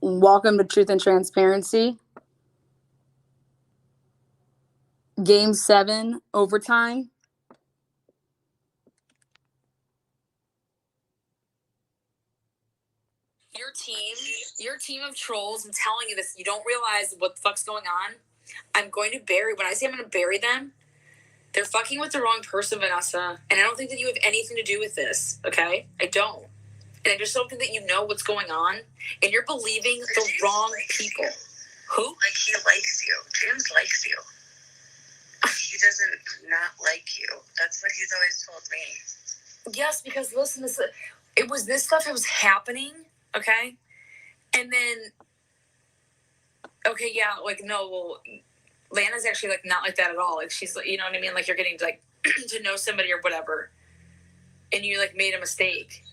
Welcome to Truth and Transparency. Game 7, overtime. Your team of trolls, I'm telling you this, you don't realize what the fuck's going on. I'm going to bury, when I say I'm going to bury them, they're fucking with the wrong person, Vanessa. And I don't think that you have anything to do with this, okay? I don't. And I just don't think that you know what's going on. And you're believing the wrong people. Who? Like, he likes you. James likes you. He doesn't not like you. That's what he's always told me. Yes, because listen, it was this stuff that was happening, okay? And then, okay, yeah, like, no, well, Lana's actually, like, not like that at all. Like, she's, you know what I mean? Like, you're getting, like, to know somebody or whatever, and you, like, made a mistake.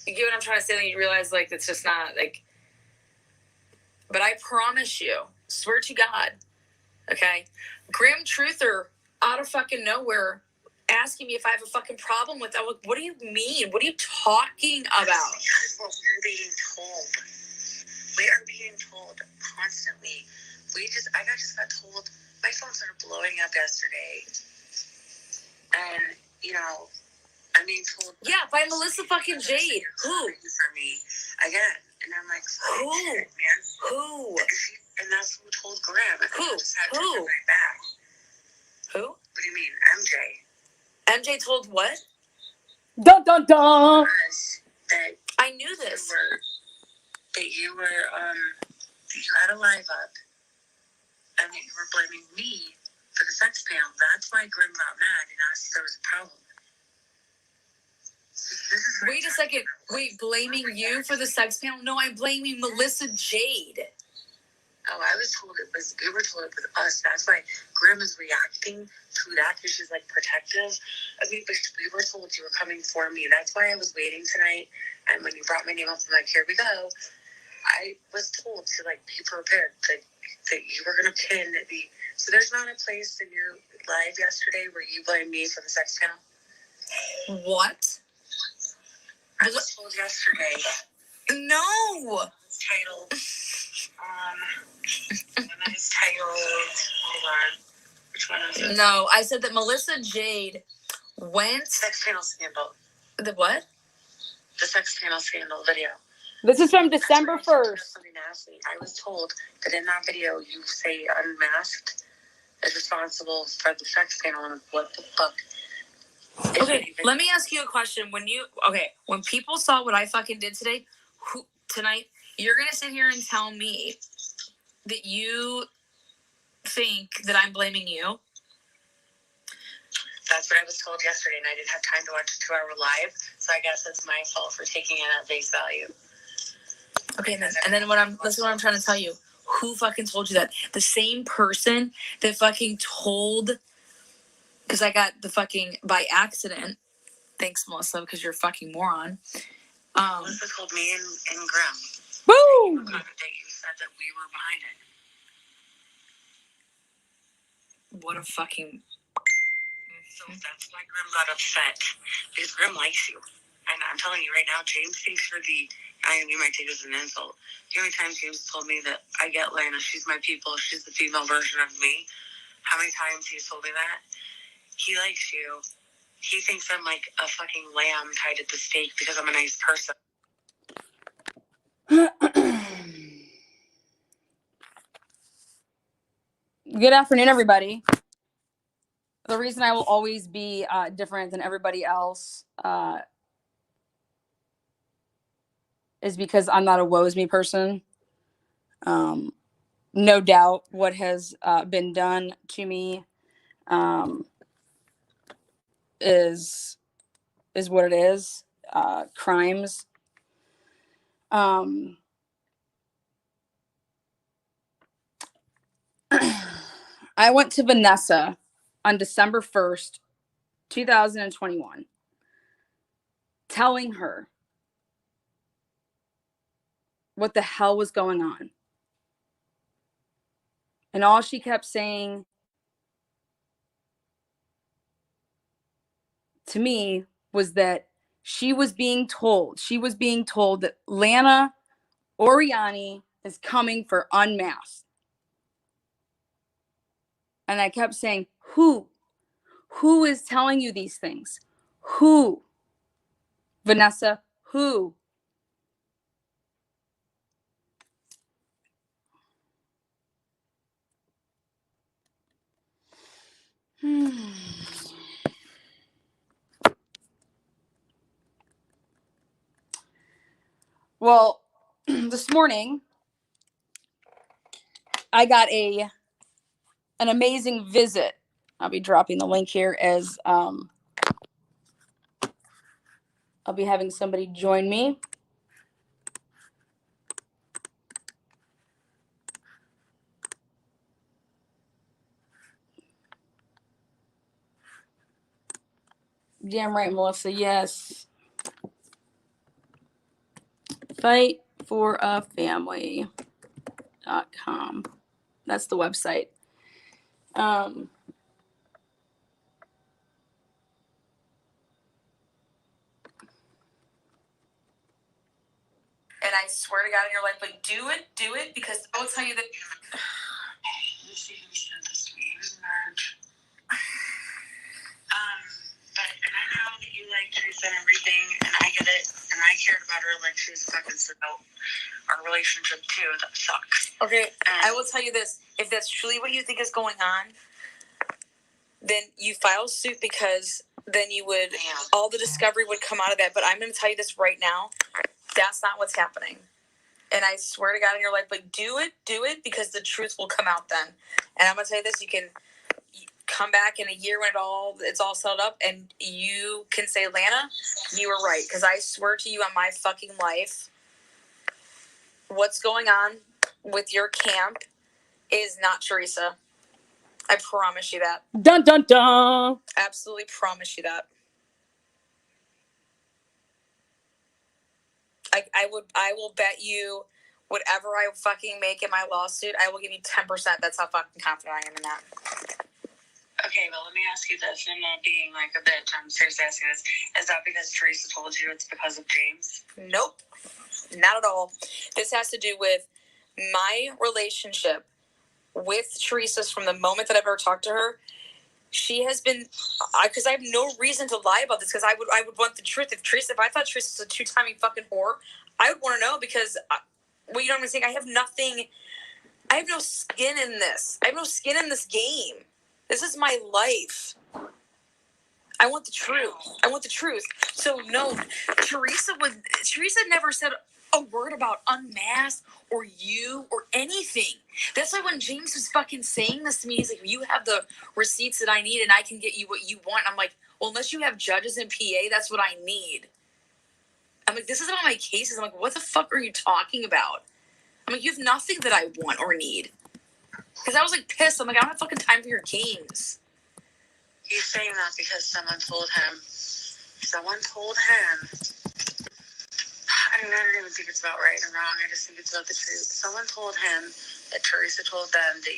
You get what I'm trying to say? Like, you realize, like, it's just not, like, but I promise you, swear to God, okay, Grim Truther, out of fucking nowhere, asking me if I have a fucking problem with that. Like, what do you mean? What are you talking about? Because what we're being told. We are being told constantly. I just got told, my phone started blowing up yesterday. And, you know, I'm being told. Yeah, by Melissa fucking Jade. Who? For me. Again. And I'm like, who? Shit, man. Who? And that's who told Graham. Who? Who? Right back. Who? What do you mean? MJ told what? Dun dun dun! That I knew this. You had a live up. And that you were blaming me for the sex panel. That's why Grim got mad and asked if there was a problem. Wait a second. Wait, blaming you for the sex panel? No, I'm blaming Melissa Jade. Oh, we were told it was us. That's why Grim is reacting to that because she's like protective. I mean, but we were told you were coming for me. That's why I was waiting tonight. And when you brought my name up, I'm like, here we go. I was told to like be prepared that you were going to pin the. So there's not a place in your live yesterday where you blame me for the sex panel? What? I was told yesterday. No. Titled. When is titled. Hold on. Which one is it? No, I said that Melissa Jade went. Sex panel scandal. The what? The sex panel scandal video. This is from December 1st. I was told that in that video you say Unmasked is responsible for the sex panel, and what the fuck? Okay, let me ask you a question. When people saw what I fucking did tonight, you're gonna sit here and tell me that you think that I'm blaming you? That's what I was told yesterday, and I didn't have time to watch a 2-hour live, so I guess it's my fault for taking it at face value. Okay, and then listen to what I'm trying to tell you. Who fucking told you that? The same person that fucking told, because I got the fucking, by accident, thanks, Melissa, because you're a fucking moron. Melissa told me and Grim. Boom! That you said that we were behind it. What a fucking... So that's why Grim got upset, because Grim likes you. And I'm telling you right now, James thinks you're you might take this as an insult. The only time James told me that I get Lana, she's my people, she's the female version of me. How many times he's told me that? He likes you. He thinks I'm like a fucking lamb tied at the stake because I'm a nice person. Good afternoon, everybody. The reason I will always be different than everybody else is because I'm not a woe is me person. No doubt what has been done to me is what it is. Crimes. I went to Vanessa on December 1st, 2021, telling her what the hell was going on. And all she kept saying to me was that she was being told that Lana Oriani is coming for Unmasked. And I kept saying, who? Who is telling you these things? Who? Vanessa, who? Well, this morning I got an amazing visit. I'll be dropping the link here as I'll be having somebody join me. Damn right, Melissa. Yes. Fightforafamily.com. That's the website. And I swear to God in your life, like, do it, because I will tell you that. Let's see who sent this to me. It was Marge. But and I know that you like Teresa and everything, and I get it, and I cared about her like she was fucking so our relationship too. That sucks. Okay, I will tell you this: if that's truly what you think is going on, then you file suit, because then you would all the discovery would come out of that. But I'm going to tell you this right now: that's not what's happening. And I swear to God in your life, like, do it, because the truth will come out then. And I'm going to tell you this: you can come back in a year when it's all settled up, and you can say, Lana, you were right. Because I swear to you on my fucking life, what's going on with your camp is not Teresa. I promise you that. Dun dun dun. Absolutely promise you that. I will bet you whatever I fucking make in my lawsuit, I will give you 10%. That's how fucking confident I am in that. Okay, well, let me ask you this. I'm not being like a bitch. I'm seriously asking this. Is that because Teresa told you it's because of James? Nope. Not at all. This has to do with my relationship with Teresa from the moment that I've ever talked to her. She has been, because I have no reason to lie about this, because I would want the truth. If I thought Teresa was a two-timing fucking whore, I would want to know, because, well, you know what I'm saying? I have no skin in this. I have no skin in this game. This is my life. I want the truth. So no, Teresa never said a word about Unmasked or you or anything. That's why when James was fucking saying this to me, he's like, you have the receipts that I need and I can get you what you want. I'm like, well, unless you have judges in PA, that's what I need. I'm like, this is about my cases. I'm like, what the fuck are you talking about? I'm like, you have nothing that I want or need. Because I was like pissed. I'm like, I don't have fucking time for your games. He's saying that because someone told him. I don't even think it's about right or wrong. I just think it's about the truth. Someone told him that Teresa told them that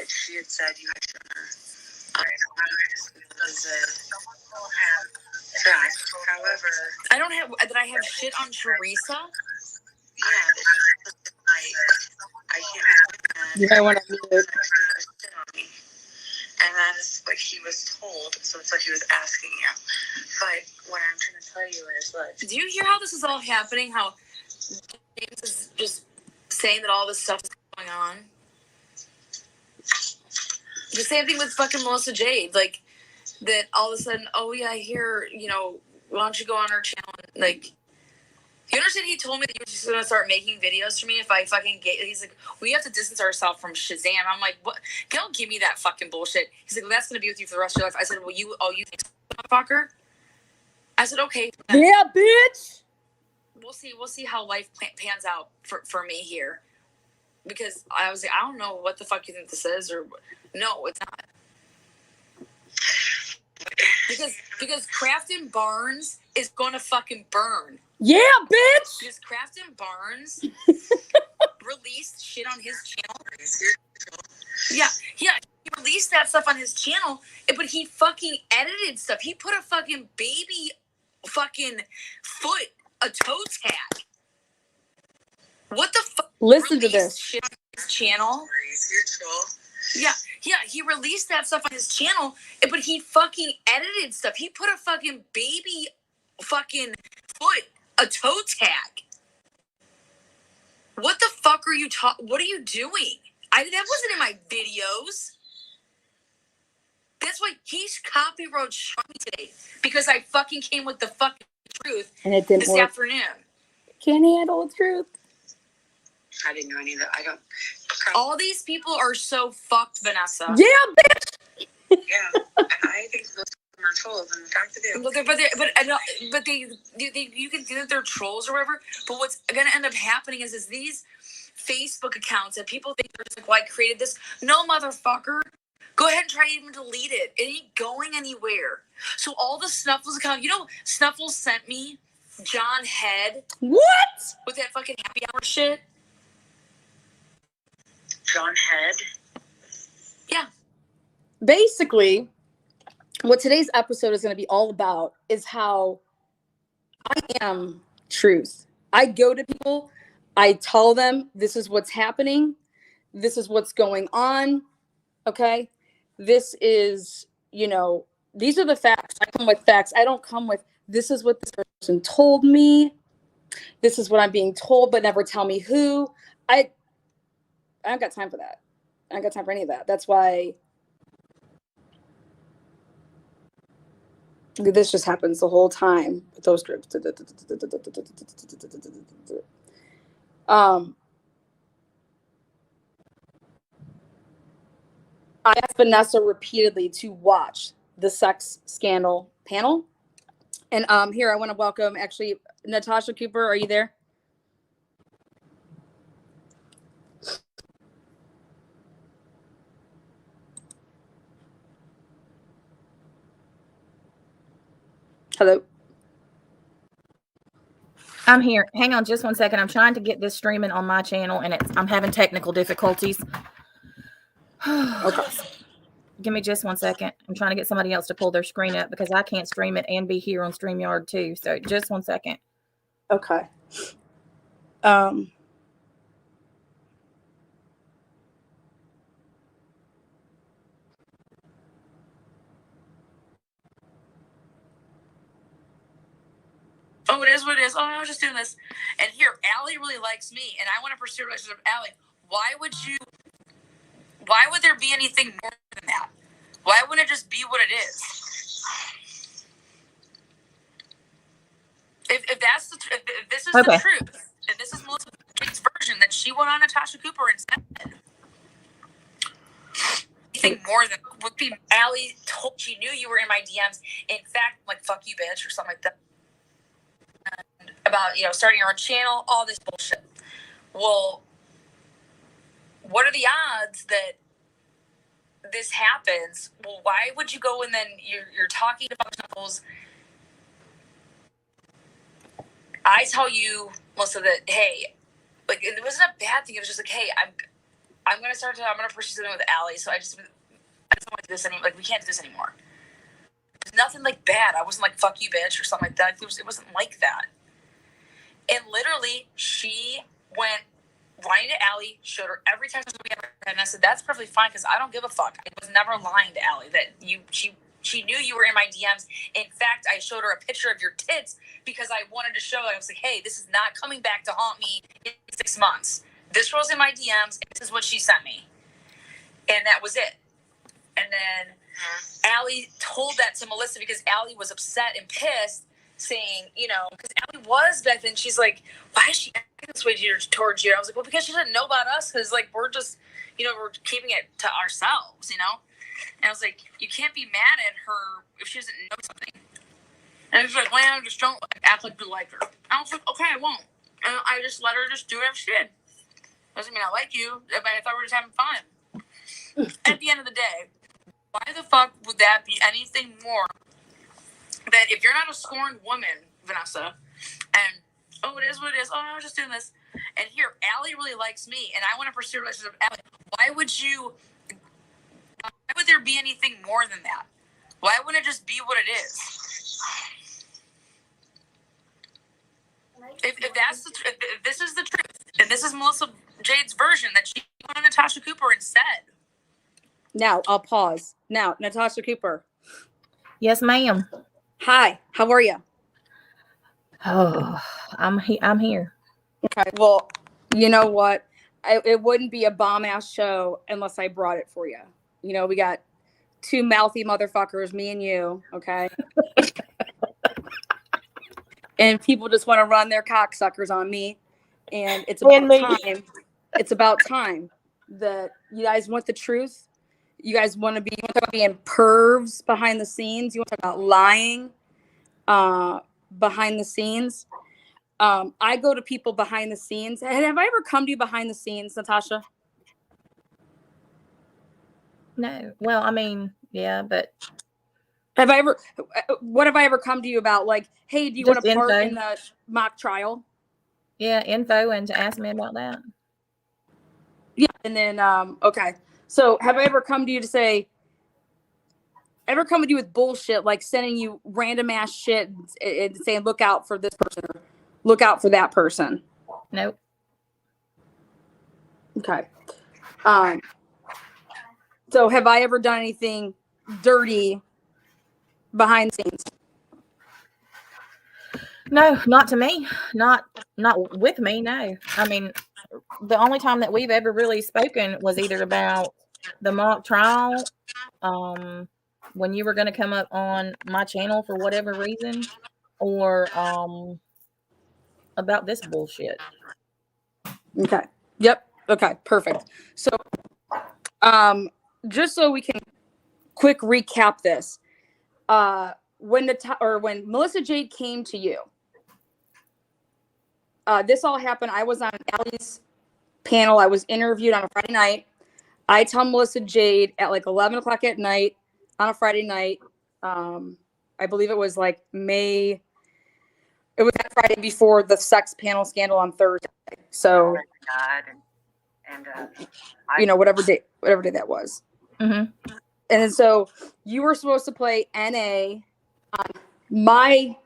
she had said you had shown her. Someone told him that. However, I have shit on Teresa. Yeah, that I can't. You might want to mute. And that is what he was told, so it's like he was asking you. But what I'm trying to tell you is, look. Do you hear how this is all happening? How James is just saying that all this stuff is going on? The same thing with fucking Melissa Jade. Like, that all of a sudden, oh yeah, I hear, why don't you go on her channel? Like, you understand he told me that he was just going to start making videos for me if I fucking get... He's like, we have to distance ourselves from Shazam. I'm like, what? Don't give me that fucking bullshit. He's like, well, that's going to be with you for the rest of your life. I said, well, you think so, motherfucker? I said, okay. Yeah, bitch. We'll see how life pans out for me here. Because I was like, I don't know what the fuck you think this is, or... No, it's not. Because Crafton Barnes is going to fucking burn. Yeah, bitch. Because Crafton Barnes released shit on his channel. Yeah, he released that stuff on his channel, but he fucking edited stuff. He put a fucking baby fucking foot, a toe tag. What the fuck? Listen to this. Shit on his channel. Yeah, he released that stuff on his channel, but he fucking edited stuff. He put a fucking baby fucking foot, a toe tag. What the fuck are you what are you doing? That wasn't in my videos. That's why he's copyright struck me today, because I fucking came with the fucking truth And it didn't this work. afternoon. Can't handle the truth. I didn't know any of that. I don't. All these people are so fucked, Vanessa. Yeah, bitch. Yeah, and I think most of them are trolls. And in fact, they do. But they you can think that they're trolls or whatever. But what's gonna end up happening is these Facebook accounts that people think are just like, well, I created this. No, motherfucker. Go ahead and try to even delete it. It ain't going anywhere. So all the Snuffles account, Snuffles sent me John Head. What? With that fucking happy hour shit. John Head. Yeah. Basically, what today's episode is going to be all about is how I am truth. I go to people, I tell them this is what's happening, this is what's going on, okay? This is, these are the facts. I come with facts. I don't come with this is what this person told me, this is what I'm being told, but never tell me who. I don't got time for that. I don't got time for any of that. That's why this just happens the whole time with those groups. I asked Vanessa repeatedly to watch the sex scandal panel. And here I want to welcome actually Natasha Cooper. Are you there? Hello. I'm here. Hang on just one second. I'm trying to get this streaming on my channel and I'm having technical difficulties. Okay. Give me just 1 second. I'm trying to get somebody else to pull their screen up because I can't stream it and be here on StreamYard too. So just 1 second. Okay. Oh, it is what it is. Oh, I was just doing this. And here, Allie really likes me, and I want to pursue a relationship with Allie. Why would there be anything more than that? Why wouldn't it just be what it is? If this is the truth, and this is Melissa Jade's version that she went on Natasha Cooper and said, anything more than would be Allie told she knew you were in my DMs. In fact, like fuck you, bitch, or something like that. And about starting your own channel, all this bullshit. Well, what are the odds that this happens? Well, why would you go and then you're talking about Snuffles? I tell you, Melissa, that hey, like it wasn't a bad thing. It was just like, hey, I'm gonna pursue something with Allie. So I just don't want to do this anymore. Like we can't do this anymore. There's nothing like bad. I wasn't like fuck you, bitch, or something like that. It wasn't like that. And literally, she went lying to Allie, showed her every text we ever had, and I said, that's perfectly fine because I don't give a fuck. I was never lying to Allie that she knew you were in my DMs. In fact, I showed her a picture of your tits because I wanted to show her. I was like, hey, this is not coming back to haunt me in 6 months. This girl's in my DMs, and this is what she sent me. And that was it. And then Allie told that to Melissa because Allie was upset and pissed, saying, because Allie was back then, she's like, why is she acting this way towards you? I was like, well, because she doesn't know about us, because, like, we're just, we're keeping it to ourselves, And I was like, you can't be mad at her if she doesn't know something. And she's like, well, just don't act like you like her. I was like, okay, I won't. And I just let her just do whatever she did. Doesn't mean I like you, but I thought we were just having fun. At the end of the day, why the fuck would that be anything more that if you're not a scorned woman, Vanessa, and oh, it is what it is. Oh, I was just doing this. And here, Allie really likes me, and I want to pursue a relationship with Allie. Why would there be anything more than that? Why wouldn't it just be what it is? If this is the truth, And this is Melissa Jade's version that she went to Natasha Cooper and said. Now, I'll pause. Now, Natasha Cooper. Yes, ma'am. Hi, how are you? Oh, I'm here. Okay, well, you know what? It wouldn't be a bomb-ass show unless I brought it for you. You know, we got two mouthy motherfuckers, me and you, okay? And people just want to run their cocksuckers on me. And it's about time. It's about time that you guys want the truth. You guys want to be being pervs behind the scenes. You want to talk about lying behind the scenes. I go to people behind the scenes. Have I ever come to you behind the scenes, Natasha? No. Well, I mean, yeah, but what have I ever come to you about? Like, hey, do you want to part in the mock trial? Yeah, info and to ask me about that. Yeah, and then okay. So have I ever come to you to say, ever come with you with bullshit, like sending you random ass shit and saying, look out for this person or look out for that person? Nope. Okay. So have I ever done anything dirty behind the scenes? No, not to me. Not with me, no. I mean, the only time that we've ever really spoken was either about the mock trial, when you were going to come up on my channel for whatever reason, or about this bullshit. Okay. Yep. Okay. Perfect. So, just so we can quick recap this, when Melissa Jade came to you, this all happened. I was on Allie's panel. I was interviewed on a Friday night. I tell Melissa Jade at like 11 o'clock at night on a Friday night. I believe it was like May. It was that Friday before the sex panel scandal on Thursday. So, you know, whatever day that was. Mm-hmm. And then so you were supposed to play NA on my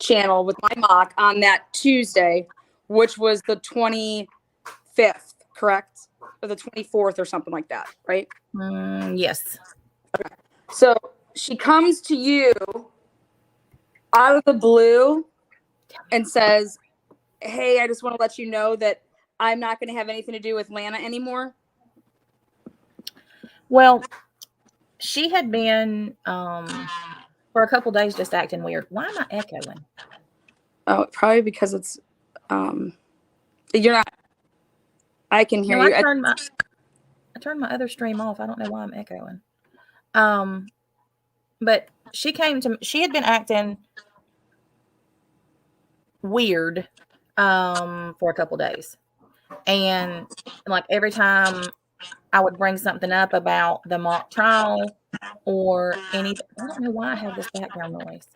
channel with my mock on that Tuesday, which was the 25th, correct? Or the 24th or something like that, right? Yes. Okay. So she comes to you out of the blue and says, hey, I just want to let you know that I'm not going to have anything to do with Lana anymore. Well, she had been for a couple days just acting weird. Why am I echoing? Oh, probably because it's you're not. I can hear you. I turned my other stream off. I don't know why I'm echoing. But she had been acting weird for a couple days. And like every time I would bring something up about the mock trial or anything. I don't know why I have this background noise.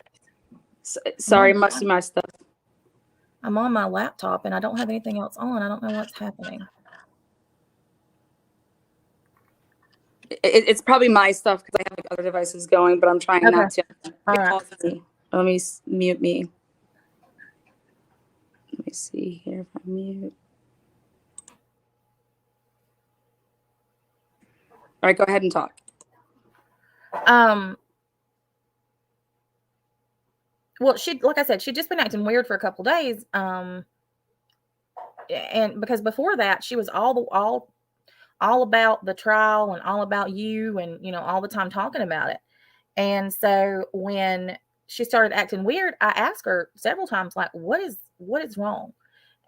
Sorry, must be my stuff. I'm on my laptop and I don't have anything else on. I don't know what's happening. It's probably my stuff because I have like other devices going, but I'm trying not to. All right. Let me mute me. Let me see here if I mute. All right, go ahead and talk. Well, like I said, she'd just been acting weird for a couple days. And because before that, she was all about the trial and all about you and, you know, all the time talking about it. And so when she started acting weird, I asked her several times, like, what is wrong?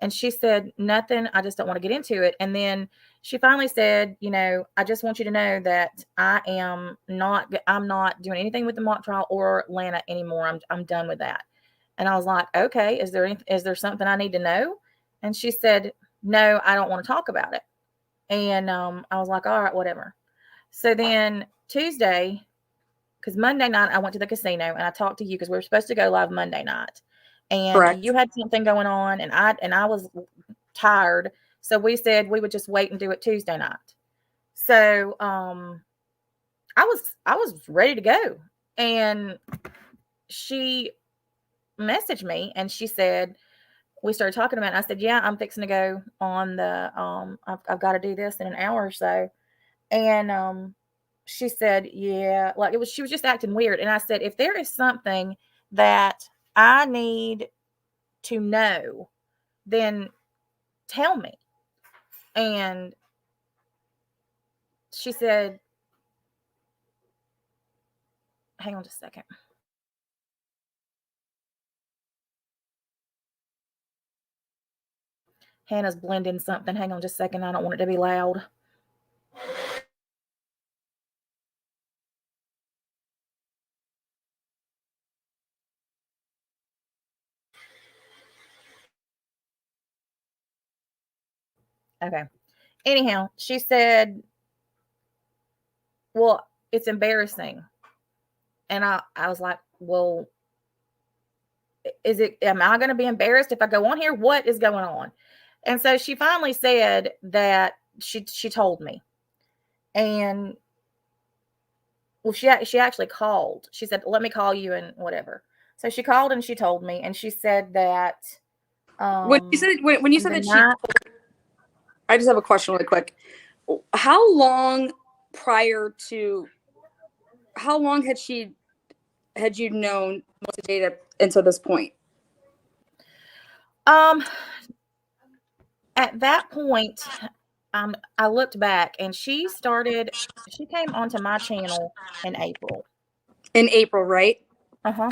And she said, nothing. I just don't want to get into it. And then she finally said, you know, I just want you to know that I'm not doing anything with the mock trial or Lana anymore. I'm done with that. And I was like, okay, is there something I need to know? And she said, no, I don't want to talk about it. And I was like, all right, whatever. So then Tuesday, because Monday night I went to the casino and I talked to you because we were supposed to go live Monday night. And correct. You had something going on and I was tired. So we said we would just wait and do it Tuesday night. So I was ready to go. And she messaged me and she said, we started talking about it. I said, yeah, I'm fixing to go on the, I've got to do this in an hour or so. And she said, yeah, like she was just acting weird. And I said, if there is something that I need to know, then tell me. And she said, hang on just a second. Hannah's blending something. Hang on just a second. I don't want it to be loud. Okay. Anyhow, she said, well, it's embarrassing. And I was like, well, am I going to be embarrassed if I go on here? What is going on? And so she finally said that she told me. And well, she actually called. She said, let me call you and whatever. So she called and she told me, and she said that When you said that I just have a question really quick. How long had you known Melissa Jade until this point? At that point, I looked back, and she came onto my channel in April. In April, right? Uh-huh.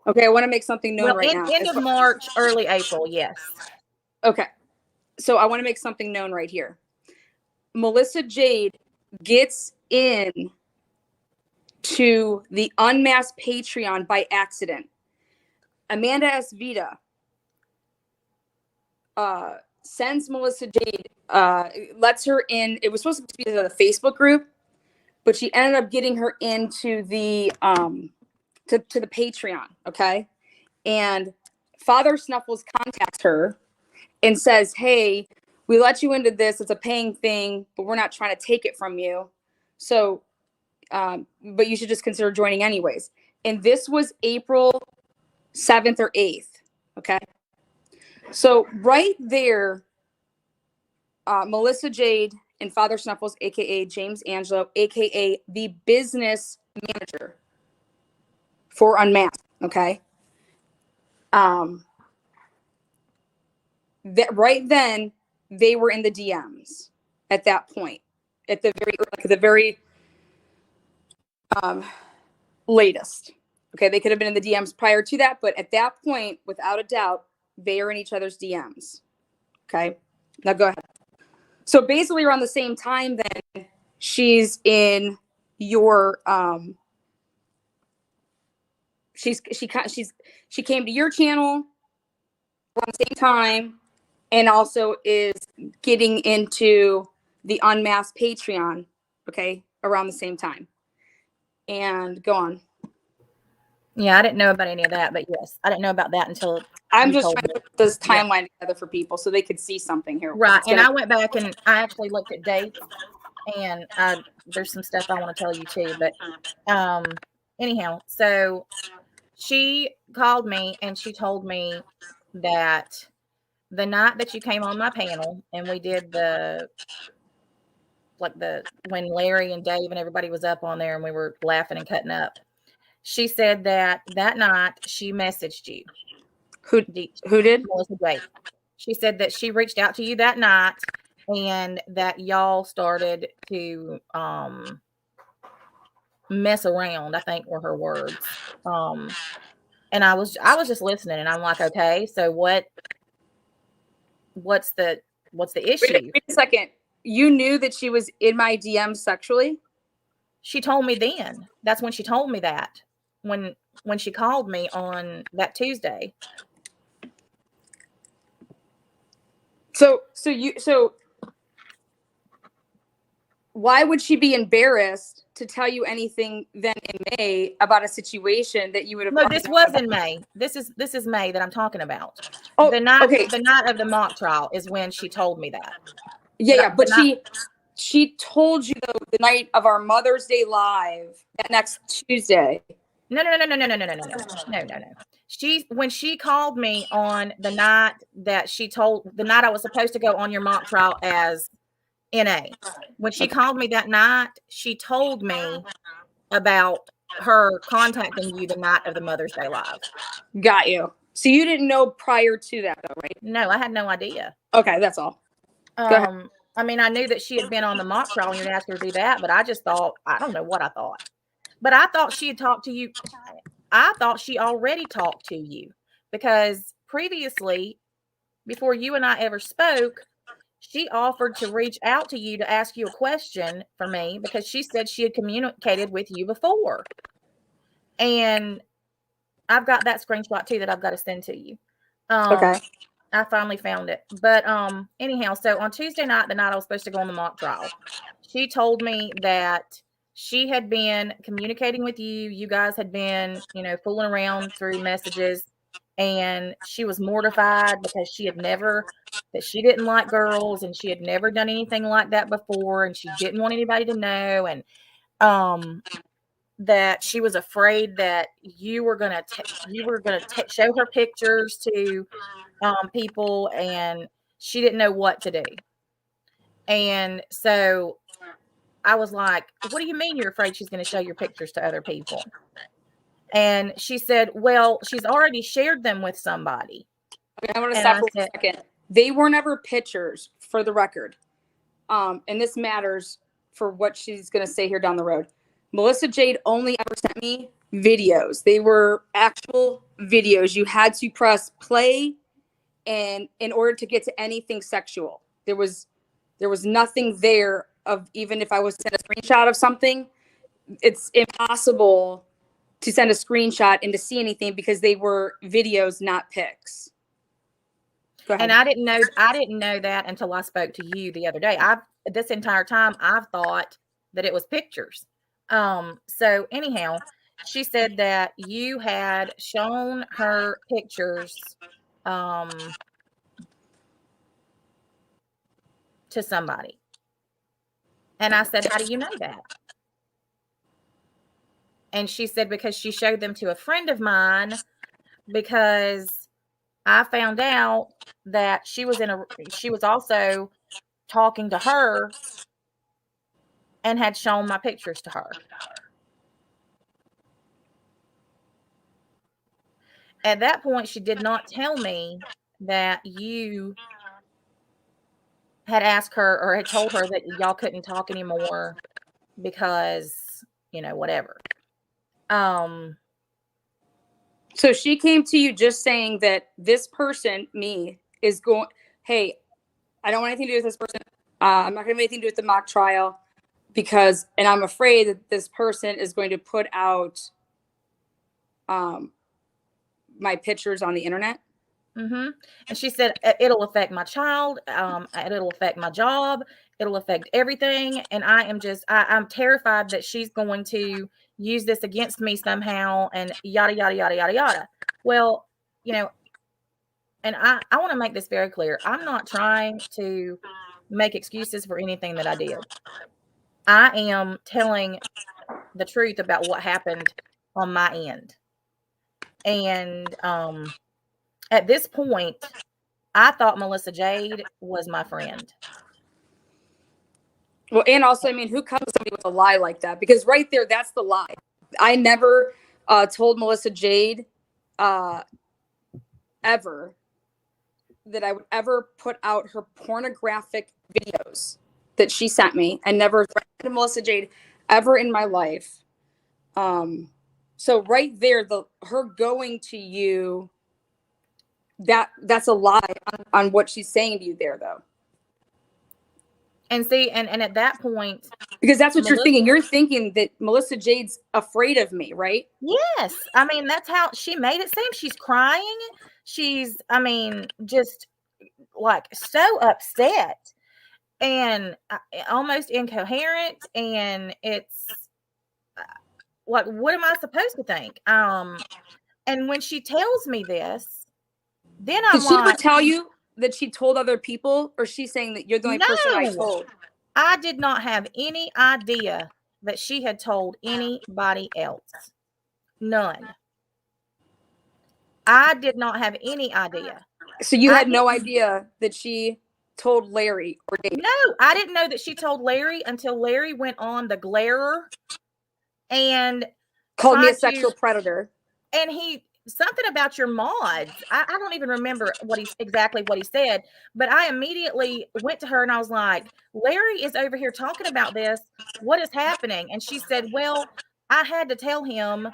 Okay, I want to make something known now. End of March, early April, yes. Okay. So I want to make something known right here. Melissa Jade gets in to the Unmasked Patreon by accident. Amanda S. Vita sends Melissa Jade, lets her in. It was supposed to be the Facebook group, but she ended up getting her into the to the Patreon. Okay, and Father Snuffles contacts her and says, hey, we let you into this. It's a paying thing, but we're not trying to take it from you. So, but you should just consider joining anyways. And this was April 7th or 8th. Okay. So right there, Melissa Jade and Father Snuffles, aka James Angelo, aka the business manager for Unmasked. Okay. That right then they were in the DMs at that point, at the very latest. Okay, they could have been in the DMs prior to that, but at that point, without a doubt, they are in each other's DMs. Okay, now go ahead. So basically, around the same time, then she's in your she came to your channel around the same time, and also is getting into the Unmasked Patreon, okay, around the same time. And go on. Yeah, I didn't know about any of that, but yes, I didn't know about that until I'm just trying to put this timeline together for people so they could see something here. Right, and I went back and I actually looked at dates, and there's some stuff I want to tell you too. But anyhow, so she called me and she told me that the night that you came on my panel and we did when Larry and Dave and everybody was up on there and we were laughing and cutting up, she said that night she messaged you. Who did? Melissa Jade. She said that she reached out to you that night and that y'all started to mess around, I think were her words. And I was just listening, and I'm like, okay, so what's the issue? Wait a second. You knew that she was in my DM sexually? She told me then. That's when she told me that. When she called me on that Tuesday. So why would she be embarrassed to tell you anything then in May about a situation that you would have? No, this was in May. This is May that I'm talking about. Oh, the night okay. The night of the mock trial is when she told me that. But she told you though the night of our Mother's Day live that next Tuesday. No. when she called me on the night the night I was supposed to go on your mock trial as NA. When she called me that night, she told me about her contacting you the night of the Mother's Day Live. Got you. So you didn't know prior to that, though, right? No, I had no idea. Okay, that's all. Go ahead. I mean, I knew that she had been on the mock trial and you'd asked her to do that, but I just thought, I don't know what I thought. But I thought she had talked to you. I thought she already talked to you because previously, before you and I ever spoke, she offered to reach out to you to ask you a question for me because she said she had communicated with you before. And I've got that screenshot too that I've got to send to you. Okay. I finally found it. But anyhow, so on Tuesday night, the night I was supposed to go on the mock trial, she told me that she had been communicating with you. You guys had been, fooling around through messages, and she was mortified because that she didn't like girls and she had never done anything like that before, and she didn't want anybody to know, and that she was afraid that you were gonna show her pictures to people, and she didn't know what to do. And so I was like, what do you mean you're afraid she's going to show your pictures to other people? And she said, well, she's already shared them with somebody. Okay, I want to stop for a second. They were never pictures, for the record. And this matters for what she's going to say here down the road. Melissa Jade only ever sent me videos. They were actual videos. You had to press play and in order to get to anything sexual. There was nothing there of, even if I was to send a screenshot of something, it's impossible to send a screenshot and to see anything because they were videos, not pics. Go ahead. And I didn't know that until I spoke to you the other day. This entire time I've thought that it was pictures. So anyhow, she said that you had shown her pictures to somebody. And I said, how do you know that? And she said, because she showed them to a friend of mine, because I found out that she was also talking to her and had shown my pictures to her. At that point, she did not tell me that you had asked her or had told her that y'all couldn't talk anymore because, whatever. So she came to you just saying that this person, me, is going, hey, I don't want anything to do with this person. I'm not going to have anything to do with the mock trial because, and I'm afraid that this person is going to put out my pictures on the internet. Mm-hmm. And she said, it'll affect my child. It'll affect my job. It'll affect everything. And I'm terrified that she's going to use this against me somehow and yada, yada, yada, yada, yada. Well, and I want to make this very clear. I'm not trying to make excuses for anything that I did. I am telling the truth about what happened on my end. And, at this point, I thought Melissa Jade was my friend. Well, and also, I mean, who comes to somebody with a lie like that? Because right there, that's the lie. I never told Melissa Jade ever that I would ever put out her pornographic videos that she sent me. I never threatened Melissa Jade ever in my life. So right there, her going to you, that's a lie on what she's saying to you there, though. And see, and at that point, because that's what you're thinking. You're thinking that Melissa Jade's afraid of me, right? Yes. I mean, that's how she made it seem. She's crying. She's, just like so upset and almost incoherent. And it's like, what am I supposed to think? And when she tells me this, then I'm like, did she ever tell you that she told other people, or she's saying that you're the only person I told? I did not have any idea that she had told anybody else. None. I did not have any idea. So you I had no didn't- idea that she told Larry or Jade? No, I didn't know that she told Larry until Larry went on the Glarer and Called me a tried sexual to, predator. and he something about your mods. I don't even remember exactly what he said, but I immediately went to her and I was like, Larry is over here talking about this. What is happening? And she said, well, I had to tell him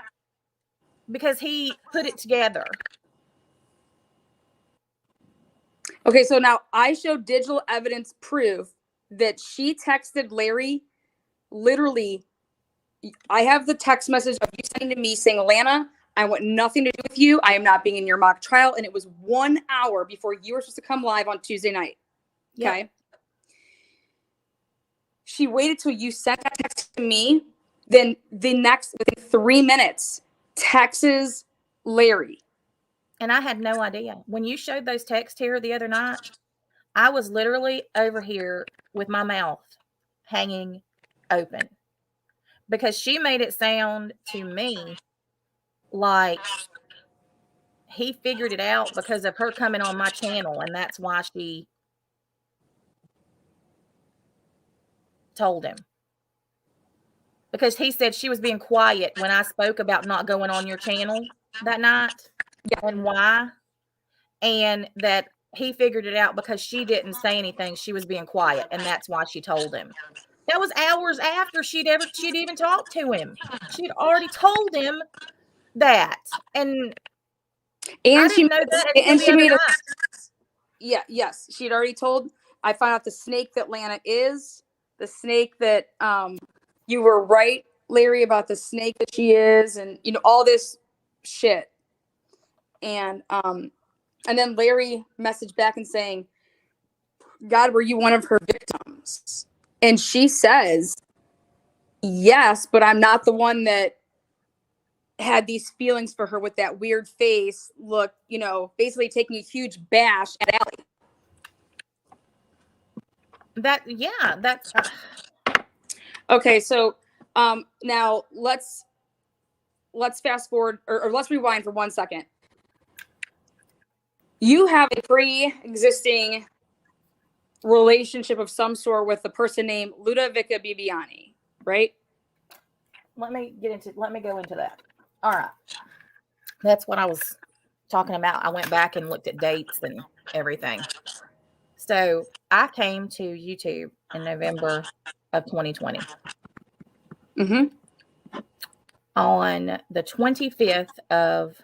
because he put it together. Okay, so now I showed digital evidence proof that she texted Larry. Literally, I have the text message of you sending to me saying, Alana, I want nothing to do with you. I am not being in your mock trial. And it was 1 hour before you were supposed to come live on Tuesday night. Okay. Yep. She waited till you sent that text to me. Then within 3 minutes, texts Larry. And I had no idea. When you showed those texts here the other night, I was literally over here with my mouth hanging open because she made it sound to me like he figured it out because of her coming on my channel, and that's why she told him. Because he said she was being quiet when I spoke about not going on your channel that night. Yeah. And why. And that he figured it out because she didn't say anything. She was being quiet, and that's why she told him. That was hours after she'd even talked to him. She'd already told him that. And I she didn't know that until the other night. Yes. She'd already told. I found out the snake that Lana is, the snake that you were right, Larry, about the snake that she is, and all this shit. And then Larry messaged back and saying, God, were you one of her victims? And she says, yes, but I'm not the one that had these feelings for her with that weird face look, basically taking a huge bash at Allie. That's okay. So now let's fast forward or let's rewind for 1 second. You have a pre-existing relationship of some sort with a person named Luda Bibiani, right? Let me go into that. All right. That's what I was talking about. I went back and looked at dates and everything. So I came to YouTube in November of 2020. Mm-hmm. On the 25th of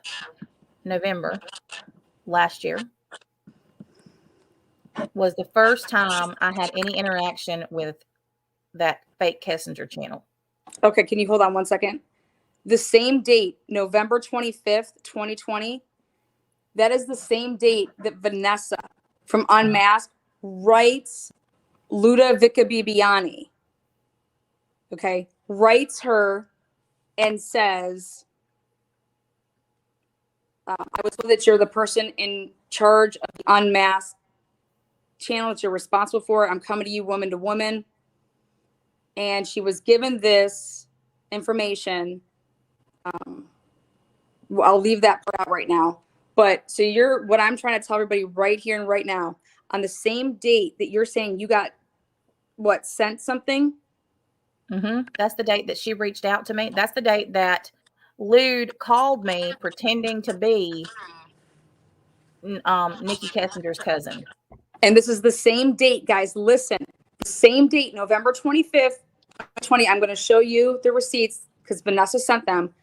November last year was the first time I had any interaction with that fake Kessinger channel. Okay, can you hold on 1 second? The same date, November 25th, 2020, that is the same date that Vanessa from Unmasked writes Luda Bibiani. Okay, writes her and says, I was told that you're the person in charge of the Unmasked channel that you're responsible for. I'm coming to you woman to woman. And she was given this information. I'll leave that part out right now. But so what I'm trying to tell everybody right here and right now, on the same date that you're saying you got sent something. Mm-hmm. That's the date that she reached out to me. That's the date that Lude called me pretending to be Nikki Kessinger's cousin. And this is the same date, guys. Listen, the same date, November 25th, 2020. I'm going to show you the receipts because Vanessa sent them.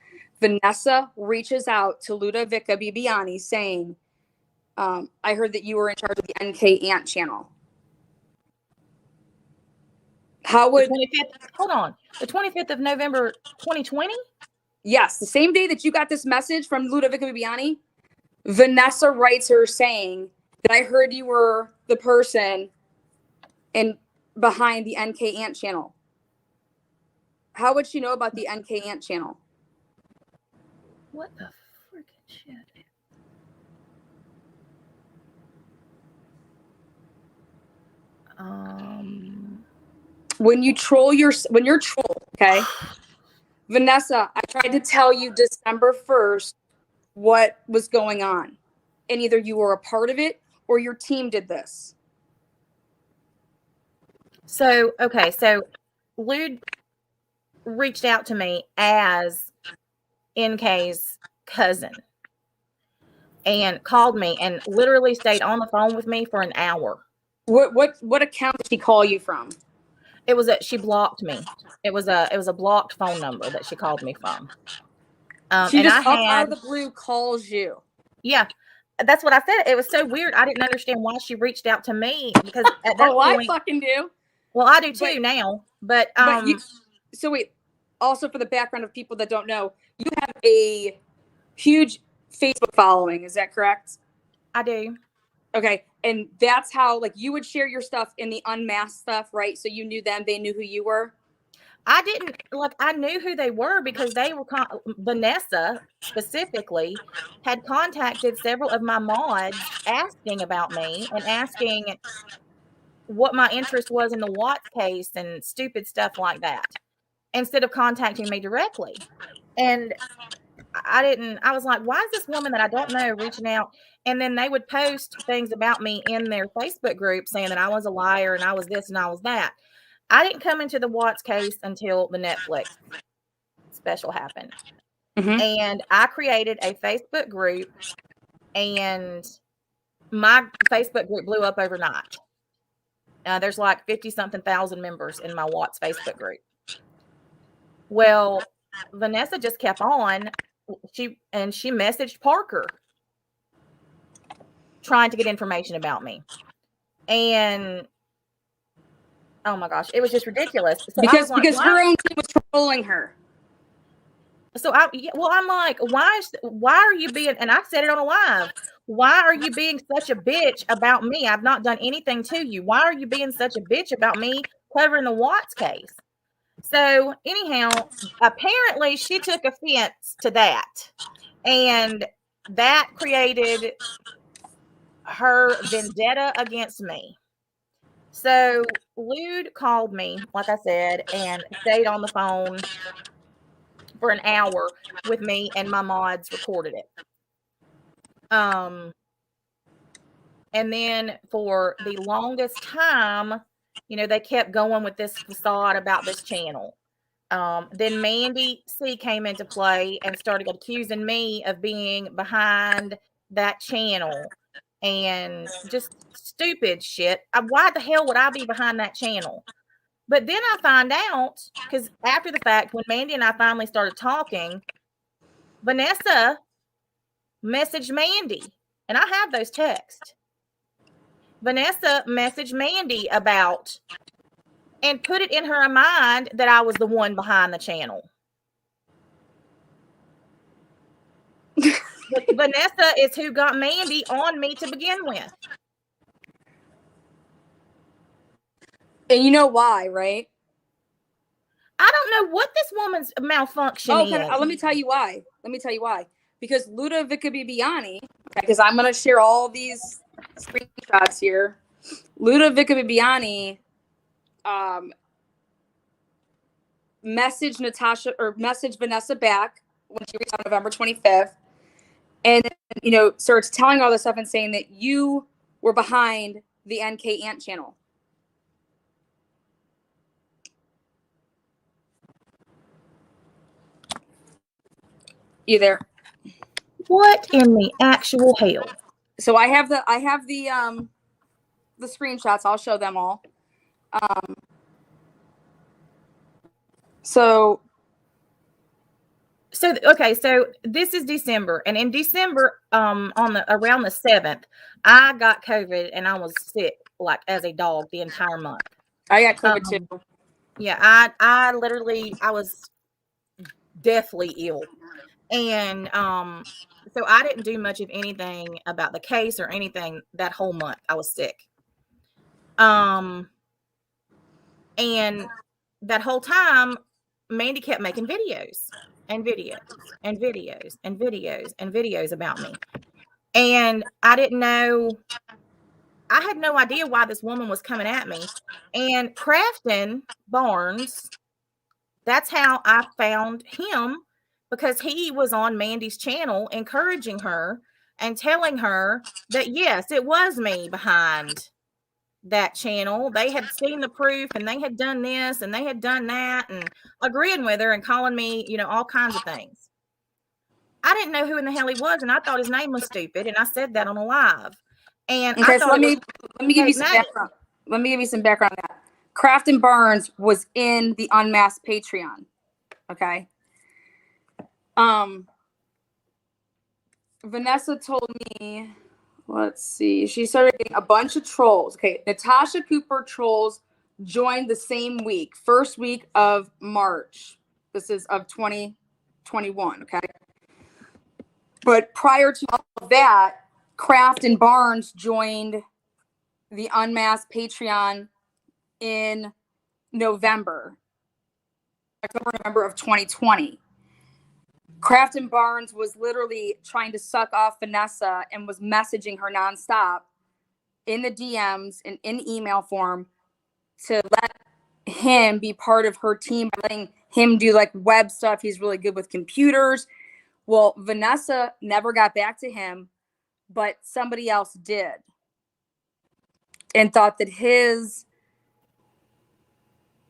Vanessa reaches out to Luda Bibiani saying, I heard that you were in charge of the NK Ant channel. How would... Hold on. The 25th of November, 2020? Yes, the same day that you got this message from Luda Bibiani, Vanessa writes her saying that I heard you were the person behind the NK Ant channel. How would she know about the NK Ant channel? What the freaking shit? When you're troll, okay? Vanessa, I tried to tell you December 1st what was going on, and either you were a part of it or your team did this. So, okay, so Lude reached out to me as NK's cousin and called me and literally stayed on the phone with me for an hour. What account did she call you from? It was she blocked me. It was a blocked phone number that she called me from. She and just I up out had, of the blue calls you. yeah, that's what I said. It was so weird. I didn't understand why she reached out to me, because at that I point, fucking do. well, I do too now. But so wait. Also, for the background of people that don't know, you have a huge Facebook following. Is that correct? I do. Okay, and that's how, like, you would share your stuff in the Unmasked stuff, right? So you knew them, they knew who you were. I didn't, like, I knew who they were because they were Vanessa specifically had contacted several of my mods asking about me and asking what my interest was in the Watts case and stupid stuff like that, instead of contacting me directly. And I was like, why is this woman that I don't know reaching out? And then they would post things about me in their Facebook group saying that I was a liar and I was this and I was that. I didn't come into the Watts case until the Netflix special happened. Mm-hmm. And I created a Facebook group, and my Facebook group blew up overnight. There's like 50 something thousand members in my Watts Facebook group. Well, Vanessa just kept on. She messaged Parker trying to get information about me. And oh my gosh, it was just ridiculous. So Because like, her own team was trolling her. So I'm like, why are you being, and I said it on a live, why are you being such a bitch about me? I've not done anything to you. Why are you being such a bitch about me covering the Watts case? So anyhow, apparently she took offense to that, and that created her vendetta against me. So Lude called me, like I said, and stayed on the phone for an hour with me, and my mods recorded it. And then for the longest time, they kept going with this facade about this channel. Then Mandy C came into play and started accusing me of being behind that channel and just stupid shit. Why the hell would I be behind that channel? But then I find out, because after the fact, when Mandy and I finally started talking, Vanessa messaged Mandy, and I have those texts. Vanessa messaged Mandy about and put it in her mind that I was the one behind the channel. Vanessa is who got Mandy on me to begin with. And you know why, right? I don't know what this woman's malfunction is. Let me tell you why. Because Luda Vicabibiani, because I'm going to share all these screenshots here. Luda Vicabibiani messaged Vanessa back when she reached out November 25th. And, starts telling all this stuff and saying that you were behind the NK Ant channel. You there? What in the actual hell? So I have the screenshots. I'll show them all. So this is December, and in December, around the 7th, I got COVID and I was sick like as a dog the entire month. I got COVID too. Yeah, I literally, I was deathly ill. And so I didn't do much of anything about the case or anything that whole month. I was sick. And that whole time, Mandy kept making videos and videos and videos and videos and videos about me. And I didn't know, I had no idea why this woman was coming at me. And Crafton Barnes, that's how I found him, because he was on Mandy's channel encouraging her and telling her that, yes, it was me behind that channel. They had seen the proof and they had done this and they had done that and agreeing with her and calling me, you know, all kinds of things. I didn't know who in the hell he was, and I thought his name was stupid, and I said that on a live. And Okay, I so thought let me give you some Maggie. background. Let me give you some background on that. Crafton Barnes was in the Unmasked Patreon. Okay. Vanessa told me, let's see, she started getting a bunch of trolls. Okay, Natasha Cooper trolls joined the same week, first week of March. This is of 2021, okay? But prior to all of that, Kraft and Barnes joined the Unmasked Patreon in November of 2020. Kraft and Barnes was literally trying to suck off Vanessa and was messaging her nonstop in the DMs and in email form to let him be part of her team, by letting him do like web stuff. He's really good with computers. Well, Vanessa never got back to him, but somebody else did, and thought that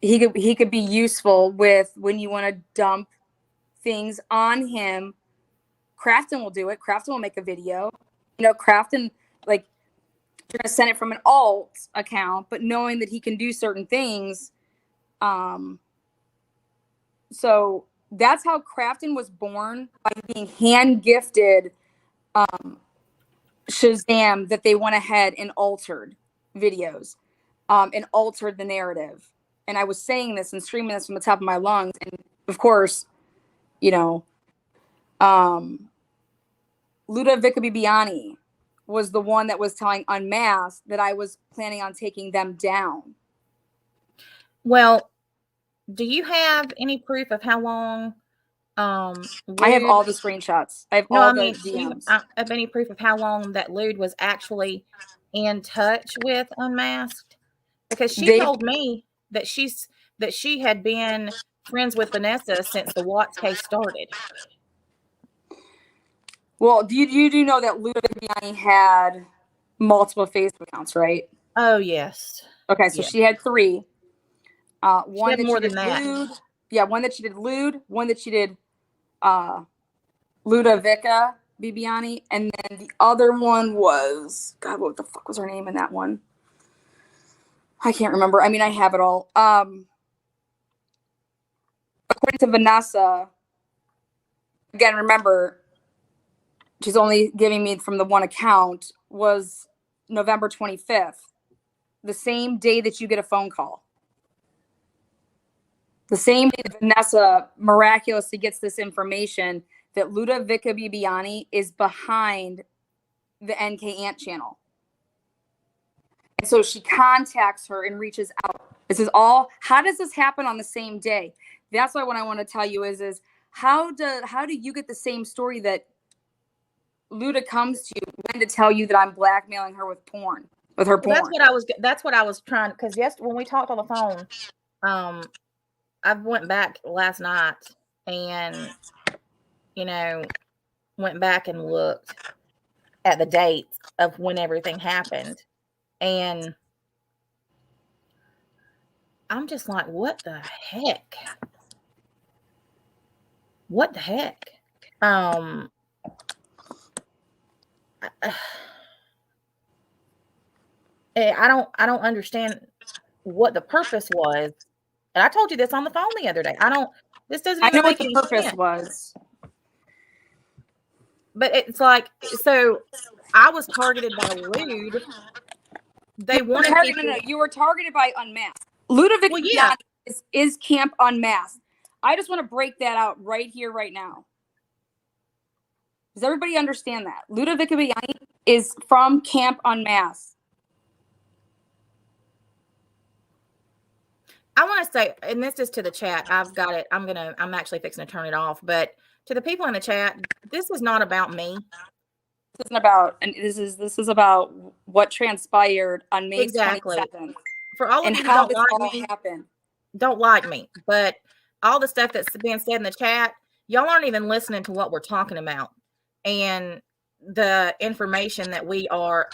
he could be useful with when you want to dump things on him. Crafton will do it. Crafton will make a video. You know, Crafton, like, you're gonna send it from an alt account, but knowing that he can do certain things. So that's how Crafton was born, by being hand gifted Shazam that they went ahead and altered videos, and altered the narrative. And I was saying this and screaming this from the top of my lungs. And of course, you know, Luda Bibiani was the one that was telling Unmasked that I was planning on taking them down. Well, do you have any proof of how long? I have all the screenshots. I have all the DMs. Do you have any proof of how long that Lude was actually in touch with Unmasked? Because she told me that she had been friends with Vanessa since the Watts case started. Well, you do know that Luda Bibiani had multiple Facebook accounts, right? Oh, yes. Okay, so she had 3. One that more she did than that. Lude. Yeah, one that she did Lude, one that she did Ludovica Bibiani, and then the other one was, God, what the fuck was her name in that one? I can't remember. I mean, I have it all. According to Vanessa, again, remember, she's only giving me from the one account, was November 25th, the same day that you get a phone call. The same day that Vanessa miraculously gets this information that Ludovica Bibiani is behind the NK Ant channel. And so she contacts her and reaches out. This is all, how does this happen on the same day? That's why what I want to tell you is how do you get the same story that Luda comes to you when to tell you that I'm blackmailing her with porn, with her porn? That's what I was trying, because when we talked on the phone, I went back last night and, you know, went back and looked at the dates of when everything happened. And I'm just like, what the heck? What the heck? I don't understand what the purpose was. And I told you this on the phone the other day. This doesn't even make any sense. I know what the purpose was. But it's like, so I was targeted by Lude. They wanted people. No, you were targeted by Unmasked. Ludovic is Camp Unmasked. I just want to break that out right here, right now. Does everybody understand that? Ludovic Bibiani is from Camp Unmasked. I want to say, and this is to the chat, I've got it. I'm actually fixing to turn it off. But to the people in the chat, this is not about me. This isn't about, and this is about what transpired on May 27th. For all of you who don't like me, but all the stuff that's being said in the chat, y'all aren't even listening to what we're talking about and the information that we are,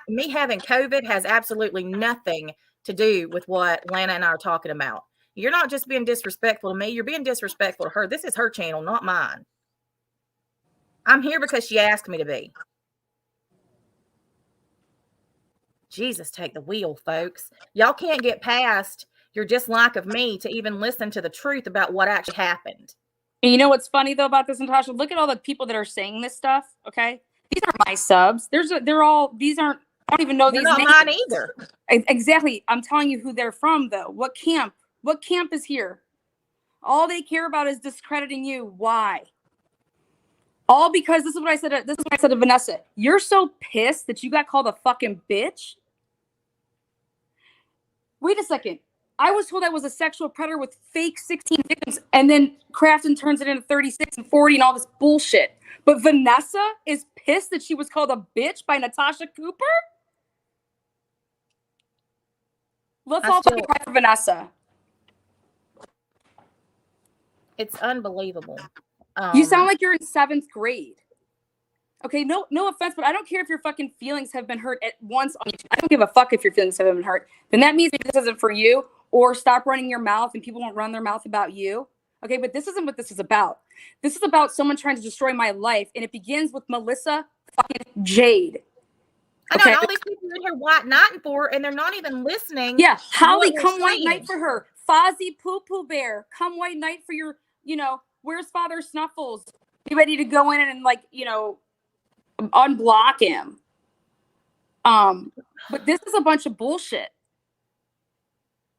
me having COVID has absolutely nothing to do with what Lana and I are talking about. You're not just being disrespectful to me, you're being disrespectful to her. This is her channel, not mine. I'm here because she asked me to be. Jesus, take the wheel, folks. Y'all can't get past your dislike of me to even listen to the truth about what actually happened. And you know what's funny though about this, Natasha? Look at all the people that are saying this stuff. Okay, these are my subs. They're all. These aren't. I don't even know They're these not names. mine either. Exactly. I'm telling you who they're from though. What camp? What camp is here? All they care about is discrediting you. Why? All because this is what I said. This is what I said to Vanessa. You're so pissed that you got called a fucking bitch. Wait a second. I was told I was a sexual predator with fake 16 victims, and then Crafton turns it into 36 and 40 and all this bullshit. But Vanessa is pissed that she was called a bitch by Natasha Cooper? Let's all fucking cry for Vanessa. It's unbelievable. You sound like you're in 7th grade. Okay, no offense, but I don't care if your fucking feelings have been hurt at once on YouTube. I don't give a fuck if your feelings have been hurt. Then that means this isn't for you, or stop running your mouth and people won't run their mouth about you. Okay, but this isn't what this is about. This is about someone trying to destroy my life, and it begins with Melissa fucking Jade. I know, and all these people in here white knighting for her, and they're not even listening. Yeah, Holly, come white knight for her. Fozzie Poo Poo Bear, come white knight for your, where's Father Snuffles? Be ready to go in and unblock him. But this is a bunch of bullshit.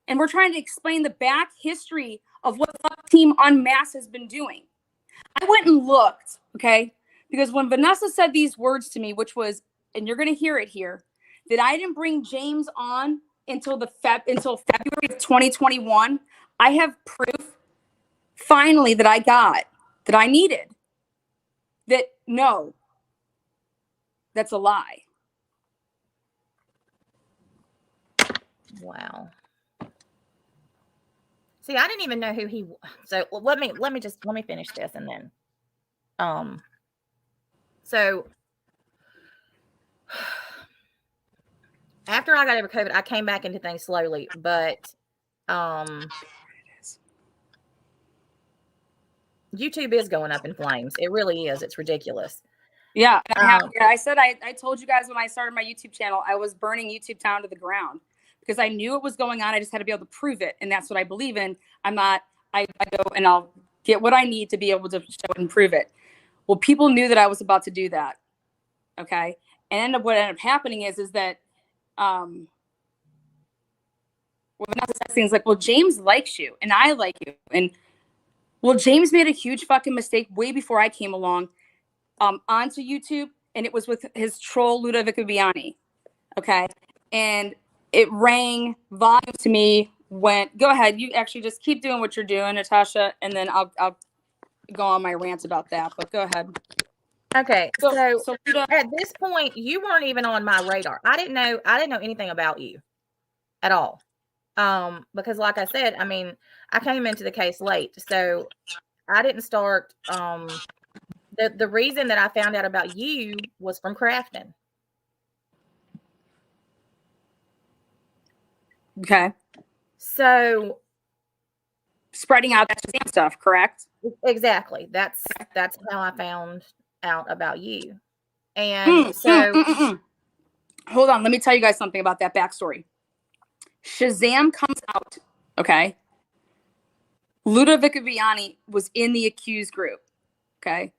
And we're trying to explain the back history of what Team Unmasked has been doing. I went and looked, okay? Because when Vanessa said these words to me, which was, and you're going to hear it here, that I didn't bring James on until February of 2021, I have proof finally that I got, that I needed. That no, that's a lie. Wow. See, I didn't even know who he was. So let me finish this and then. So after I got over COVID, I came back into things slowly, but YouTube is going up in flames. It really is. It's ridiculous. Yeah. I said, I told you guys when I started my YouTube channel, I was burning YouTube down to the ground because I knew it was going on. I just had to be able to prove it. And that's what I believe in. I go and I'll get what I need to be able to show it and prove it. Well, people knew that I was about to do that. Okay. And what ended up happening is that, Vanessa says things like, well, James likes you and I like you. And well, James made a huge fucking mistake way before I came along onto YouTube, and it was with his troll Luda Vicaviani. Okay. And it rang volume to me. Go ahead. You actually just keep doing what you're doing, Natasha, and then I'll go on my rants about that. But go ahead. Okay. So Luda, at this point, you weren't even on my radar. I didn't know anything about you at all. Because like I said, I mean, I came into the case late. So I didn't start the reason that I found out about you was from Crafton. Okay. So spreading out that Shazam stuff, correct? Exactly. That's how I found out about you. And so hold on, let me tell you guys something about that backstory. Shazam comes out, okay? Luda Vicaviani was in the accused group, okay?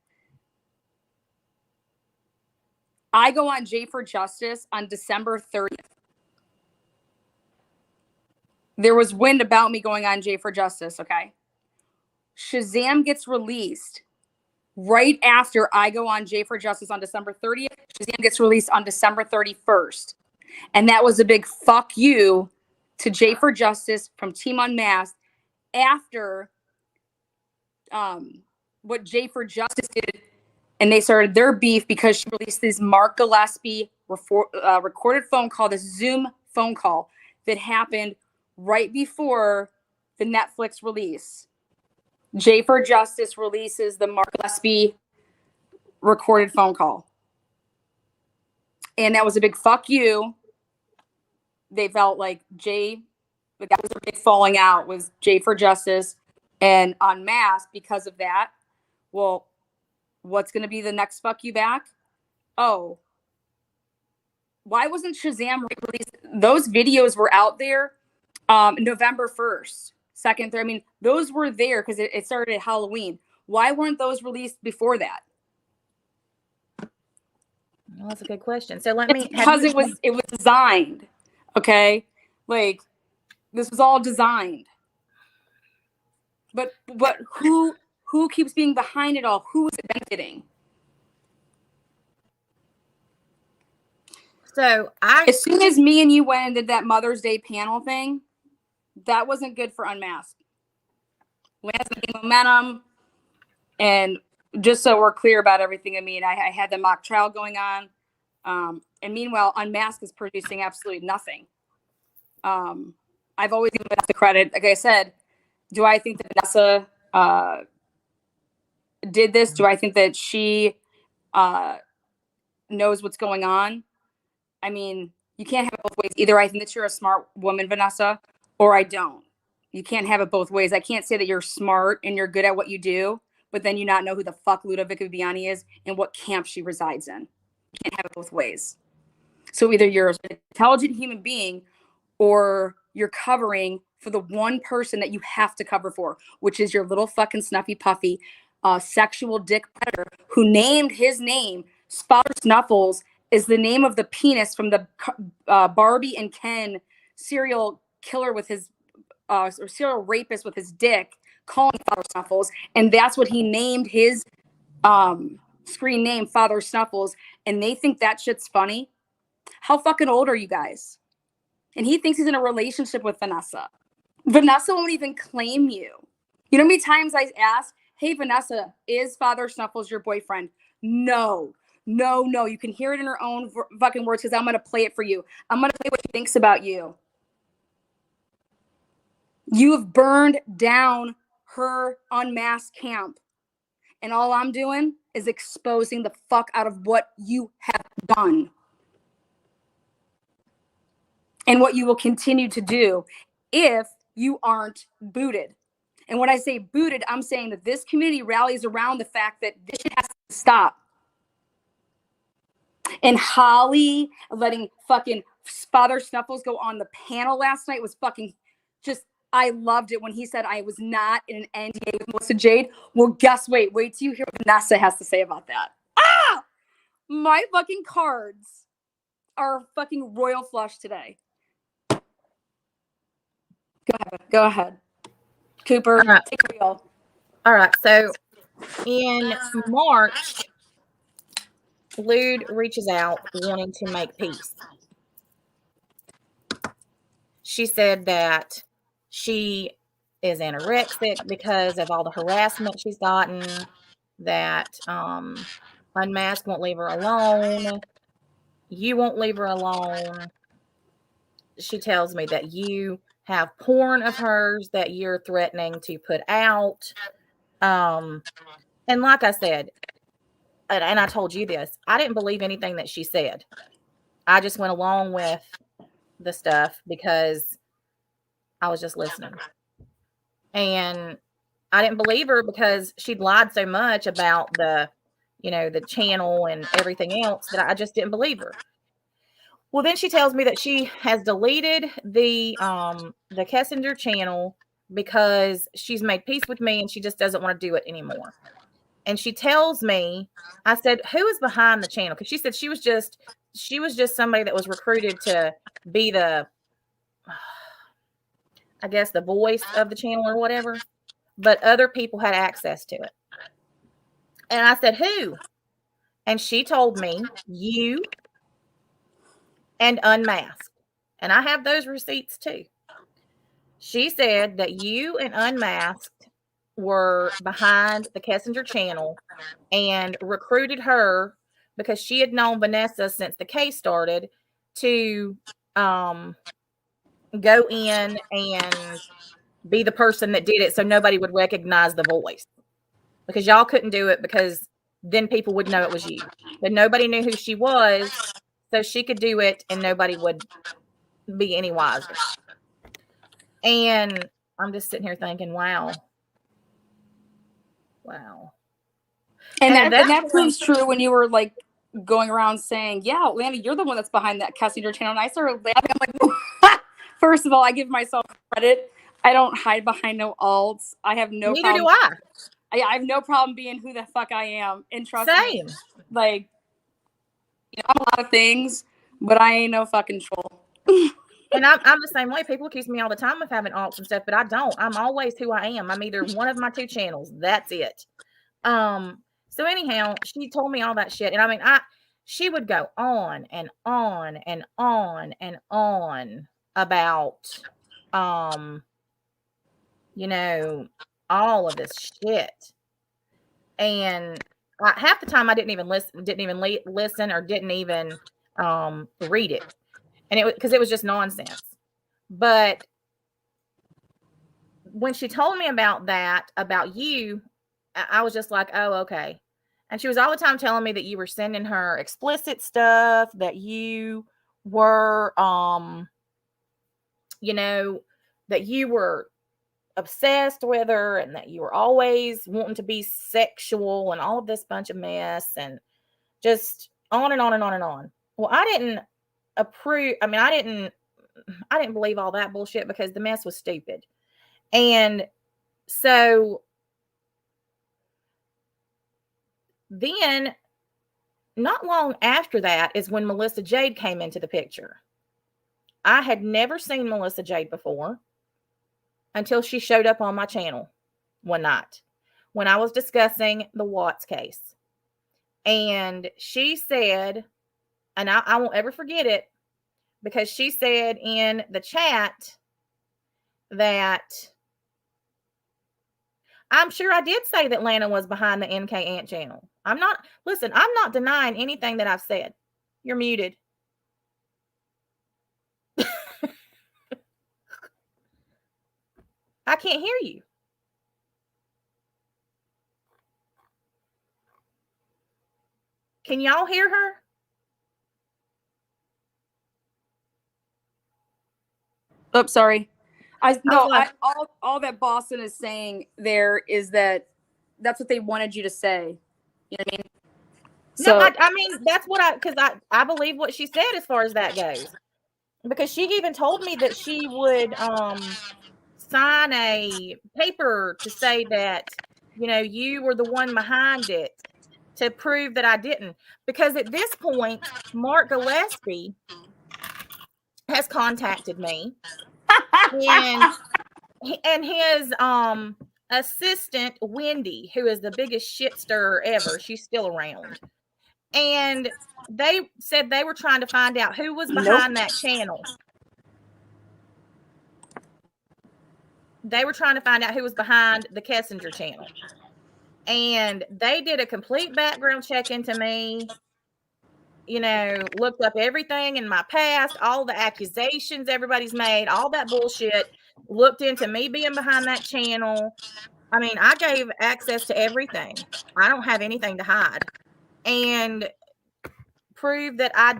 I go on Jade for Justice on December 30th. There was wind about me going on Jade for Justice, okay? Shazam gets released right after I go on Jade for Justice on December 30th. Shazam gets released on December 31st. And that was a big fuck you to Jade for Justice from Team Unmasked after what Jade for Justice did. And they started their beef because she released this Mark Gillespie recorded phone call, this Zoom phone call that happened right before the Netflix release. J for Justice releases the Mark Gillespie recorded phone call. And that was a big fuck you. They felt like that was a big falling out, was J for Justice and Unmasked because of that. Well, what's going to be the next fuck you back? Oh, why wasn't Shazam released? Those videos were out there November 1st, 2nd, 3rd. I mean, those were there because it started at Halloween. Why weren't those released before that? Well, that's a good question. So let me, because it was designed. Okay, like this was all designed. But who keeps being behind it all? Who is it benefiting? So as soon as me and you went and did that Mother's Day panel thing, that wasn't good for Unmasked. Lance gained momentum, and just so we're clear about everything, I mean, I had the mock trial going on, and meanwhile, Unmasked is producing absolutely nothing. I've always given Vanessa credit. Like I said, do I think that Vanessa did this? Do I think that she knows what's going on? I mean, you can't have it both ways. Either I think that you're a smart woman, Vanessa, or I don't. You can't have it both ways. I can't say that you're smart and you're good at what you do, but then you not know who the fuck Luda Viviani is and what camp she resides in. You can't have it both ways. So either you're an intelligent human being or you're covering for the one person that you have to cover for, which is your little fucking snuffy puffy sexual dick predator who named his name Father Snuffles is the name of the penis from the Barbie and Ken serial killer with his or serial rapist with his dick, calling Father Snuffles, and that's what he named his screen name, Father Snuffles, and they think that shit's funny. How fucking old are you guys? And he thinks he's in a relationship with Vanessa. Vanessa won't even claim you. You know how many times I asked, hey, Vanessa, is Father Snuffles your boyfriend? No. You can hear it in her own fucking words because I'm going to play it for you. I'm going to play what she thinks about you. You have burned down her Unmasked camp. And all I'm doing is exposing the fuck out of what you have done. And what you will continue to do if you aren't booted. And when I say booted, I'm saying that this community rallies around the fact that this shit has to stop. And Holly letting fucking Father Snuffles go on the panel last night was fucking just, I loved it when he said I was not in an NDA with Melissa Jade. Well, wait till you hear what Vanessa has to say about that. Ah! My fucking cards are fucking royal flush today. Go ahead. Cooper, take it wheel. All right. So in March, Lude reaches out wanting to make peace. She said that she is anorexic because of all the harassment she's gotten, that Unmasked won't leave her alone. You won't leave her alone. She tells me that you have porn of hers that you're threatening to put out. And like I said, and I told you this, I didn't believe anything that she said. I just went along with the stuff because I was just listening. And I didn't believe her because she'd lied so much about the channel and everything else that I just didn't believe her. Well, then she tells me that she has deleted the Kessinger channel because she's made peace with me and she just doesn't want to do it anymore. And she tells me, I said, who is behind the channel? Because she said she was just somebody that was recruited to be the, I guess, the voice of the channel or whatever. But other people had access to it. And I said, who? And she told me, you and Unmasked. And I have those receipts too. She said that you and Unmasked were behind the Kessinger channel and recruited her because she had known Vanessa since the case started to go in and be the person that did it so nobody would recognize the voice. Because y'all couldn't do it because then people would know it was you. But nobody knew who she was, so she could do it and nobody would be any wiser. And I'm just sitting here thinking, wow. And at that point, proves true when you were like going around saying, yeah, Lana, you're the one that's behind that Cassinger channel. And I started laughing. I'm like, first of all, I give myself credit. I don't hide behind no alts. I have no neither problem. do I. I have no problem being who the fuck I am. And trust Same. me, like, you know, I'm a lot of things, but I ain't no fucking troll. And I'm the same way. People accuse me all the time of having alts and stuff, but I don't. I'm always who I am. I'm either one of my two channels. That's it. So anyhow, she told me all that shit. And I mean, she would go on and on and on and on about, you know, all of this shit. And half the time I didn't even listen, or didn't even read it. And because it was just nonsense. But when she told me about that, about you, I was just like, oh, okay. And she was all the time telling me that you were sending her explicit stuff, that you were, you know, that you were obsessed with her and that you were always wanting to be sexual and all of this bunch of mess and just on and on and on and on. Well, I didn't approve. I mean, I didn't believe all that bullshit because the mess was stupid. And so then not long after that is when Melissa Jade came into the picture. I had never seen Melissa Jade before until she showed up on my channel one night when I was discussing the Watts case. And she said, and I won't ever forget it, because she said in the chat that I'm sure I did say that Lana was behind the NK Ant channel. I'm not denying anything that I've said. You're muted. I can't hear you. Can y'all hear her? Oops, sorry. All that Boston is saying there is that that's what they wanted you to say. You know what I mean? So, no, I mean, that's what because I believe what she said as far as that goes. Because she even told me that she would sign a paper to say that, you know, you were the one behind it, to prove that I didn't. Because at this point, Mark Gillespie has contacted me. and his assistant, Wendy, who is the biggest shit stirrer ever, she's still around. And they said they were trying to find out who was behind that channel. They were trying to find out who was behind the Kessinger channel. And they did a complete background check into me, you know, looked up everything in my past, all the accusations everybody's made, all that bullshit, looked into me being behind that channel. I mean, I gave access to everything. I don't have anything to hide. And proved that I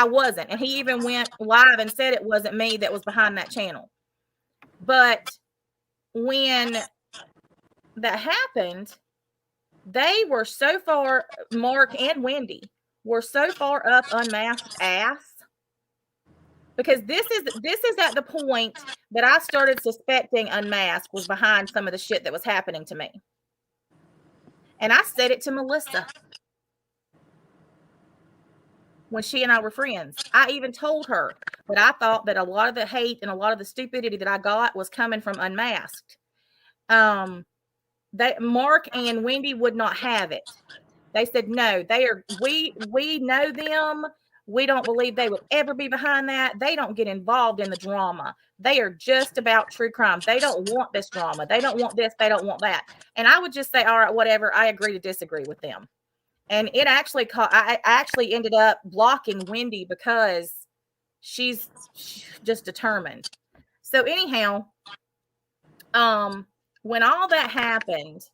wasn't. And he even went live and said it wasn't me that was behind that channel. But when that happened, they were so far, Mark and Wendy were so far up Unmasked ass, because this is at the point that I started suspecting Unmasked was behind some of the shit that was happening to me. And I said it to Melissa when she and I were friends. I even told her that I thought that a lot of the hate and a lot of the stupidity that I got was coming from Unmasked. Mark and Wendy would not have it. They said, no, we know them. We don't believe they would ever be behind that. They don't get involved in the drama. They are just about true crime. They don't want this drama. They don't want this. They don't want that. And I would just say, all right, whatever. I agree to disagree with them. And it actually, I actually ended up blocking Wendy because she's just determined. So anyhow, when all that happened,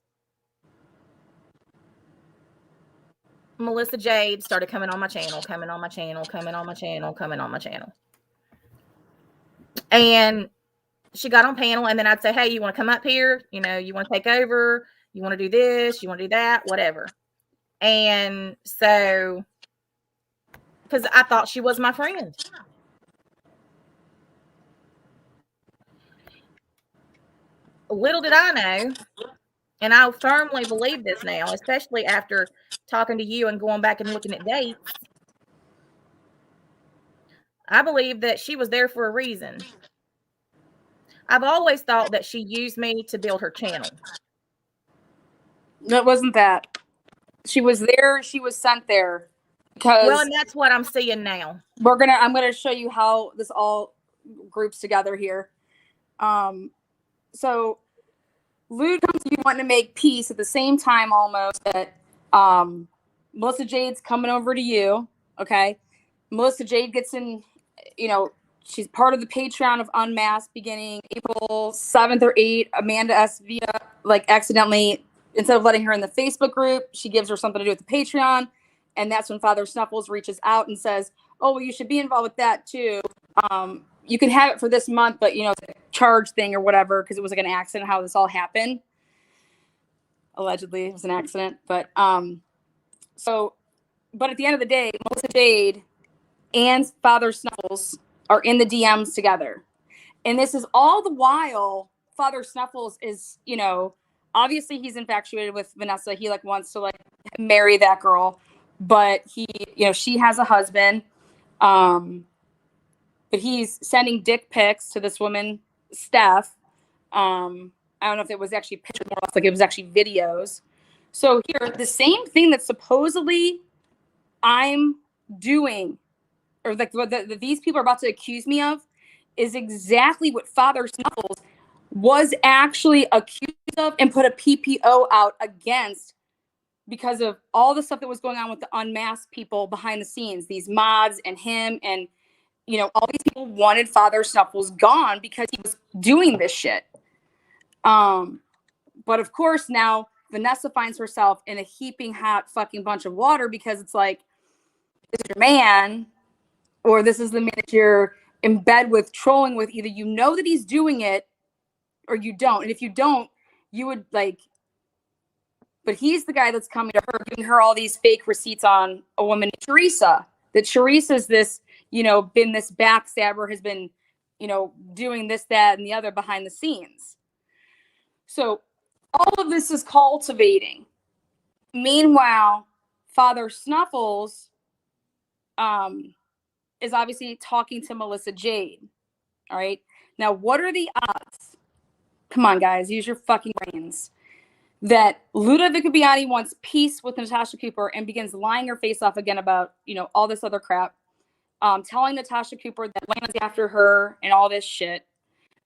Melissa Jade started coming on my channel. And she got on panel, and then I'd say, hey, you want to come up here? You want to take over? You want to do this? You want to do that? Whatever. And so, because I thought she was my friend. Little did I know, and I firmly believe this now, especially after talking to you and going back and looking at dates. I believe that she was there for a reason. I've always thought that she used me to build her channel. No, it wasn't that. She was there. She was sent there because. Well, and that's what I'm seeing now. I'm gonna show you how this all groups together here. So Luda comes to you wanting to make peace at the same time almost that Melissa Jade's coming over to you. Okay. Melissa Jade gets in, she's part of the Patreon of Unmasked beginning April 7th or 8th. Amanda S. Via, accidentally, instead of letting her in the Facebook group, she gives her something to do with the Patreon. And that's when Father Snuffles reaches out and says, oh, well, you should be involved with that too. You can have it for this month, but, it's a charge thing or whatever, because it was an accident how this all happened. Allegedly, it was an accident. But at the end of the day, Melissa Jade and Father Snuffles are in the DMs together. And this is all the while Father Snuffles is, obviously he's infatuated with Vanessa. He wants to marry that girl, but she has a husband. But he's sending dick pics to this woman, Steph. I don't know if it was actually pictures, more or less it was actually videos. So here, the same thing that supposedly I'm doing, or what these people are about to accuse me of, is exactly what Father Snuffles was actually accused of and put a PPO out against because of all the stuff that was going on with the Unmasked people behind the scenes, these mods and him, and all these people wanted Father Snuffles gone because he was doing this shit. But of course now Vanessa finds herself in a heaping hot fucking bunch of water because it's this is your man, or this is the man that you're in bed with, trolling with. Either that he's doing it or you don't. And if you don't, you would but he's the guy that's coming to her, giving her all these fake receipts on a woman, Teresa. That Teresa's this, been this backstabber, has been, doing this, that, and the other behind the scenes. So all of this is cultivating. Meanwhile, Father Snuffles is obviously talking to Melissa Jade. All right. Now, what are the odds? Come on, guys, use your fucking brains. That Luda Vicabiani wants peace with Natasha Cooper and begins lying her face off again about, all this other crap. Telling Natasha Cooper that Lana's after her and all this shit.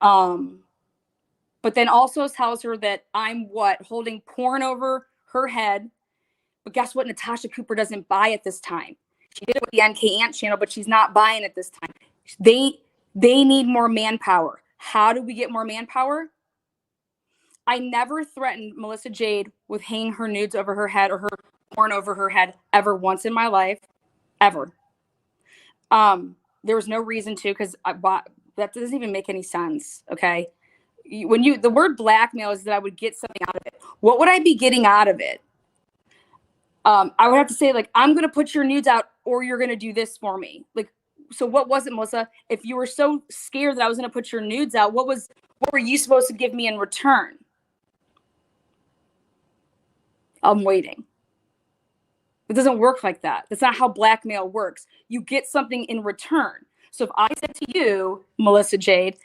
But then also tells her that I'm holding porn over her head. But guess what? Natasha Cooper doesn't buy it this time. She did it with the NK Ant channel, but she's not buying it this time. They need more manpower. How do we get more manpower? I never threatened Melissa Jade with hanging her nudes over her head or her porn over her head ever once in my life. Ever. There was no reason to, because that doesn't even make any sense. Okay. The word blackmail is that I would get something out of it. What would I be getting out of it? I would have to say, I'm going to put your nudes out or you're going to do this for me. So what was it, Melissa? If you were so scared that I was going to put your nudes out, what were you supposed to give me in return? I'm waiting. It doesn't work like that. That's not how blackmail works. You get something in return. So if I said to you, Melissa Jade,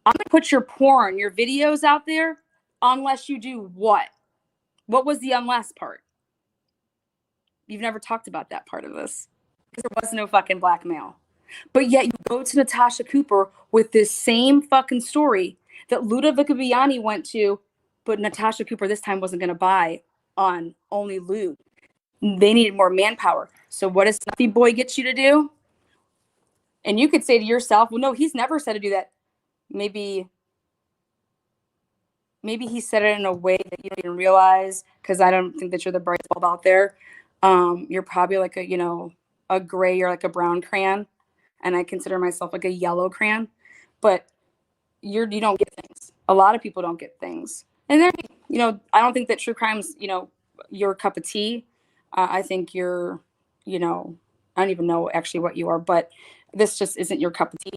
I'm going to put your porn, your videos out there, unless you do what? What was the unless part? You've never talked about that part of this. Because there was no fucking blackmail. But yet you go to Natasha Cooper with this same fucking story that Luda Vicabiani went to, but Natasha Cooper this time wasn't going to buy on only Lude. They needed more manpower. So what does Snuffy Boy get you to do? And you could say to yourself, well, no, he's never said to do that. Maybe maybe he said it in a way that you don't even realize, because I don't think that you're the brightest bulb out there. You're probably like a, you know, a gray or like a brown crayon, and I consider myself like a yellow crayon. But you don't get things. A lot of people don't get things, and then, you know, I don't think that true crime's, you know, your cup of tea. I think you're, you know, I don't even know actually what you are, but this just isn't your cup of tea.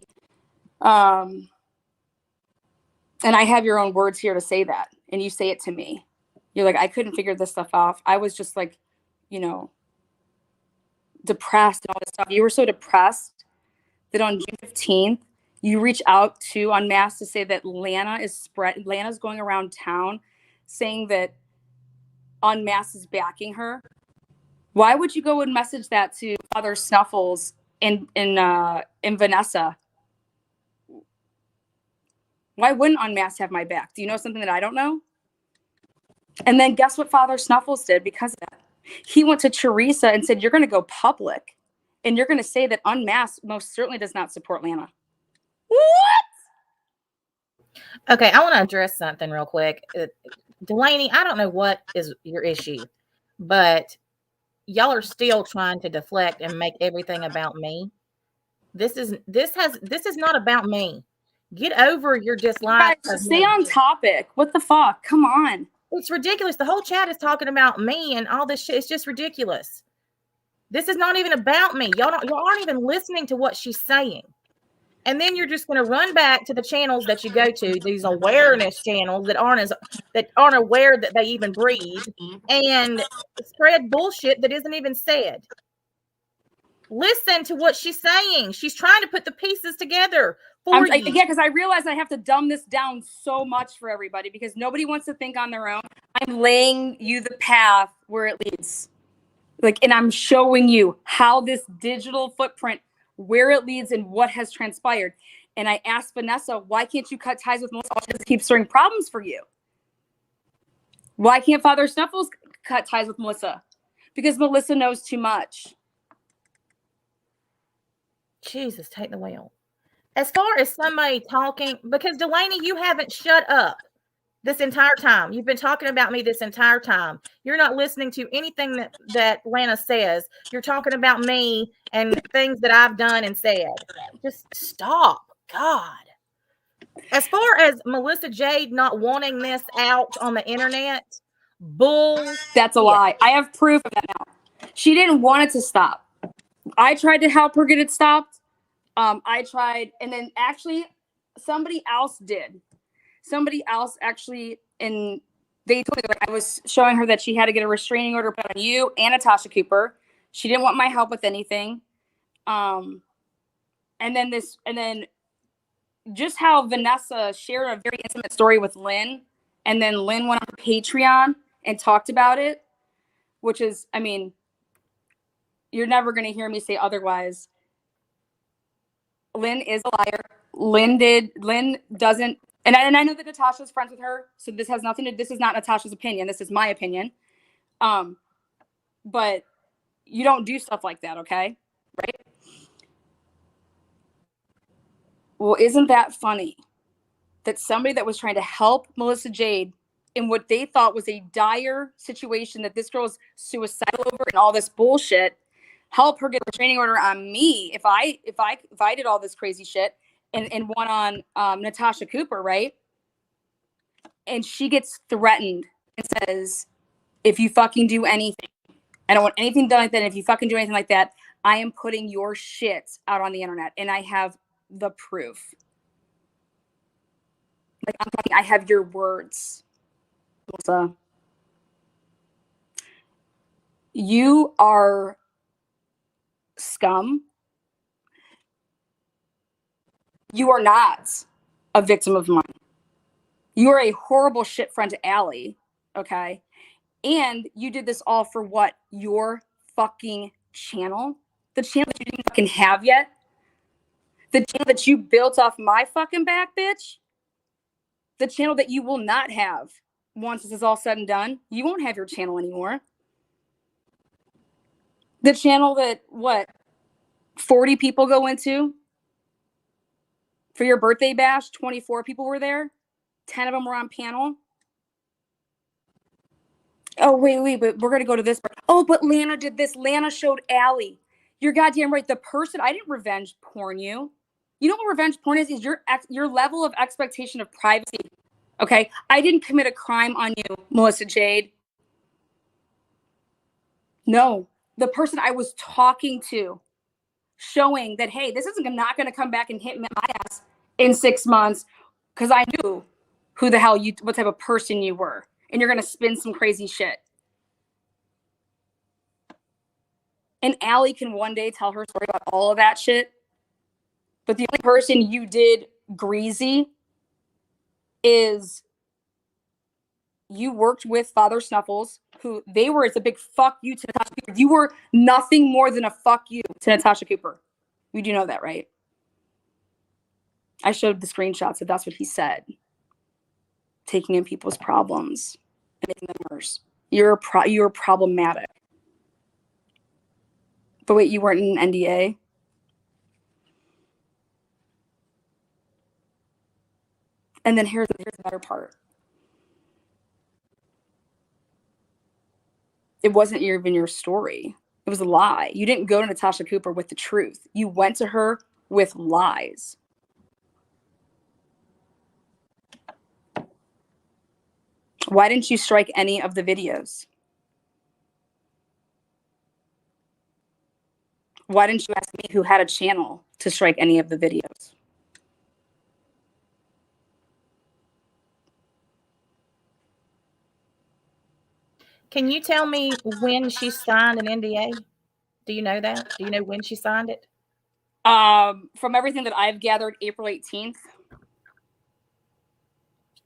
And I have your own words here to say that, and you say it to me. You're like, I couldn't figure this stuff off. I was just like, you know, depressed and all this stuff. You were so depressed that on June 15th, you reach out to Unmasked to say that Lana's going around town saying that Unmasked is backing her. Why would you go and message that to Father Snuffles and Vanessa? Why wouldn't Unmasked have my back? Do you know something that I don't know? And then guess what Father Snuffles did because of that? He went to Teresa and said, you're going to go public and you're going to say that Unmasked most certainly does not support Lana. What? Okay, I want to address something real quick. Delaney, I don't know what is your issue, but y'all are still trying to deflect and make everything about me. This is not about me. Get over your dislike. Guys, stay on topic. What the fuck? Come on. It's ridiculous. The whole chat is talking about me and all this shit. It's just ridiculous. This is not even about me. Y'all aren't even listening to what she's saying. And then you're just going to run back to the channels that you go to, these awareness channels that aren't aware that they even breathe, and spread bullshit that isn't even said. Listen to what she's saying. She's trying to put the pieces together for you. Yeah, because I realize I have to dumb this down so much for everybody because nobody wants to think on their own. I'm laying you the path where it leads. Like, and I'm showing you how this digital footprint, where it leads and what has transpired. And I asked Vanessa, why can't you cut ties with Melissa? She just keeps stirring problems for you. Why can't Father Snuffles cut ties with Melissa? Because Melissa knows too much. Jesus, take the wheel. As far as somebody talking, because Delaney, you haven't shut up this entire time. You've been talking about me this entire time. You're not listening to anything that Lana says. You're talking about me and things that I've done and said. Just stop. God. As far as Melissa Jade not wanting this out on the internet, bull. That's a lie. I have proof of that now. She didn't want it to stop. I tried to help her get it stopped. I tried, and then actually somebody else did. Somebody else actually, and they told me, like, I was showing her that she had to get a restraining order put on you and Natasha Cooper. She didn't want my help with anything. And then just how Vanessa shared a very intimate story with Lynn, and then Lynn went on Patreon and talked about it, which is, I mean, you're never going to hear me say otherwise. Lynn is a liar. Lynn doesn't, and I know that Natasha's friends with her, so this has nothing to, this is not Natasha's opinion. This is my opinion. But you don't do stuff like that, okay? Right? Well, isn't that funny that somebody that was trying to help Melissa Jade in what they thought was a dire situation that this girl's suicidal over and all this bullshit, help her get a restraining order on me if I did all this crazy shit, and one on Natasha Cooper, right? And she gets threatened and says, if you fucking do anything, I don't want anything done like that. And if you fucking do anything like that, I am putting your shit out on the internet, and I have the proof. Like, I'm talking, I have your words. Melissa. You are scum. You are not a victim of mine. You are a horrible shit friend to Allie, okay? And you did this all for what? Your fucking channel? The channel that you didn't fucking have yet? The channel that you built off my fucking back, bitch? The channel that you will not have once this is all said and done. You won't have your channel anymore. The channel that, what, 40 people go into? For your birthday bash, 24 people were there. 10 of them were on panel. Oh, wait, but we're going to go to this part. Oh, but Lana did this. Lana showed Allie. You're goddamn right. The person, I didn't revenge porn you. You know what revenge porn is your level of expectation of privacy. Okay? I didn't commit a crime on you, Melissa Jade. No. The person I was talking to, showing that, hey, this isn't not going to come back and hit my ass in 6 months because I knew who the hell what type of person you were. And you're going to spin some crazy shit. And Allie can one day tell her story about all of that shit. But the only person you did greasy is you worked with Father Snuffles, who it's a big fuck you to Natasha Cooper. You were nothing more than a fuck you to Natasha Cooper. You do know that, right? I showed the screenshots, so that's what he said. Taking in people's problems and making them worse. You're problematic. But wait, you weren't in an NDA? And then here's the better part. It wasn't even your story. It was a lie. You didn't go to Natasha Cooper with the truth. You went to her with lies. Why didn't you strike any of the videos? Why didn't you ask me, who had a channel, to strike any of the videos? Can you tell me when she signed an NDA? Do you know that? Do you know when she signed it? From everything that I've gathered, April 18th.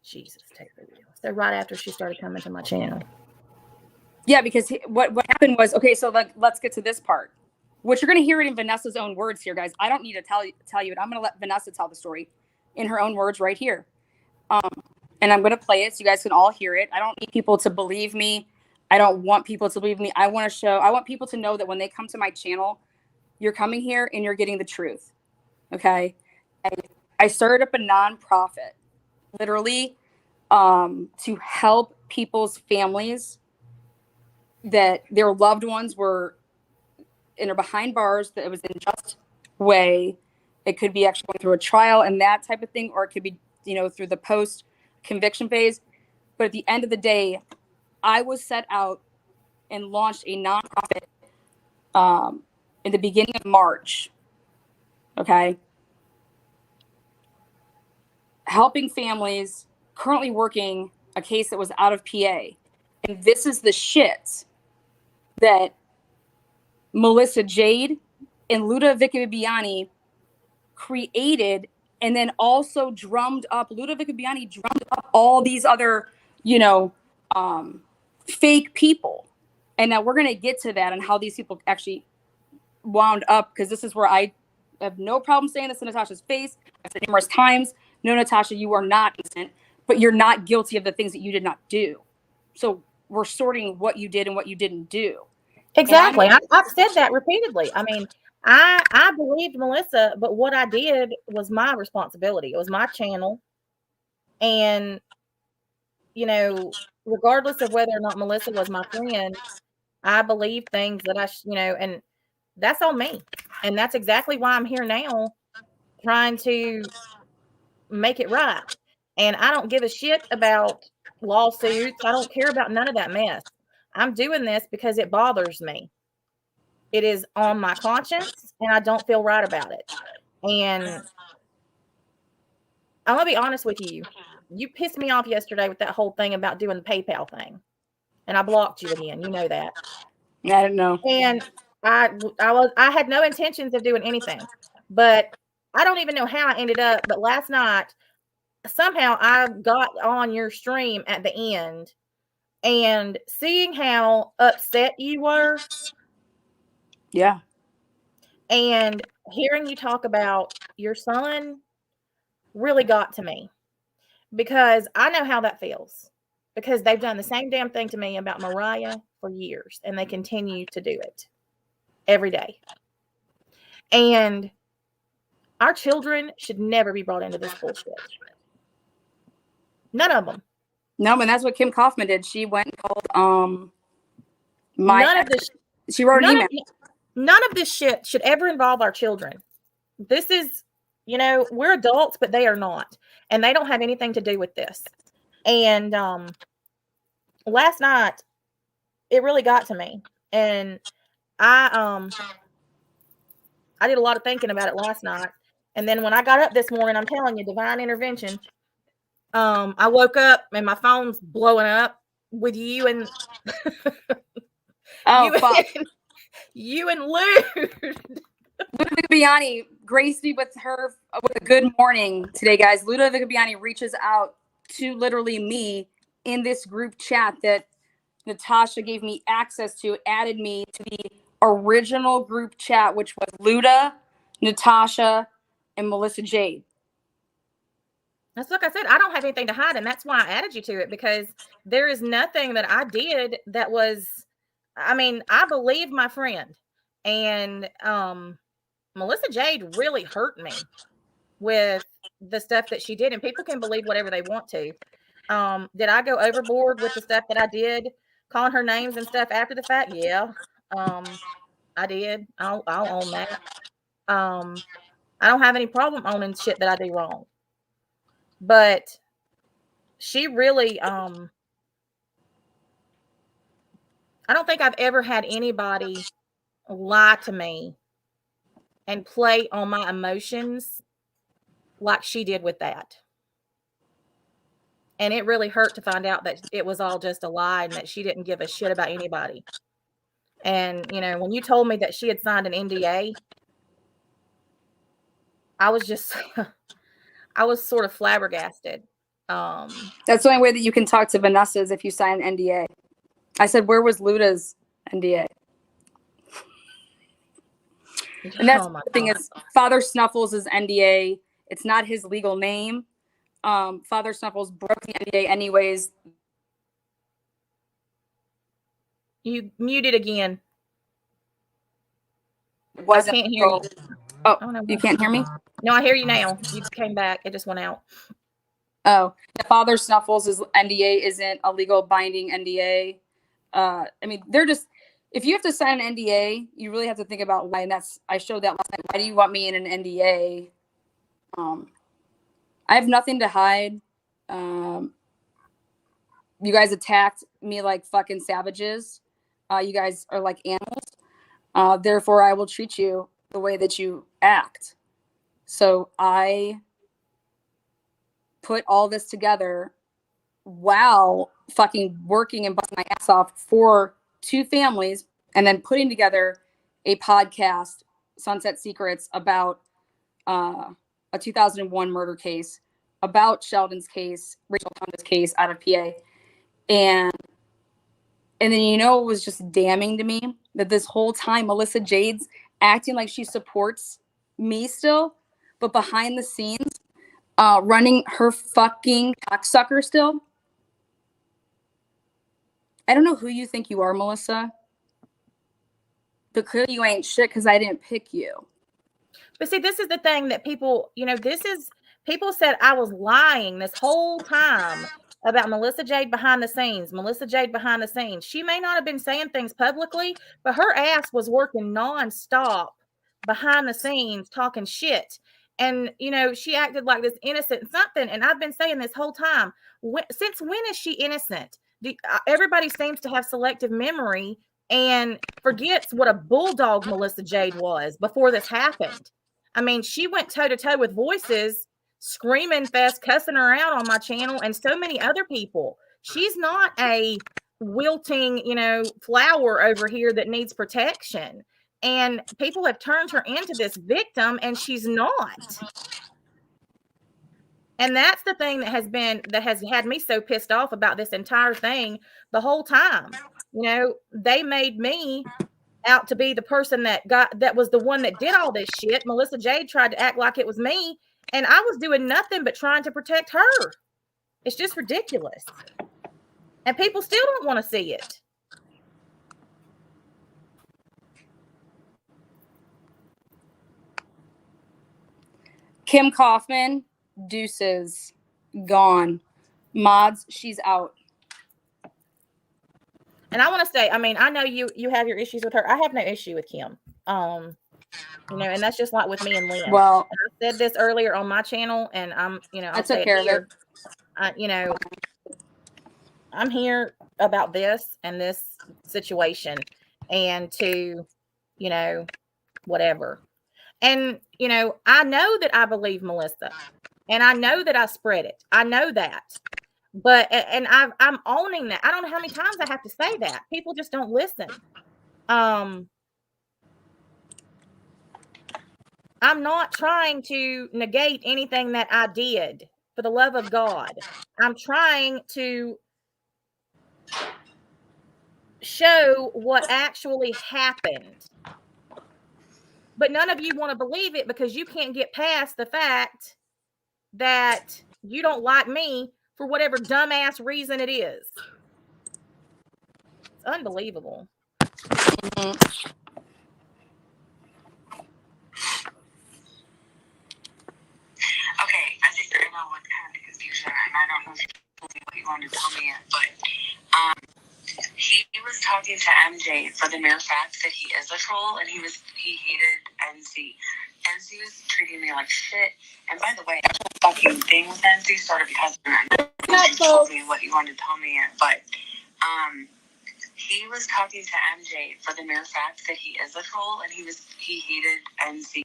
Jesus, take the video. So right after she started coming to my channel. Yeah, because what happened was, okay, so let's get to this part. What you're going to hear it in Vanessa's own words here, guys. I don't need to tell you it. I'm going to let Vanessa tell the story in her own words right here. And I'm going to play it so you guys can all hear it. I don't need people to believe me. I don't want people to believe me. I want people to know that when they come to my channel, you're coming here and you're getting the truth. Okay? I started up a nonprofit, literally, to help people's families that their loved ones were in or behind bars, that it was in just way. It could be actually going through a trial and that type of thing, or it could be, through the post conviction phase. But at the end of the day, I was set out and launched a nonprofit in the beginning of March. Okay. Helping families, currently working a case that was out of PA. And this is the shit that Melissa Jade and Luda Vicabiani created, and then also drummed up. Luda Vicabiani drummed up all these other, fake people. And now we're going to get to that and how these people actually wound up, because this is where I have no problem saying this in Natasha's face. I've said numerous times, no, Natasha, you are not innocent, but you're not guilty of the things that you did not do. So we're sorting what you did and what you didn't do. Exactly. I've said that repeatedly. I mean, I believed Melissa, but what I did was my responsibility. It was my channel. And, regardless of whether or not Melissa was my friend, I believed things that and that's on me. And that's exactly why I'm here now, trying to make it right. And I don't give a shit about lawsuits. I don't care about none of that mess. I'm doing this because it bothers me. It is on my conscience, and I don't feel right about it. And I'm going to be honest with you. You pissed me off yesterday with that whole thing about doing the PayPal thing. And I blocked you again. You know that. I don't know. And I had no intentions of doing anything. But I don't even know how I ended up. But last night, somehow I got on your stream at the end, and seeing how upset you were. Yeah. And hearing you talk about your son really got to me, because I know how that feels, because they've done the same damn thing to me about Mariah for years, and they continue to do it every day. And our children should never be brought into this bullshit. None of them. No, and that's what Kim Kaufman did. She went and called she wrote an email. None of this shit should ever involve our children. This is, we're adults, but they are not. And they don't have anything to do with this. And last night, it really got to me. And I did a lot of thinking about it last night. And then when I got up this morning, I'm telling you, divine intervention. I woke up and my phone's blowing up with you and you and Lou. Luda Viviani graced me with a good morning today, guys. Luda Viviani reaches out to literally me in this group chat that Natasha gave me access to, added me to the original group chat, which was Luda, Natasha, and Melissa Jade. That's like I said, I don't have anything to hide, and that's why I added you to it, because there is nothing that I did that was, I believe my friend. And Melissa Jade really hurt me with the stuff that she did, and people can believe whatever they want to. Did I go overboard with the stuff that I did, calling her names and stuff after the fact? Yeah, I did. I'll own that. I don't have any problem owning shit that I do wrong. But she really, I don't think I've ever had anybody lie to me and play on my emotions like she did with that. And it really hurt to find out that it was all just a lie and that she didn't give a shit about anybody. And, when you told me that she had signed an NDA, I was just, I was sort of flabbergasted. That's the only way that you can talk to Vanessa is if you sign an NDA. I said, where was Luda's NDA? And that's the thing is, Father Snuffles' NDA, it's not his legal name. Father Snuffles broke the NDA anyways. You muted again. I can't hear you. Oh, no, you can't hear me? No, I hear you now. You came back. It just went out. Oh, Father Snuffles' NDA isn't a legal binding NDA. They're just, if you have to sign an NDA, you really have to think about why. And I showed that last night. Why do you want me in an NDA? I have nothing to hide. You guys attacked me like fucking savages. You guys are like animals. Therefore, I will treat you the way that you act. So I put all this together while fucking working and busting my ass off for two families, and then putting together a podcast, Sunset Secrets, about a 2001 murder case, about Sheldon's case, Rachel Honda's case out of PA. And then it was just damning to me that this whole time Melissa Jade's acting like she supports me still, but behind the scenes, running her fucking cocksucker still. I don't know who you think you are, Melissa, but clearly you ain't shit because I didn't pick you. But see, this is the thing that people, people said I was lying this whole time about Melissa Jade behind the scenes. Melissa Jade behind the scenes. She may not have been saying things publicly, but her ass was working nonstop behind the scenes talking shit. And, she acted like this innocent something. And I've been saying this whole time, since when is she innocent? Everybody seems to have selective memory and forgets what a bulldog Melissa Jade was before this happened. She went toe to toe with Voices, screaming fest, cussing her out on my channel, and so many other people. She's not a wilting, flower over here that needs protection. And people have turned her into this victim, and she's not. And that's the thing that has had me so pissed off about this entire thing the whole time. They made me out to be the person that was the one that did all this shit. Melissa Jade tried to act like it was me, and I was doing nothing but trying to protect her. It's just ridiculous. And people still don't want to see it. Kim Kaufman, deuces, gone. Mods, she's out. And I want to say, I mean, I know you have your issues with her. I have no issue with Kim. You know, and that's just like with me and Lynn. Well, And I said this earlier on my channel, and I'm, you know, I I'll took say care it of here. it. You know, I'm here about this and this situation, and to, you know, whatever. And, you know, I know that I believe Melissa, and I know that I spread it. I know that. But, and I'm owning that. I don't know how many times I have to say that. People just don't listen. I'm not trying to negate anything that I did, for the love of God. I'm trying to show what actually happened. But none of you want to believe it because you can't get past the fact that you don't like me for whatever dumbass reason it is. It's unbelievable. Mm-hmm. Okay, I think I know what kind of confusion, and I don't know if you told me what you wanted to tell me yet, but he was talking to MJ for the mere fact that he is a troll, and he hated NC. NC was treating me like shit, and by the way, that whole fucking thing with NC started because of him. I don't know if you told me what you wanted to tell me yet, but he was talking to MJ for the mere fact that he is a troll, and he hated NC.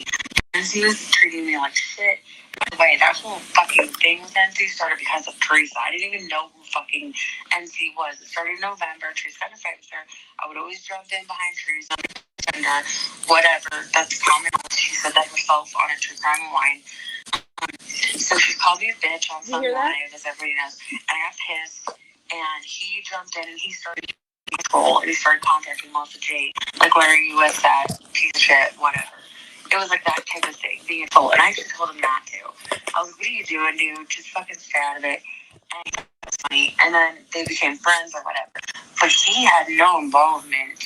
NC was treating me like shit. By the way, that whole fucking thing with NC started because of Teresa. I didn't even know who fucking NC was. It started in November. Teresa got in a fight with her. I would always jump in behind Teresa and whatever. That's common. She said that herself on a True Crime line. So she called me a bitch on Sunday Live, as everybody knows. And I got pissed. And he jumped in and he started being a troll. And he started contacting Melissa Jade. Like, where are you with that piece of shit? Whatever. It was like that type of thing, being a troll. And I just told him not to. I was like, what are you doing, dude? Just fucking stay out of it. And he thought it was funny. And then they became friends or whatever. But he had no involvement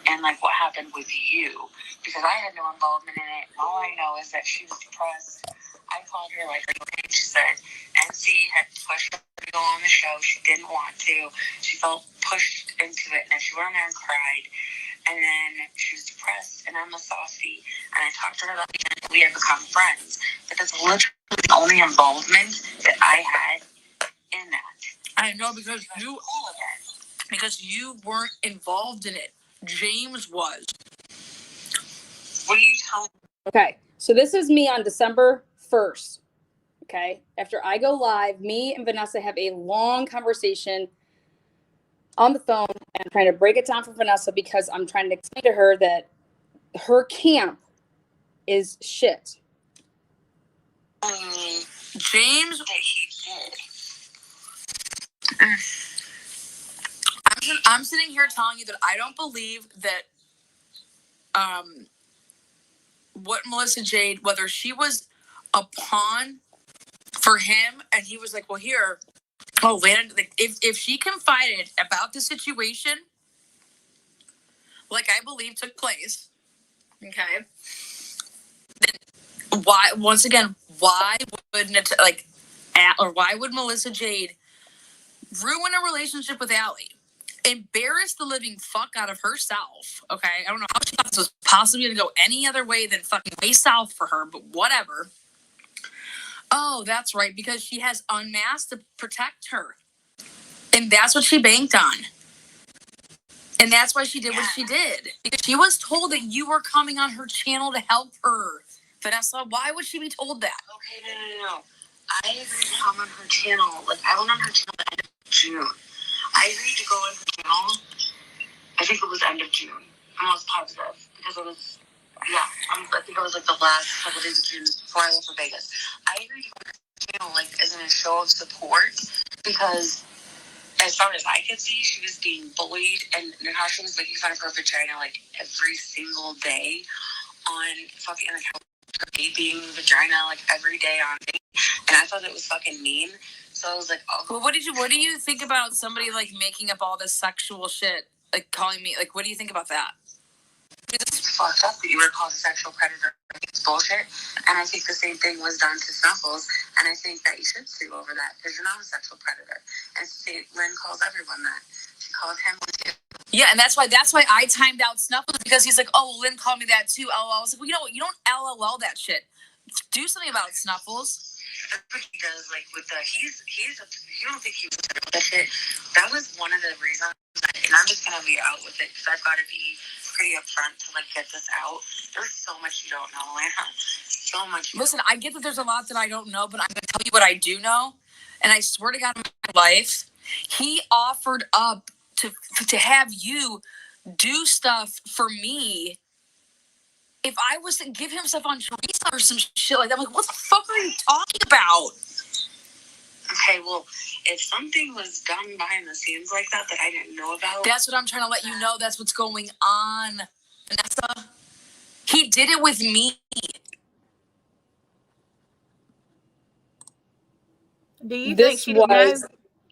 in, like, what happened with you. Because I had no involvement in it. All I know is that she was depressed. I called her, like, she said, NC had pushed her to go on the show. She didn't want to. She felt pushed into it. And then she went on there and cried. And then she was depressed, and I'm a softie. And I talked to her about it, and we had become friends. But that's literally the only involvement that I had in that. I know, because you weren't involved in it. James was. What are you telling me? Okay, so this is me on December 1st. Okay, after I go live, me and Vanessa have a long conversation on the phone, and I'm trying to break it down for Vanessa because I'm trying to explain to her that her camp is shit. James, That he did. I'm sitting here telling you that I don't believe that what Melissa Jade, whether she was a pawn for him and he was like, well, here, oh, Landon, like, if she confided about the situation, like I believe took place, okay, then why, once again, why wouldn't why would Melissa Jade ruin a relationship with Allie? Embarrass the living fuck out of herself, okay? I don't know how she thought this was possibly going to go any other way than fucking way south for her, but whatever. Oh, that's right, because she has Unmasked to protect her. And that's what she banked on. And that's why she did what she did. Because she was told that you were coming on her channel to help her. Vanessa, why would she be told that? Okay, no. I agreed to come on her channel. Like, I went on her channel at the end of June. I agreed to go on her channel. I think it was end of June. I'm almost positive. Because it was, I think it was like the last couple days of June before I left for Vegas. I agreed to go on her channel, like, as in a show of support. Because as far as I could see, she was being bullied. And Natasha was making fun of her vagina, like, every single day on fucking, like, her being vagina, like, every day on me. And I thought it was fucking mean. So I was like, oh. Well, what do you think about somebody, like, making up all this sexual shit? Like, calling me, like, what do you think about that? It's fucked up that you were called a sexual predator. It's bullshit. And I think the same thing was done to Snuffles. And I think that you should sue over that because you're not a sexual predator. And Lynn calls everyone that. She called him too. Yeah, and that's why I timed out Snuffles, because he's like, oh, well, Lynn called me that too. LOL. I was like, well, you know what? You don't LOL that shit. Do something about it, Snuffles. That's what he does. Like with the you don't think he was that shit. That was one of the reasons. And I'm just gonna be out with it because I've got to be pretty upfront to like get this out. There's so much you don't know, Lana. So much. Listen, I get that there's a lot that I don't know, but I'm gonna tell you what I do know. And I swear to God, in my life, he offered up to have you do stuff for me. If I was to give him stuff on Teresa or some shit like that, I'm like, what the fuck are you talking about? Okay, well, if something was done behind the scenes like that I didn't know about. That's what I'm trying to let you know. That's what's going on, Vanessa. He did it with me. Do you think This she didn't know? was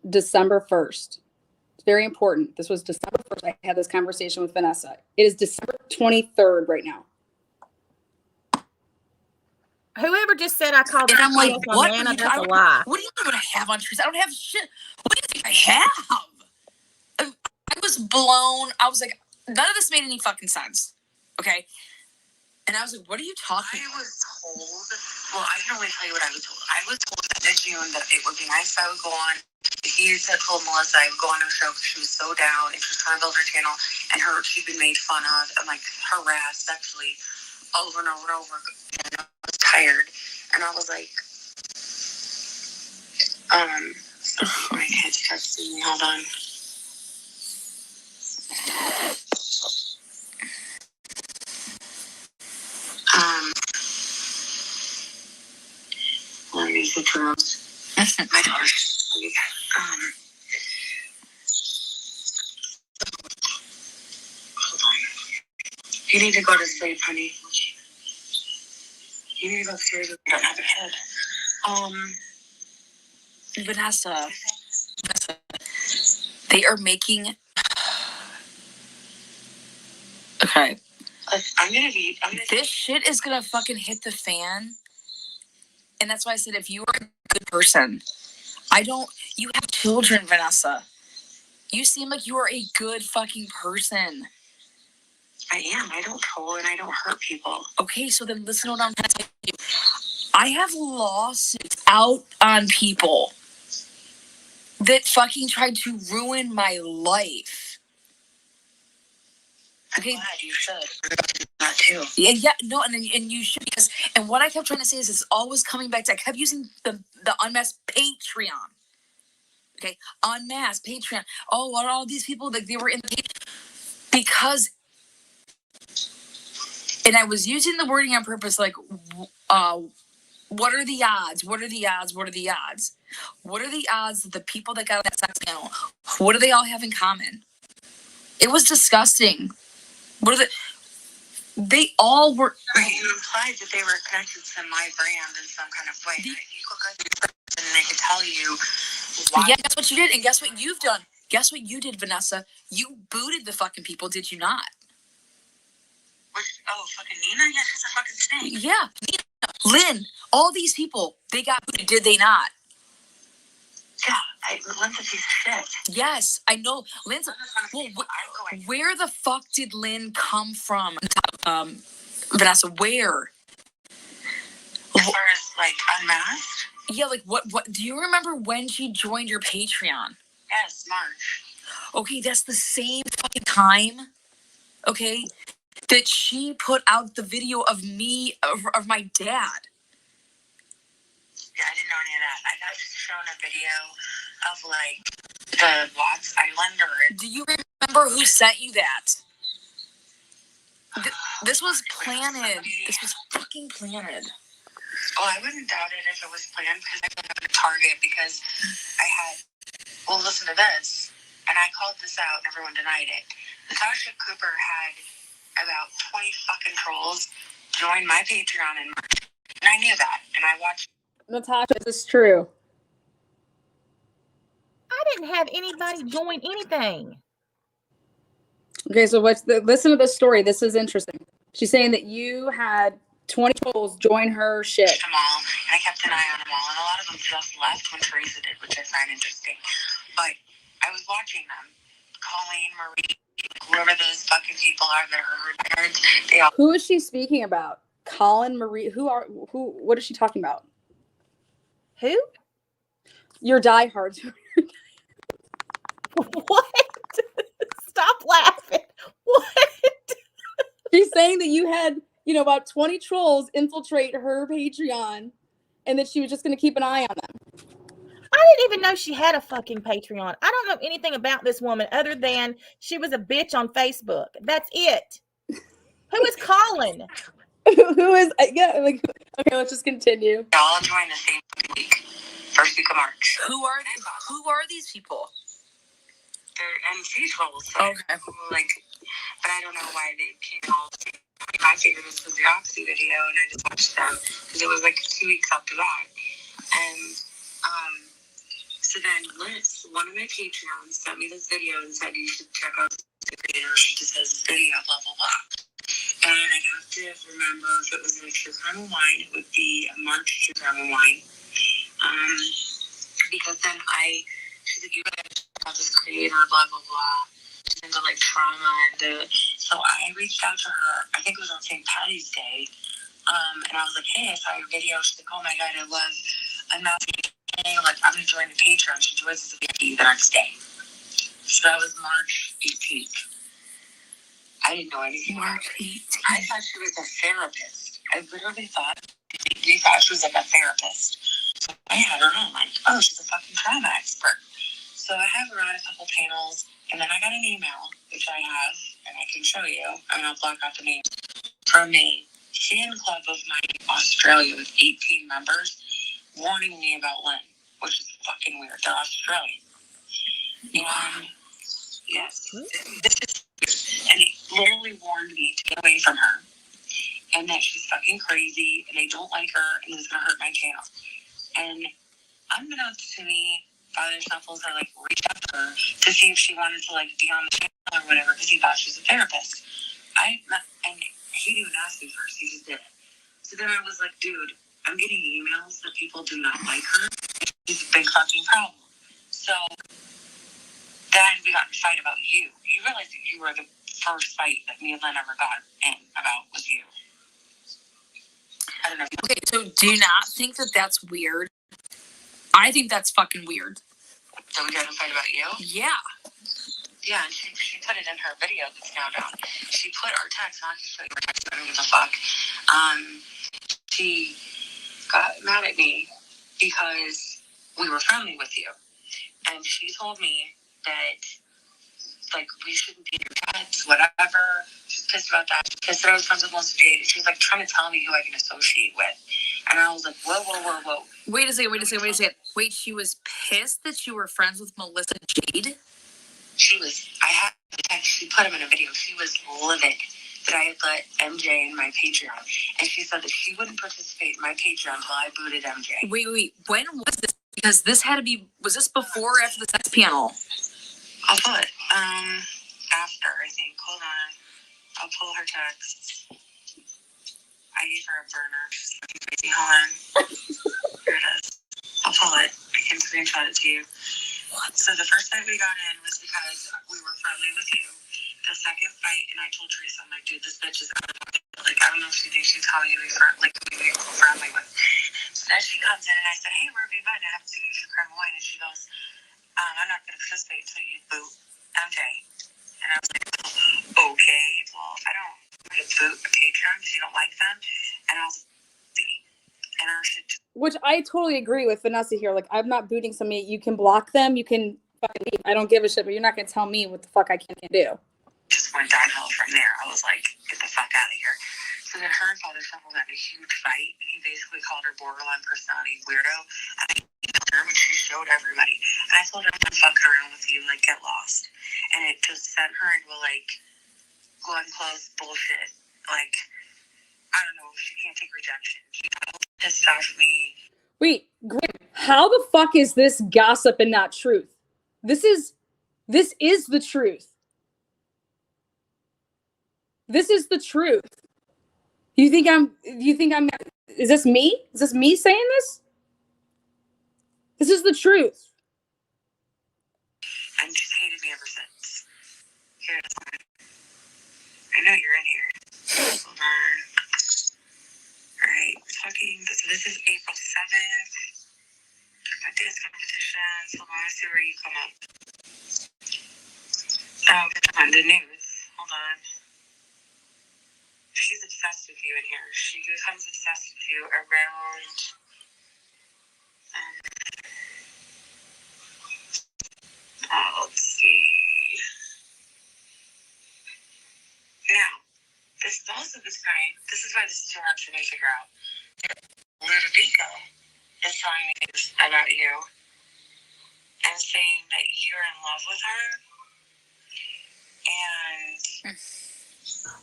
December 1st. It's very important. This was December 1st. I had this conversation with Vanessa. It is December 23rd right now. Whoever just said I called And I'm like, on what? Lana, that's a lie. What do you mean what I have on Teresa? I don't have shit. What do you think I have? I was blown. I was like, none of this made any fucking sense. Okay? And I was like, what are you talking about? I was told, well, I can only tell you what I was told. I was told in June that it would be nice if I would go on. He had told Melissa I would go on her show because she was so down and she was trying to build her channel, and she'd been made fun of and like harassed sexually over and over and over. And I was tired, and I was like, my kids texting me. Hold on. Let me see terms. My daughter's hold on. You need to go to sleep, honey. You need to go upstairs. I don't have a head. Vanessa, they are making. Okay. This shit is gonna fucking hit the fan. And that's why I said, if you are a good person, you have children, Vanessa. You seem like you are a good fucking person. I am. I don't troll and I don't hurt people. Okay, so then listen to what I'm trying to tell you. I have lawsuits out on people that fucking tried to ruin my life. Okay. I'm glad you should. That too. Yeah, no, and you should, because, and what I kept trying to say is it's always coming back to, I kept using the Unmasked Patreon. Okay, Unmasked Patreon. Oh, what are all these people that they were in the because, and I was using the wording on purpose, like, what are the odds? What are the odds? What are the odds? What are the odds that the people that got that sex channel, what do they all have in common? It was disgusting. They all were. You implied that they were connected to my brand in some kind of way. You could go and they could tell you why. Yeah, guess what you did, and guess what you've done. Guess what you did, Vanessa? You booted the fucking people, did you not? Fucking Nina? Yeah, she's a fucking snake. Yeah, Nina, Lynn, all these people, they got booted, did they not? Yeah, Lynn's a piece of shit. Yes, I know. Lynn's. Well, where the fuck did Lynn come from? Vanessa, where? As far as like Unmasked? Yeah, like what? Do you remember when she joined your Patreon? Yes, March. Okay, that's the same fucking time. Okay, that she put out the video of me of my dad. Yeah, I didn't know any of that. I got shown a video of like the Watts Islander. Do you remember who sent you that? This was planted. This was fucking planted. Oh, I wouldn't doubt it if it was planned because I went to Target because I had. Well, listen to this, and I called this out and everyone denied it. Natasha Cooper had about 20 fucking trolls join my Patreon in March, and I knew that, and I watched. Natasha, is this true? I didn't have anybody join anything. Okay, so listen to this story. This is interesting. She's saying that you had 20 trolls join her shit. Them all, and I kept an eye on them all, and a lot of them just left when Teresa did, which I find interesting. But I was watching them. Colleen, Marie, whoever those fucking people are that are her nerds, they all. Who is she speaking about? Colin, Marie, what is she talking about? Who? Your diehards. What? Stop laughing. What? She's saying that you had, about 20 trolls infiltrate her Patreon and that she was just going to keep an eye on them. I didn't even know she had a fucking Patreon. I don't know anything about this woman other than she was a bitch on Facebook. That's it. Who is Colin? Who is, okay, let's just continue. They all join the same week. First week of March. Who are these people? They're MC trolls. So Okay. But I don't know why they came all. I figured this was the Oxy video, and I just watched them because it was 2 weeks after that. And so then one of my Patreons sent me this video and said you should check out the creator. She just has this video, blah blah blah. And I have to remember if it was in a True Crime and Wine, it would be a March True Crime and Wine. Because then she's like, you gotta check out this creator, blah blah blah. She's into trauma and so I reached out to her. I think it was on St. Patty's Day, and I was like, hey, I saw your video. She's like, oh my god, I love Unmasked. I'm gonna join the Patreon. She joins the VIP the next day. So that was March 18th. I didn't know anything. March 18th. I thought she was a therapist. I literally thought she was a therapist. So I had her on, she's a fucking trauma expert. So I have her on a couple panels, and then I got an email, which I have, and I can show you, and I'll block out the names, from a fan club of mine in Australia with 18 members, warning me about Lynn, which is fucking weird. They're Australian. And yes, and it literally warned me to get away from her, and that she's fucking crazy, and they don't like her, and it's gonna hurt my channel. And unbeknownst to me, Father Snuffles had reached out to her to see if she wanted to be on the channel or whatever because he thought she was a therapist. And he didn't ask me first; he just did it. So then I was like, dude, I'm getting emails that people do not like her. It's a big fucking problem. So then we got in a fight about you. You realize that you were the first fight that me and Lynn ever got in about was you. I don't know. Okay, so do you not think that that's weird? I think that's fucking weird. So we got in a fight about you? Yeah. Yeah, and she put it in her video that's now down. She put our text, I'll just show you her text, I don't give a fuck. She got mad at me because we were friendly with you. And she told me that, we shouldn't be your pets, whatever. She's pissed about that. She's pissed that I was friends with Jade. She was, trying to tell me who I can associate with. And I was like, whoa. Wait a second. Wait, she was pissed that you were friends with Melissa Jade? I had the text, she put him in a video. She was livid that I had let MJ in my Patreon. And she said that she wouldn't participate in my Patreon until I booted MJ. Wait. When was this? Because this had to be, was this before or after the sex panel? I'll put, after, I think. Hold on. I'll pull her text. I gave her a burner. She's fucking crazy. Hold on. Here it is. I'll pull it. I can screenshot it to you. What? So the first fight we got in was because we were friendly with you. The second fight, and I told Teresa, I'm like, dude, this bitch is out of pocket. I don't know if she thinks she's calling you friendly with. So then she comes in, and I said, hey, where have you been? I haven't seen you for Crime Wine. And she goes, I'm not going to participate until you boot MJ. And I was like, okay, well, I don't want to boot a Patreon because you don't like them. And I was and I should just. Which I totally agree with Vanessa here. I'm not booting somebody. You can block them. You can fucking leave. I don't give a shit, but you're not going to tell me what the fuck I can do. Just went downhill from there. I was like, get the fuck out of here. So then her and Father Shuffle got in a huge fight. He basically called her borderline personality weirdo. And I emailed her, which she showed everybody. And I told her, I'm fucking around with you, get lost. And it just sent her into unclosed bullshit. I don't know, she can't take rejection. She got pissed off at me. Wait, Grim, how the fuck is this gossip and not truth? This is the truth. This is the truth. You think I'm, is this me? Is this me saying this? This is the truth. And she's hated me ever since. Here it is. I know you're in here. Hold on. Alright, we're talking. So this is April 7th. That dance competition. So I want to see where you come up. Oh, come on, the news. Hold on. She's obsessed with you in here. She becomes obsessed with you around. Let's see. Now, this is also this guy. This is why this is so hard for me to figure out. Luda is telling me this about you and saying that you're in love with her. And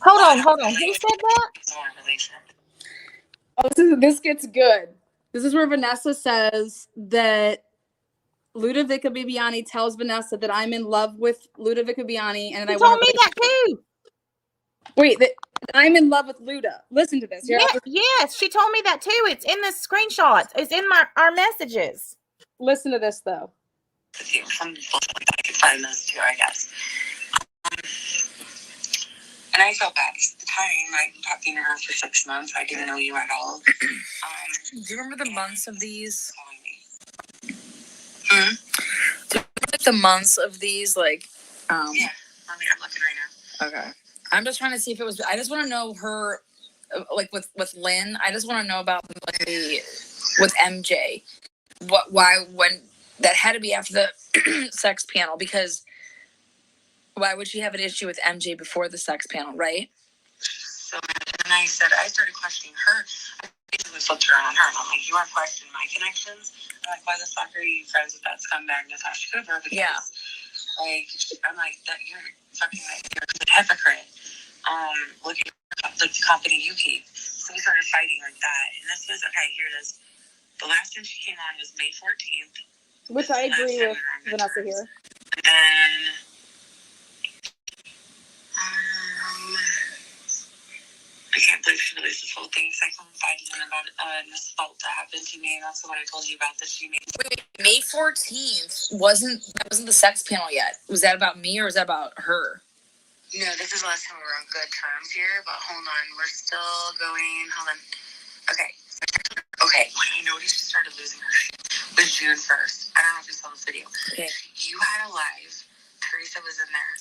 Hold on. Who said that? Oh, this gets good. This is where Vanessa says that Ludovica Bibiani tells Vanessa that I'm in love with Ludovica Bibiani, and She told me that too. Wait, that I'm in love with Luda. Listen to this. Yes, she told me that too. It's in the screenshots. It's in our messages. Listen to this though. Some people I could find those too, I guess. And I felt bad at the time. I've been talking to her for 6 months. I didn't know you at all. Do you remember the months of these? Do you remember the months of these? Like, yeah. I'm looking right now. Okay. I'm just trying to see if it was. I just want to know her, like with Lynn. I just want to know about with MJ. When that had to be after the sex panel, because why would she have an issue with MJ before the sex panel, right? So, and I started questioning her. I basically flipped around on her, and I'm like, you aren't questioning my connections? I'm like, why the fuck are you friends with that scumbag Natasha Cooper? Because, like, I'm like, that you're fucking like, you're a hypocrite. Looking at the company you keep. So we started fighting like that. And this was, okay, here it is. The last time she came on was May 14th. Which I agree with Vanessa here. And then, I can't believe she released this whole thing. So I confided in about an assault that happened to me. And that's the one I told you about that she made. Wait, May 14th wasn't the sex panel yet. Was that about me or was that about her? No, this is the last time we were on good terms here, but hold on. We're still going. Hold on. Okay. When I noticed she started losing her shit was June 1st. I don't know if you saw the video. Okay. You had a live. Teresa was in their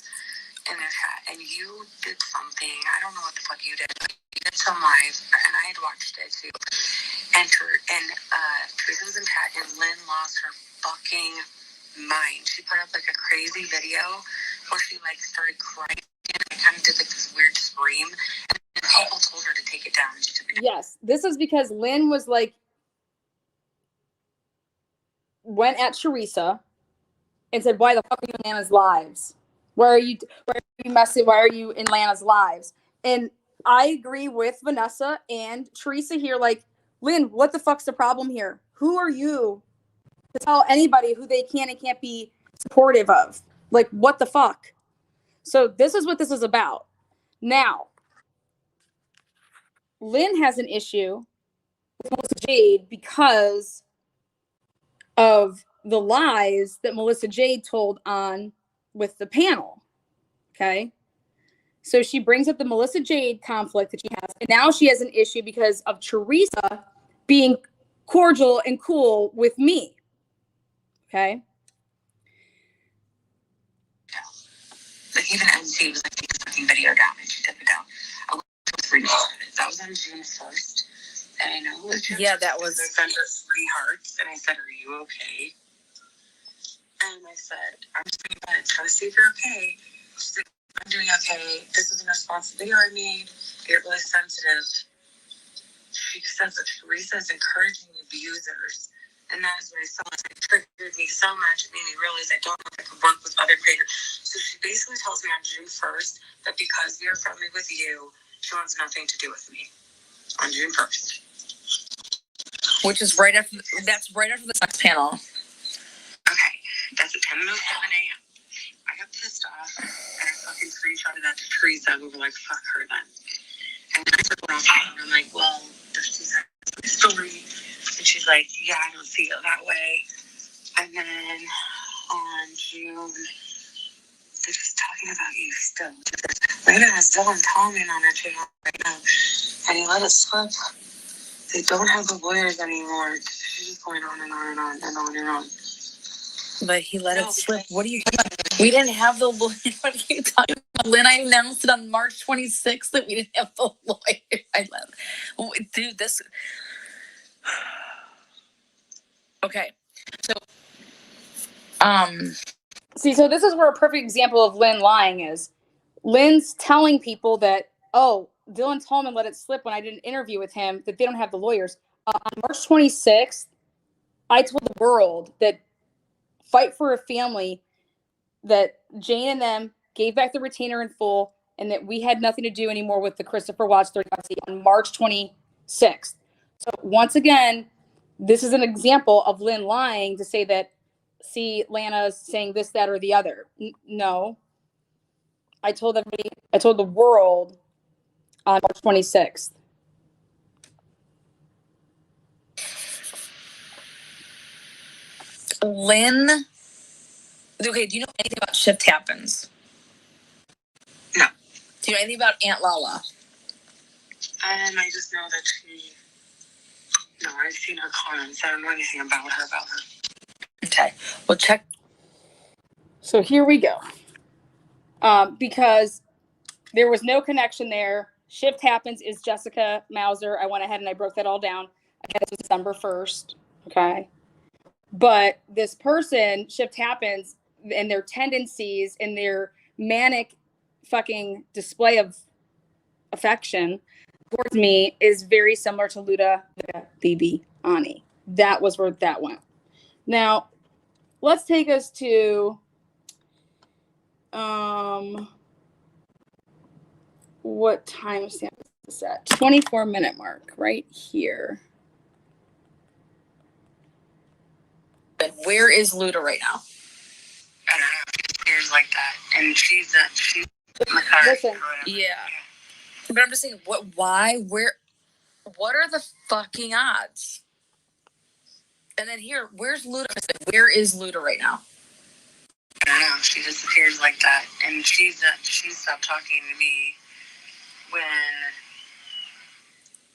chat, and you did something. I don't know what the fuck you did, but you did some live, and I had watched it too. And Teresa was in chat, and Lynn lost her fucking mind. She put up like a crazy video where she like started crying. I kind of did like this weird scream, and people told her to take it down. And she took it down. Yes, this is because Lynn was like, went at Teresa and said, "Why the fuck are you in Lana's lives? Why are you messing? Why are you in Lana's lives?" And I agree with Vanessa and Teresa here. Like, Lynn, what the fuck's the problem here? Who are you to tell anybody who they can and can't be supportive of? Like, what the fuck? So this is what this is about. Now, Lynn has an issue with Melissa Jade because of the lies that Melissa Jade told on with the panel. Okay. So she brings up the Melissa Jade conflict that she has. And now she has an issue because of Teresa being cordial and cool with me. Okay. Like even MC was like, take this fucking video down, and she took it down. I was reading it. That was on June 1st. And I know it was June 1st. That was. I sent her 3 hearts, and I said, "Are you okay?" And I said, "I'm just going to try to see if you're okay." She said, "I'm doing okay. This is a response to the video I made. Get really sensitive." She says that Teresa is encouraging abusers. And that is what I saw. It triggered me so much. It made me realize I don't know if I could work with other creators. So she basically tells me on June 1st that because we are friendly with you, she wants nothing to do with me. On June 1st. Which is that's right after the sex panel. Okay. That's at 10:07 a.m. I got pissed off and I fucking screenshotted that to Teresa. We were like, fuck her then. And I'm like, well, there's two sides to the story. And she's like, yeah, I don't see it that way. And then on June, they're just talking about you still. Lana has Dylan Tallman on her channel right now, and he let it slip. They don't have the lawyers anymore. She's just going on and on and on and on and on. But he let it slip. What are you talking about? We didn't have the lawyer. What are you talking about? Lynn, I announced it on March 26th that we didn't have the lawyer. I love it. Dude, this. Okay. So, See, so this is where a perfect example of Lynn lying is. Lynn's telling people that, oh, Dylan Tallman let it slip when I did an interview with him, that they don't have the lawyers. On March 26th, I told the world that Fight for a Family, that Jane and them gave back the retainer in full, and that we had nothing to do anymore with the Christopher Watts 30 on March 26th. So once again, this is an example of Lynn lying to say that, see, Lana's saying this, that, or the other. No. I told everybody, I told the world on March 26th. Lynn. Okay, do you know anything about Shift Happens? No. Do you know anything about Aunt Lala? I just know that she. No, I've seen her comments. I don't know anything about her. Okay. Well, check. So here we go. Because there was no connection there. Shift Happens is Jessica Mauser. I went ahead and I broke that all down. Again, it was December 1st. Okay. But this person, Shift Happens, and their tendencies and their manic fucking display of affection towards me is very similar to Luda, Bibi, Ani. That was where that went. Now, let's take us to what time stamp is this at? 24-minute mark right here. Where is Luda right now? I don't know. She appears like that, and she's in the car. Listen. Yeah. But I'm just saying, why, what are the fucking odds? And then here, where's Luda? Where is Luda right now? I don't know. She just appears like that, and she stopped talking to me when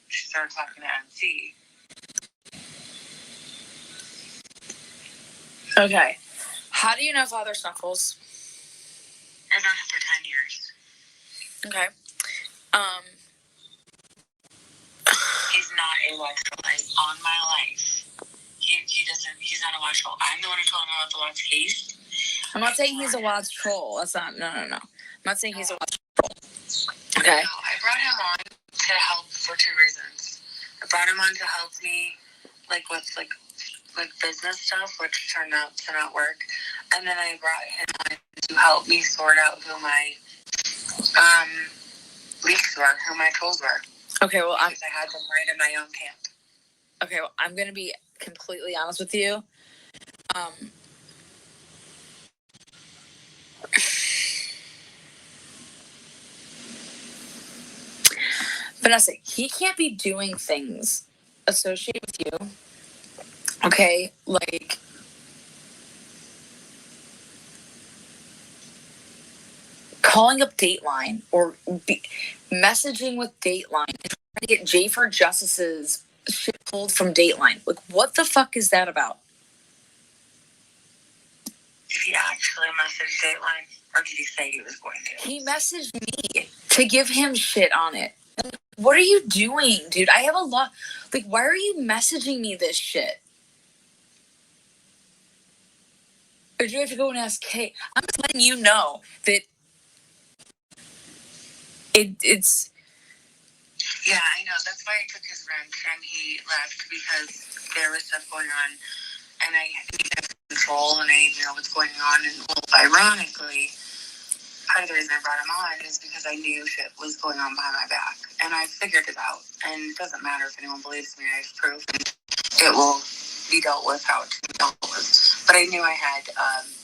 she started talking to MC. Okay. How do you know Father Snuffles? I've known him for 10 years. Okay. He's not a watchful. On my life. He's not a watchful. I'm the one who told him about the Watts case. I'm not saying he's a Watts troll. That's not, no. I'm not saying he's a Watts troll. Okay. No, I brought him on to help for two reasons. I brought him on to help me, with business stuff, which turned out to not work. And then I brought him on to help me sort out who my leaks were, who my trolls were. Okay, well, because I had them right in my own camp. Okay, well, I'm going to be completely honest with you. Vanessa, he can't be doing things associated with you. Okay, like calling up Dateline or messaging with Dateline and trying to get J for Justice's shit pulled from Dateline. Like, what the fuck is that about? Did he actually message Dateline, or did he say he was going to? He messaged me to give him shit on it. What are you doing, dude? I have a lot. Like, why are you messaging me this shit? Or do you have to go and ask Kay? I'm just letting you know that it's. Yeah, I know. That's why I took his wrench and he left, because there was stuff going on, and I need to have control, and I need to know what's going on. And ironically, part of the reason I brought him on is because I knew shit was going on behind my back, and I figured it out. And it doesn't matter if anyone believes me. I have proof, and it will be dealt with how it's dealt with. But I knew I had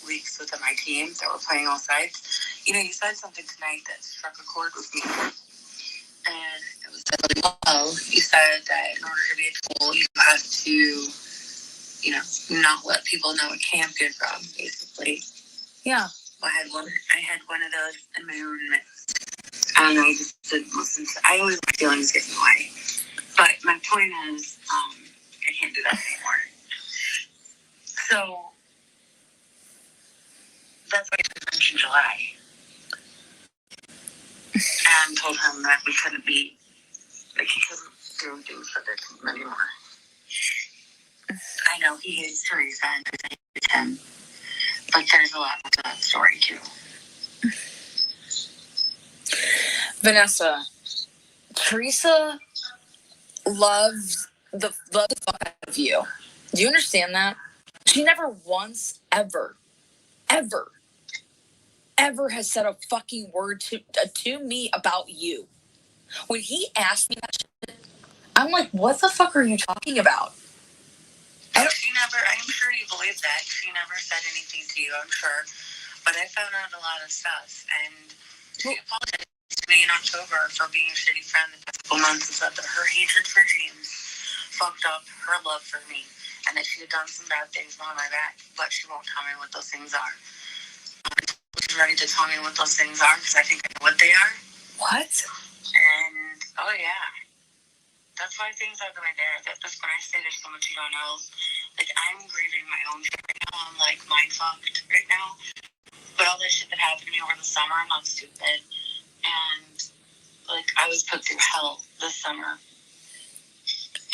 leaks within my team that were playing all sides. You know, you said something tonight that struck a chord with me, and it well, you said that in order to be a tool, you have to, you know, not let people know what camp you're from, basically. Yeah. I had one of those in my room, and I just didn't listen to. I always let feelings get in the way. But my point is, I can't do that anymore. So that's why I mentioned July, and told him that we couldn't be, like, he couldn't do things for the team anymore. I know he hates Teresa and I hate him, but there's a lot to that story too. Vanessa, Teresa loves the fuck out of you. Do you understand that? She never once ever has said a fucking word to me about you. When he asked me that shit, I'm like, what the fuck are you talking about? I'm sure you believe that. She never said anything to you, I'm sure. But I found out a lot of stuff, and she apologized to me in October for being a shitty friend the past couple months and said that her hatred for James fucked up her love for me, and that she had done some bad things behind my back, but she won't tell me what those things are. She's ready to tell me what those things are, because I think I know what they are. What? And, oh yeah. That's why things are going there. That's when I say there's so much you don't know. Like, I'm grieving my own shit right now. I'm, like, mind-fucked right now. But all that shit that happened to me over the summer, I'm not stupid. And, like, I was put through hell this summer.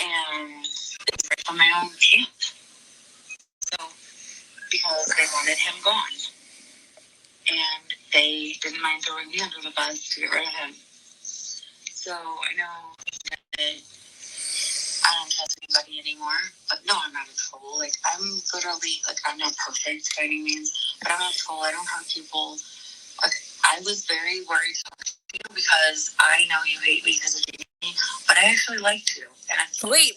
And it was right from my own camp. So, because they wanted him gone. And they didn't mind throwing me under the bus to get rid of him. So, I know that I don't trust anybody anymore. But no, I'm not a troll. Like, I'm literally, like, I'm not perfect by any means, but I'm not a troll. I don't hurt people. Like, I was very worried about you because I know you hate me because of Jamie, but I actually liked you. And Wait.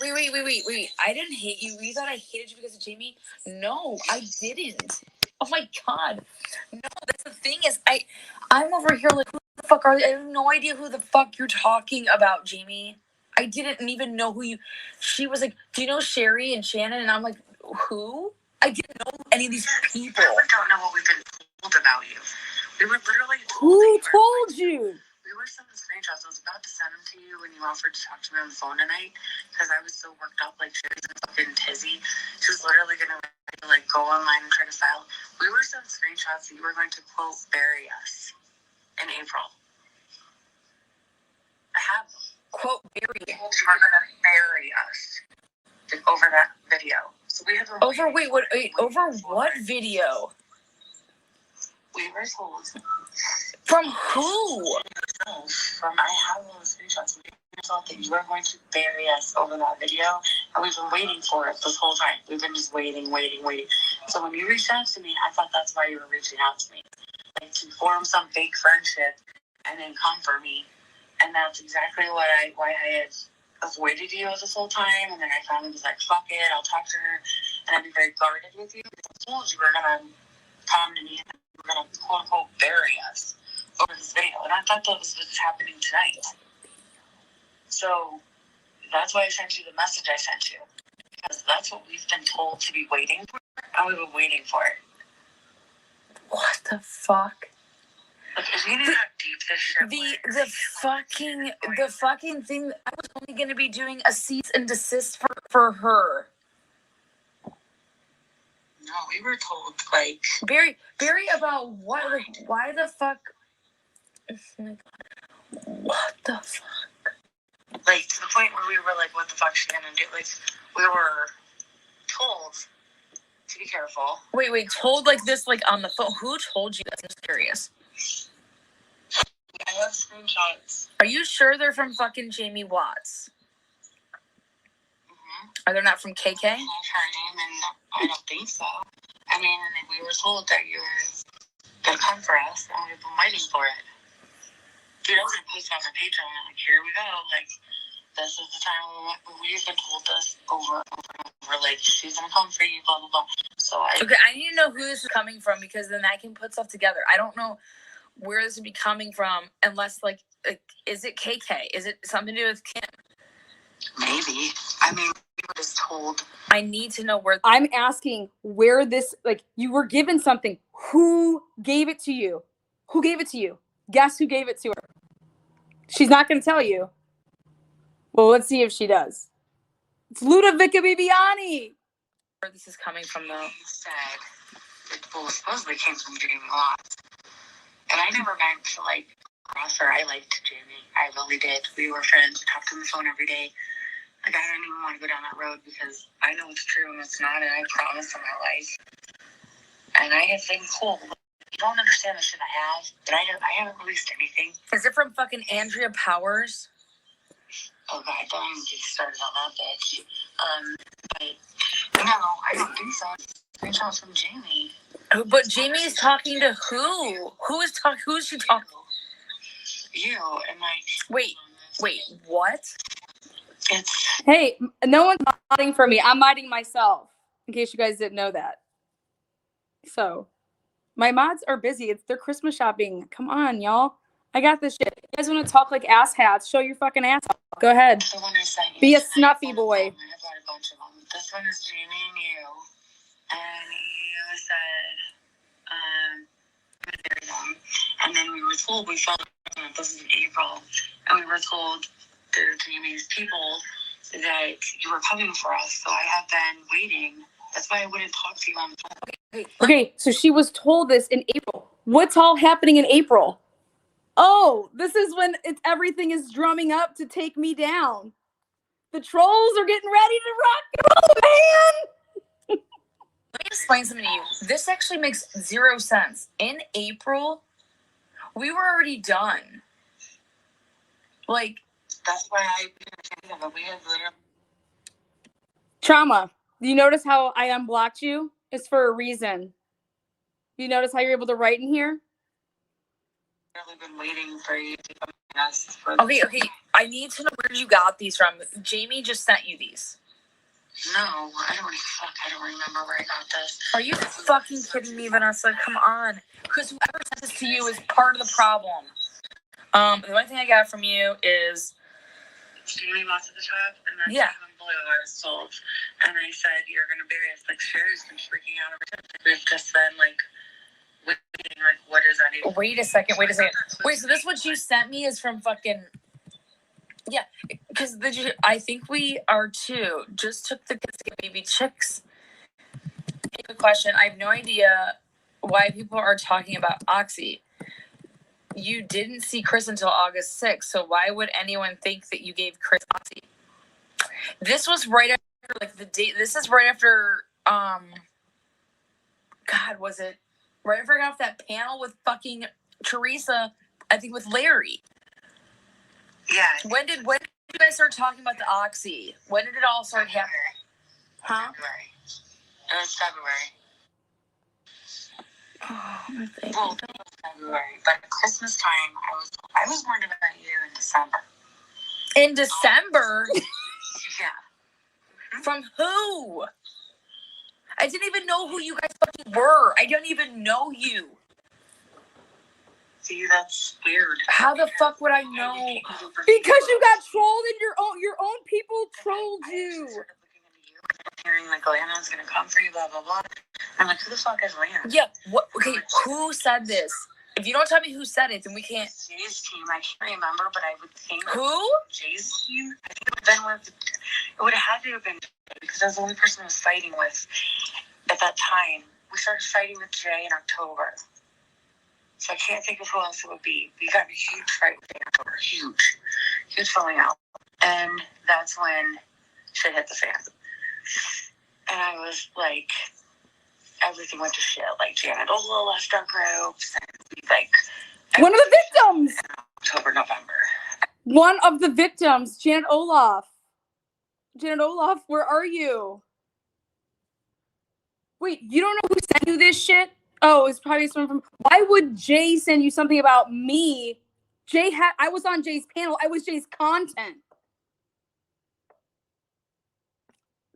I didn't hate you. You thought I hated you because of Jamie? No, I didn't. Oh my god. No, that's the thing is, I'm over here like, who the fuck are they? I have no idea who the fuck you're talking about, Jamie. I didn't even know who you. She was like, do you know Sherry and Shannon? And I'm like, who? I didn't know any of these people. I don't know what we've been told about you. We were literally told. Who told you? We were sending screenshots. I was about to send them to you when you offered to talk to me on the phone tonight because I was so worked up, like Sherry's a fucking tizzy. She was literally gonna like go online and try to file. We were sending screenshots that you were going to quote bury us in April. I have them. Quote bury. You were gonna bury us over that video. So we have over what video? We were told. From who? From I have all the screenshots. We thought that you were going to bury us over that video, and we've been waiting for it this whole time. We've been just waiting. So when you reached out to me, I thought that's why you were reaching out to me, like to form some fake friendship and then come for me. And that's exactly why I had avoided you this whole time. And then I finally was like, fuck it, I'll talk to her, and I'd be very guarded with you. I told you we were gonna come to me and we were gonna quote unquote bury us over this video, and I thought that was what's happening tonight. So that's why I sent you the message I sent you, because that's what we've been told to be waiting for, and we've been waiting for it. What the fuck? Like, if you knew how deep this shit the fucking thing. I was only gonna be doing a cease and desist for her. No, we were told like Barry about what? Like, why the fuck? What the fuck? Like, to the point where we were like, what the fuck is she gonna do? Like, we were told to be careful. Wait, told like this, like on the phone? Who told you that? I'm just curious. I have screenshots. Are you sure they're from fucking Jamie Watts? Mm-hmm. Are they not from KK? I have her name, and I don't think so. I mean, we were told that you were gonna come for us, and we've been waiting for it. Dude, I was gonna post it on my page, and I'm like, here we go. Like, this is the time we've been told this over and over and over. Like, she's gonna come for you, blah, blah, blah. So Okay, I need to know who this is coming from, because then I can put stuff together. I don't know where this would be coming from, unless like is it KK? Is it something to do with Kim? Maybe. I mean, we were just told. I need to know where. I'm asking where this, like, you were given something. Who gave it to you? Who gave it to you? Guess who gave it to her? She's not going to tell you. Well, let's see if she does. It's Luda Bibiani. Where this is coming from, though. He said it supposedly came from Jamie Lots. And I never meant to, like, cross her. I liked Jamie. I really did. We were friends. We talked on the phone every day. Like, I don't even want to go down that road because I know it's true and it's not, and I promise in my life. And I have been cool. You don't understand the shit I have, but I haven't released anything. Is it from fucking Andrea Powers? Oh, God, don't even get started on that bitch. But, no, I don't think so. Screenshots from Jamie. But Jamie is talking to who? Who is she talking? You and my... Wait, what? It's... Hey, no one's modding for me. I'm modding myself, in case you guys didn't know that. So, my mods are busy. It's their Christmas shopping. Come on, y'all. I got this shit. You guys want to talk like ass hats? Show your fucking ass off. Go ahead. The one I sent you. Be a snuffy boy. I got a bunch of them. This one is Jamie and you. And you said, very long. And then we were told, we felt this is in April, and we were told Jamie's people that you were coming for us. So I have been waiting. That's why I wouldn't talk to you on the phone. Okay, so she was told this in April. What's all happening in April? Oh, this is when everything is drumming up to take me down. The trolls are getting ready to rock and roll, man. Let me explain something to you. This actually makes zero sense. In April, we were already done. Like, that's why I we had literally... Trauma. You notice how I unblocked you? It's for a reason. You notice how you're able to write in here? I've been waiting for you to come and ask for... Okay. I need to know where you got these from. Jamie just sent you these. No, I don't remember where I got this. Are you fucking kidding me, Vanessa? Come on. Because whoever sent this to you is part of the problem. The only thing I got from you is... Jamie lost at the top, and that's yeah. Blue I was told. And I said, you're going to bury us. Like, Sherry's been freaking out over it. We've just been, like, waiting, like, what is that even? Wait a second. Wait, so this what you sent me is from fucking... Yeah, because I think we are too. Just took the kids to get baby chicks. Good question. I have no idea why people are talking about Oxy. You didn't see Chris until August 6th, so why would anyone think that you gave Chris Oxy? This was right after, like, the date. This is right after, God, was it? Right after I got off that panel with fucking Teresa, I think with Larry. Yeah. When did you guys start talking about the Oxy? When did it all start happening? Huh? February. It was February. Oh, my baby. Well, it was February, but at Christmas time, I was warned about you in December. In December? Yeah. From who? I didn't even know who you guys fucking were. I don't even know you. See, that's weird. How the fuck would I know? Because you got trolled and your own people trolled you. Hearing like Lana's gonna come for you, blah blah blah. I'm like, who the fuck is Lana? Yeah. What? Okay. Who said this? If you don't tell me who said it, then we can't. Jay's team. I can't remember, but I would think. Who? Jay's team. I think it would have been with. It would have had to have been Jay, because I was the only person I was fighting with at that time. We started fighting with Jay in October. So I can't think of who else it would be. We got in a huge fight with October. Huge falling out. And that's when shit hit the fan. And I was like, everything went to shit. Like, Janet Ola left our groups. And we, like... One of the victims! October, November. One of the victims, Janet Olaf. Janet Olaf, where are you? Wait, you don't know who sent you this shit? Oh, it's probably someone from... Why would Jay send you something about me? I was on Jay's panel. I was Jay's content.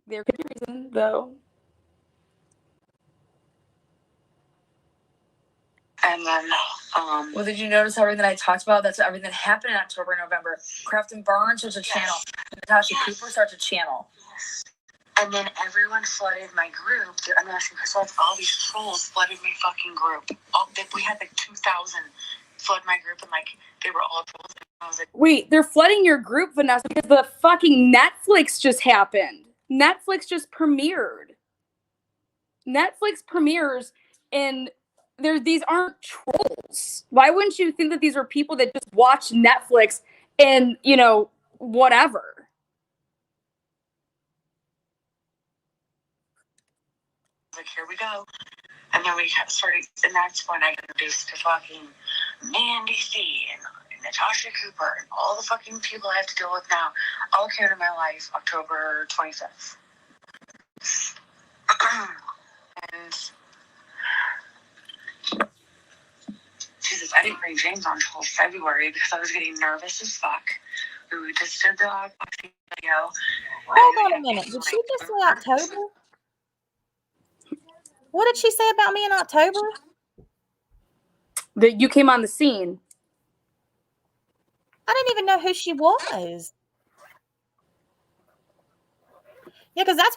There could be a reason, though. And then Well, did you notice everything that I talked about? That's everything that happened in October and November. Crafton Barnes starts a channel. Natasha Cooper starts a channel. Yes. And then everyone flooded my group. I'm asking myself, all these trolls flooded my fucking group. We had like 2,000 flood my group, and like they were all trolls. And I was like, wait, they're flooding your group, Vanessa, because the fucking Netflix just happened. Netflix just premiered. Netflix premieres, and these aren't trolls. Why wouldn't you think that these are people that just watch Netflix and, you know, whatever? like, here we go. And then we started, and that's when I got introduced to fucking Mandy C and Natasha Cooper and all the fucking people I have to deal with now. All came into my life October 25th. And Jesus, I didn't bring James on until February because I was getting nervous as fuck. We just did the unboxing video. Hold on a minute. Did she just say October? What did she say about me in October? That you came on the scene. I didn't even know who she was. Yeah, because that's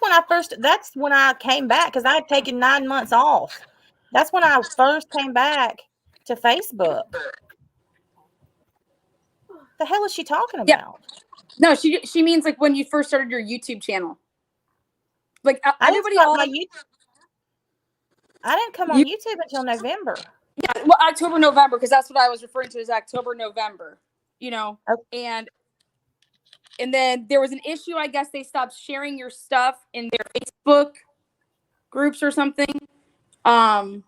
when I came back, because I had taken 9 months off. That's when I first came back to Facebook. The hell is she talking about? No, she means like when you first started your YouTube channel. Like I everybody didn't else. I didn't come on YouTube until November. Yeah, well, October, November, because that's what I was referring to as October, November. You know, Okay. and then there was an issue. I guess they stopped sharing your stuff in their Facebook groups or something. And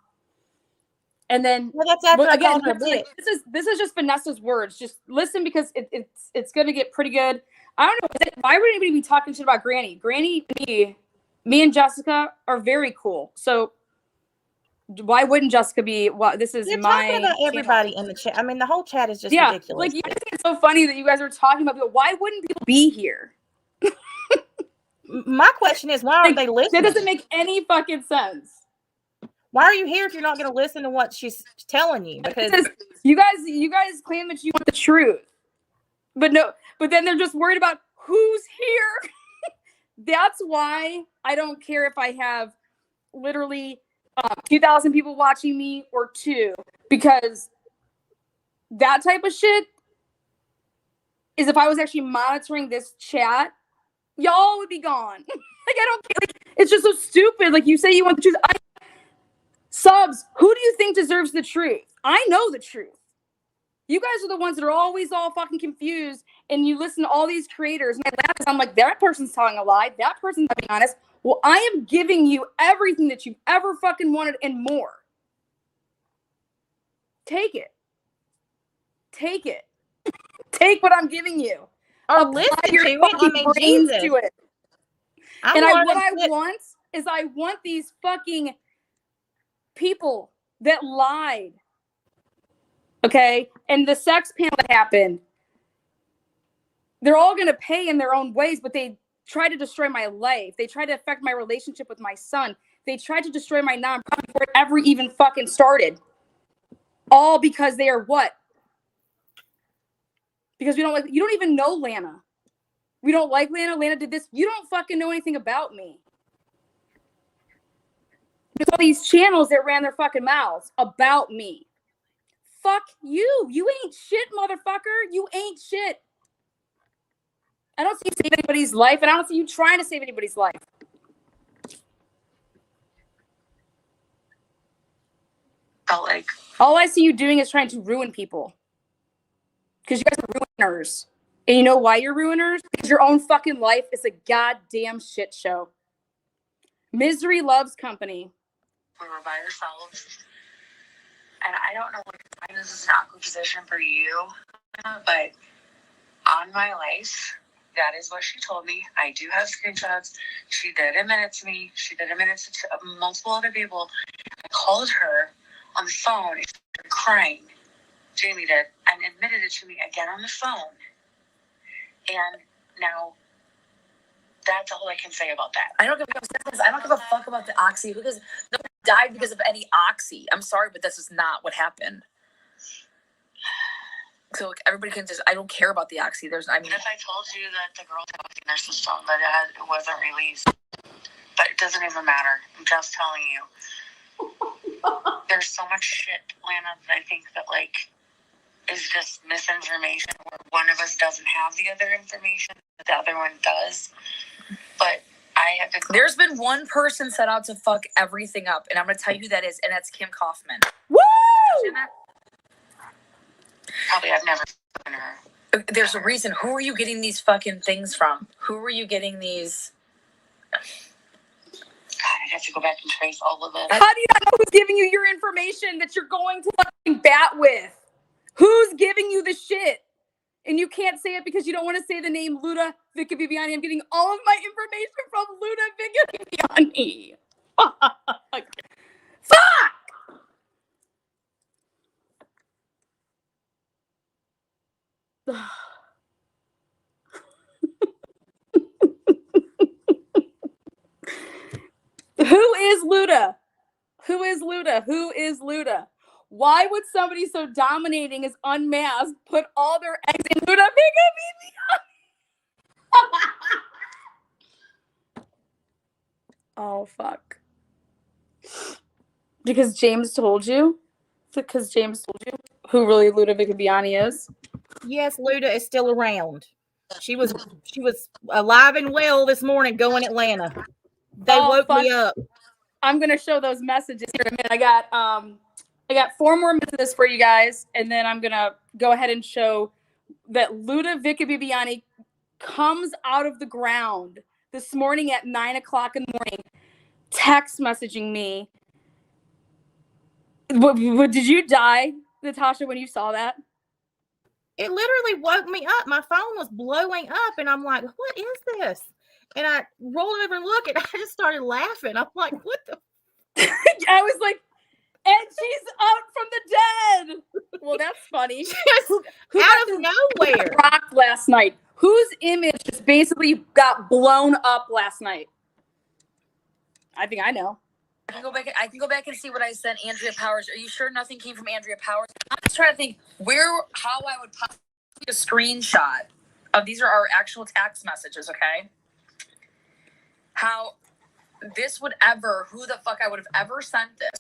then Well, that's after I called her a bitch. Like, this is just Vanessa's words. Just listen, because it's going to get pretty good. I don't know why would anybody be talking shit about Granny. Granny, me and Jessica are very cool. So why wouldn't Jessica be? Well, this is You're my talking about everybody in the chat. I mean, the whole chat is just ridiculous. Like, you guys think it's so funny that you guys are talking about people. Why wouldn't people be here? My question is, why aren't they listening? That doesn't make any fucking sense. Why are you here if you're not going to listen to what she's telling you? Because you guys claim that you want the truth, but then they're just worried about who's here. That's why I don't care if I have literally 2,000 people watching me or 2, because that type of shit is, if I was actually monitoring this chat, y'all would be gone. Like, I don't care. Like, it's just so stupid. Like, you say you want the truth. Subs, who do you think deserves the truth? I know the truth. You guys are the ones that are always all fucking confused, and you listen to all these creators, and I laugh because I'm like, that person's telling a lie. That person's not being honest. Well, I am giving you everything that you've ever fucking wanted and more. Take it. Take it. Take what I'm giving you. or listen to it. I mean, Jesus. To it. What I want is, I want these fucking people that lied. Okay? And the sex panel that happened, they're all going to pay in their own ways, but they tried to destroy my life. They tried to affect my relationship with my son. They tried to destroy my nonprofit before it ever even fucking started. All because they are what? Because we don't like, you don't even know Lana. We don't like Lana. Lana did this. You don't fucking know anything about me. There's all these channels that ran their fucking mouths about me. Fuck you. You ain't shit, motherfucker. You ain't shit. I don't see you save anybody's life, and I don't see you trying to save anybody's life. Felt like all I see you doing is trying to ruin people. Because you guys are ruiners. And you know why you're ruiners? Because your own fucking life is a goddamn shit show. Misery loves company. we were by ourselves. And I don't know what this is an awkward position for you, but on my life, that is what she told me. I do have screenshots. She did admit it to me. She did admit it to multiple other people. I called her on the phone and started crying. Jamie did, and admitted it to me again on the phone. And now, that's all I can say about that. I don't give a fuck about the oxy, because nobody died because of any oxy. I'm sorry, but this is not what happened. So like, everybody can just, I don't care about the oxy. If I told you that the girl had in their system that it wasn't released, but it doesn't even matter. I'm just telling you. There's so much shit, Lana, that I think that like is just misinformation, where one of us doesn't have the other information, but the other one does. But I have been. There's been one person set out to fuck everything up, and I'm gonna tell you who that is, and that's Kim Kaufman. Woo! Probably I've never spoken to her. There's a reason. Who are you getting these fucking things from? Who are you getting these? God, I have to go back and trace all of it. How do you not know who's giving you your information that you're going to fucking bat with? Who's giving you the shit? And you can't say it because you don't want to say the name Luda Viviani. I'm getting all of my information from Luda Viviani. Fuck. Fuck! Who is Luda? Who is Luda? Who is Luda? Why would somebody so dominating as Unmasked put all their eggs in Luda? Oh, fuck. Because James told you? Because James told you who really Luda Viviani is? Yes, Luda is still around. She was alive and well this morning going Atlanta. They woke me up. I'm gonna show those messages here in a minute. I got 4 more messages for you guys, and then I'm gonna go ahead and show that Luda Viviani comes out of the ground this morning at 9 o'clock in the morning, text messaging me. Did you die, Natasha, when you saw that? It literally woke me up. My phone was blowing up, and I'm like, what is this? And I rolled over and looked, and I just started laughing. I'm like, what the? I was like, and she's out from the dead. Well, that's funny. Who out of nowhere. Rocked last night. Whose image just basically got blown up last night? I think I know. I can go back and see what I sent Andrea Powers. Are you sure nothing came from Andrea Powers? I'm just trying to think how I would possibly get a screenshot of these are our actual text messages, okay? How this would ever, who the fuck I would have ever sent this.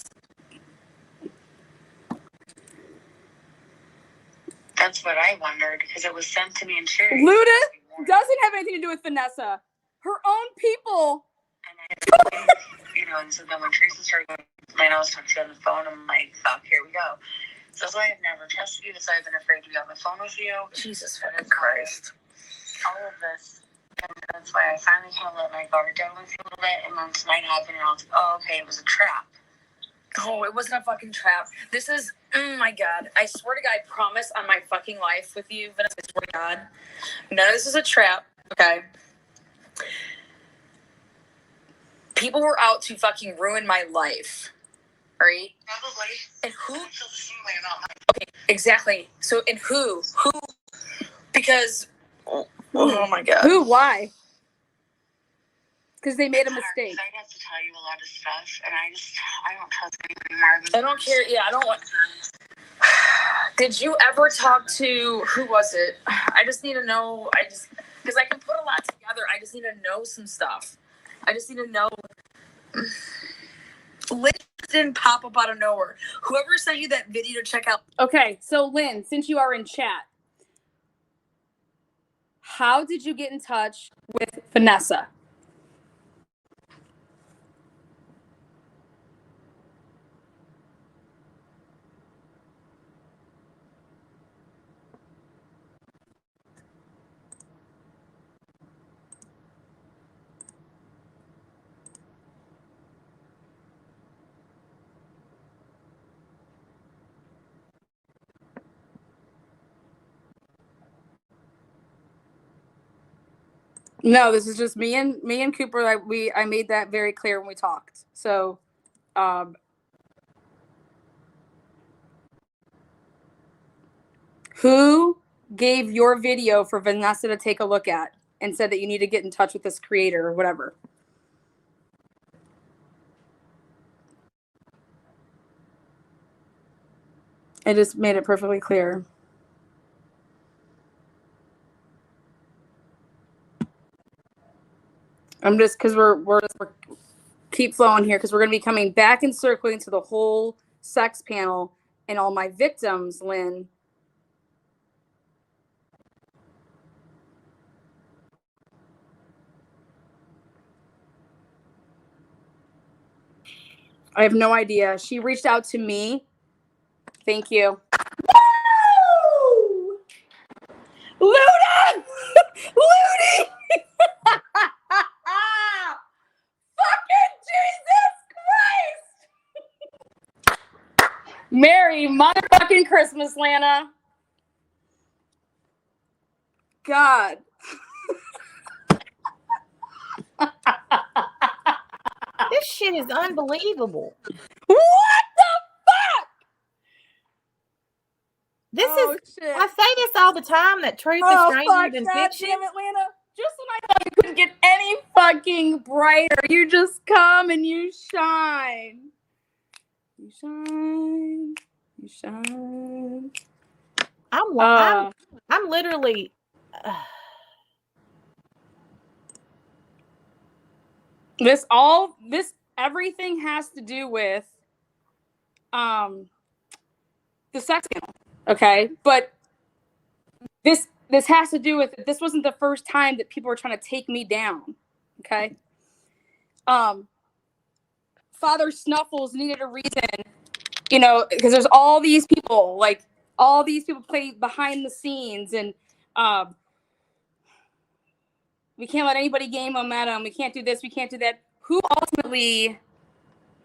That's what I wondered, because it was sent to me in Sherry. Luda doesn't have anything to do with Vanessa. Her own people. And and so then when Teresa started going, my nose started on the phone, I'm like, fuck, here we go. So that's why I've never trusted you. That's why I've been afraid to be on the phone with you. Jesus fucking Christ. All of this. And that's why I finally kind of let my guard down with you a little bit. And then tonight happened, and I was like, oh, okay, it was a trap. Oh, it wasn't a fucking trap. This is, oh my God. I swear to God, I promise on my fucking life with you, Vanessa, I swear to God. None of this is a trap, okay? People were out to fucking ruin my life, right? Probably. And who? I feel the same way about mine. Okay, exactly. So, and who? Because, oh my God. Who? Why? Because they made a mistake. I'd have to tell you a lot of stuff, and I don't trust anybody more than I don't care. Yeah, I don't want. Did you ever talk to, who was it? I just need to know. Because I can put a lot together. I just need to know some stuff. I just need to know. Lynn didn't pop up out of nowhere. Whoever sent you that video to check out. Okay, so Lynn, since you are in chat, how did you get in touch with Vanessa? No, this is just me and Cooper. I made that very clear when we talked. So, who gave your video for Vanessa to take a look at and said that you need to get in touch with this creator or whatever? I just made it perfectly clear. I'm just because we're keep flowing here because we're going to be coming back and circling to the whole sex panel and all my victims, Lynn. I have no idea. She reached out to me. Thank you. Woo! Luda! Ludy! Fucking Jesus Christ! Merry motherfucking Christmas, Lana. God. This shit is unbelievable. What the fuck? This Oh, is, shit. I say this all the time, that truth is stranger than God fiction. damn it, Lana. Just when I thought you couldn't get any fucking brighter, you just come and you shine. You shine. You shine. I'm literally. Everything has to do with the sex panel, okay? But this has to do with, this wasn't the first time that people were trying to take me down, okay? Father Snuffles needed a reason, you know, because there's all these people play behind the scenes, and we can't let anybody gain momentum. We can't do this. We can't do that. Who ultimately,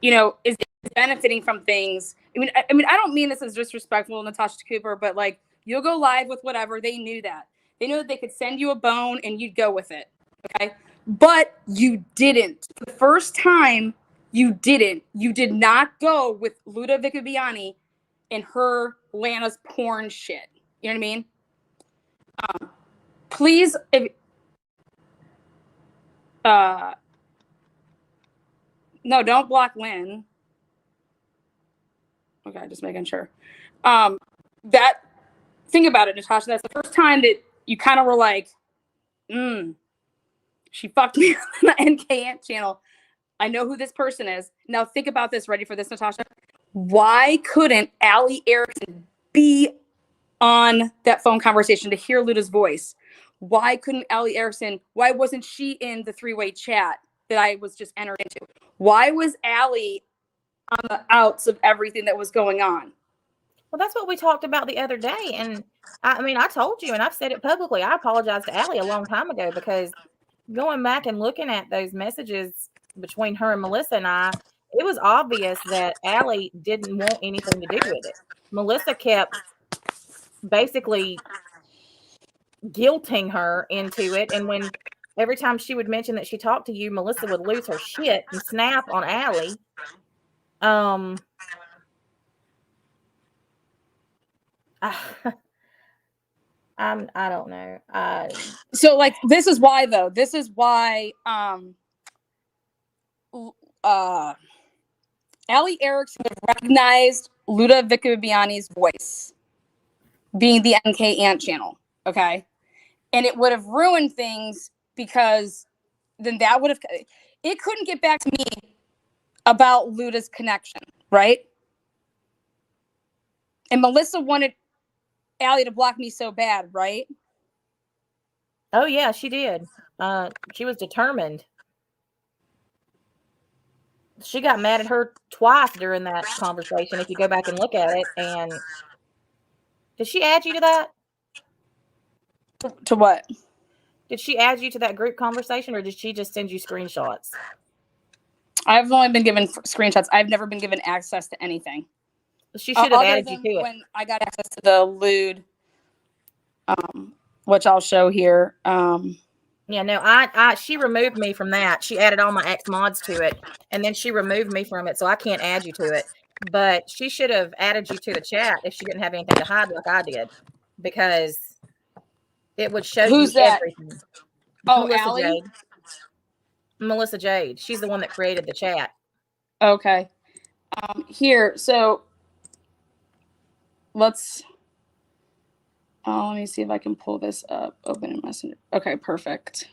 you know, is benefiting from things? I mean, I don't mean this as disrespectful, Natasha Cooper, but like, you'll go live with whatever. They knew that. They knew that they could send you a bone and you'd go with it. Okay. But you didn't. The first time you didn't. You did not go with Luda Vicabiani and her Lana's porn shit. You know what I mean? Please, no, don't block Lynn. Okay, just making sure. Think about it, Natasha. That's the first time that you kind of were like, she fucked me on the NK Ant channel. I know who this person is. Now think about this. Ready for this, Natasha? Why couldn't Allie Erickson be on that phone conversation to hear Luda's voice? Why couldn't Allie Erickson, why wasn't she in the three-way chat that I was just entered into? Why was Allie on the outs of everything that was going on? Well, that's what we talked about the other day. And I mean, I told you, and I've said it publicly. I apologized to Allie a long time ago, because going back and looking at those messages between her and Melissa and I, it was obvious that Allie didn't want anything to do with it. Melissa kept basically guilting her into it. And when every time she would mention that she talked to you, Melissa would lose her shit and snap on Allie. I don't know. So like, this is why though. This is why Allie Erickson would have recognized Luda Vicabiani's voice being the NK Ant channel, okay? And it would have ruined things, because then that would have, it couldn't get back to me about Luda's connection, right? And Melissa wanted Allie to block me so bad, right? Oh yeah, she did. She was determined. She got mad at her twice during that conversation, if you go back and look at it. And did she add you to that? To what? Did she add you to that group conversation, or did she just send you screenshots? I've only been given screenshots. I've never been given access to anything. She should have added you to it. When I got access to the lewd, which I'll show here. Yeah, no, she removed me from that. She added all my ex mods to it, and then she removed me from it, so I can't add you to it. But she should have added you to the chat if she didn't have anything to hide like I did, because it would show Who's you that? everything. Oh, Melissa Allie? Jade. Melissa Jade. She's the one that created the chat. Okay. Here, so let's. Let me see if I can pull this up. Open in Messenger. Okay, perfect.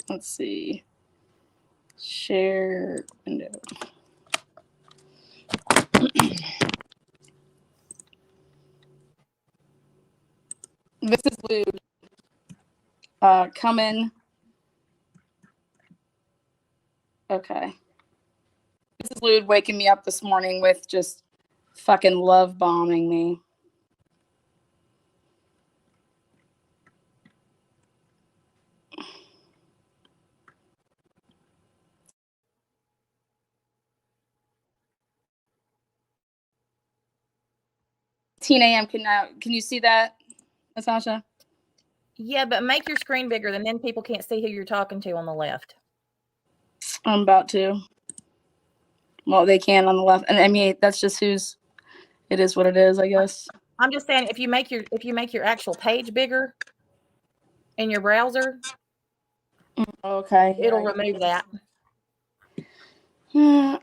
Let's see. Share window. This is Luda. Coming. Okay. This is Luda waking me up this morning with just fucking love bombing me. A.m. Can you see that, Natasha? Yeah, but make your screen bigger, and then people can't see who you're talking to on the left. I'm about to. Well, they can on the left, and I mean that's just who's. It is what it is, I guess. I'm just saying, if you make your actual page bigger in your browser, Okay. it'll remove that. Yeah.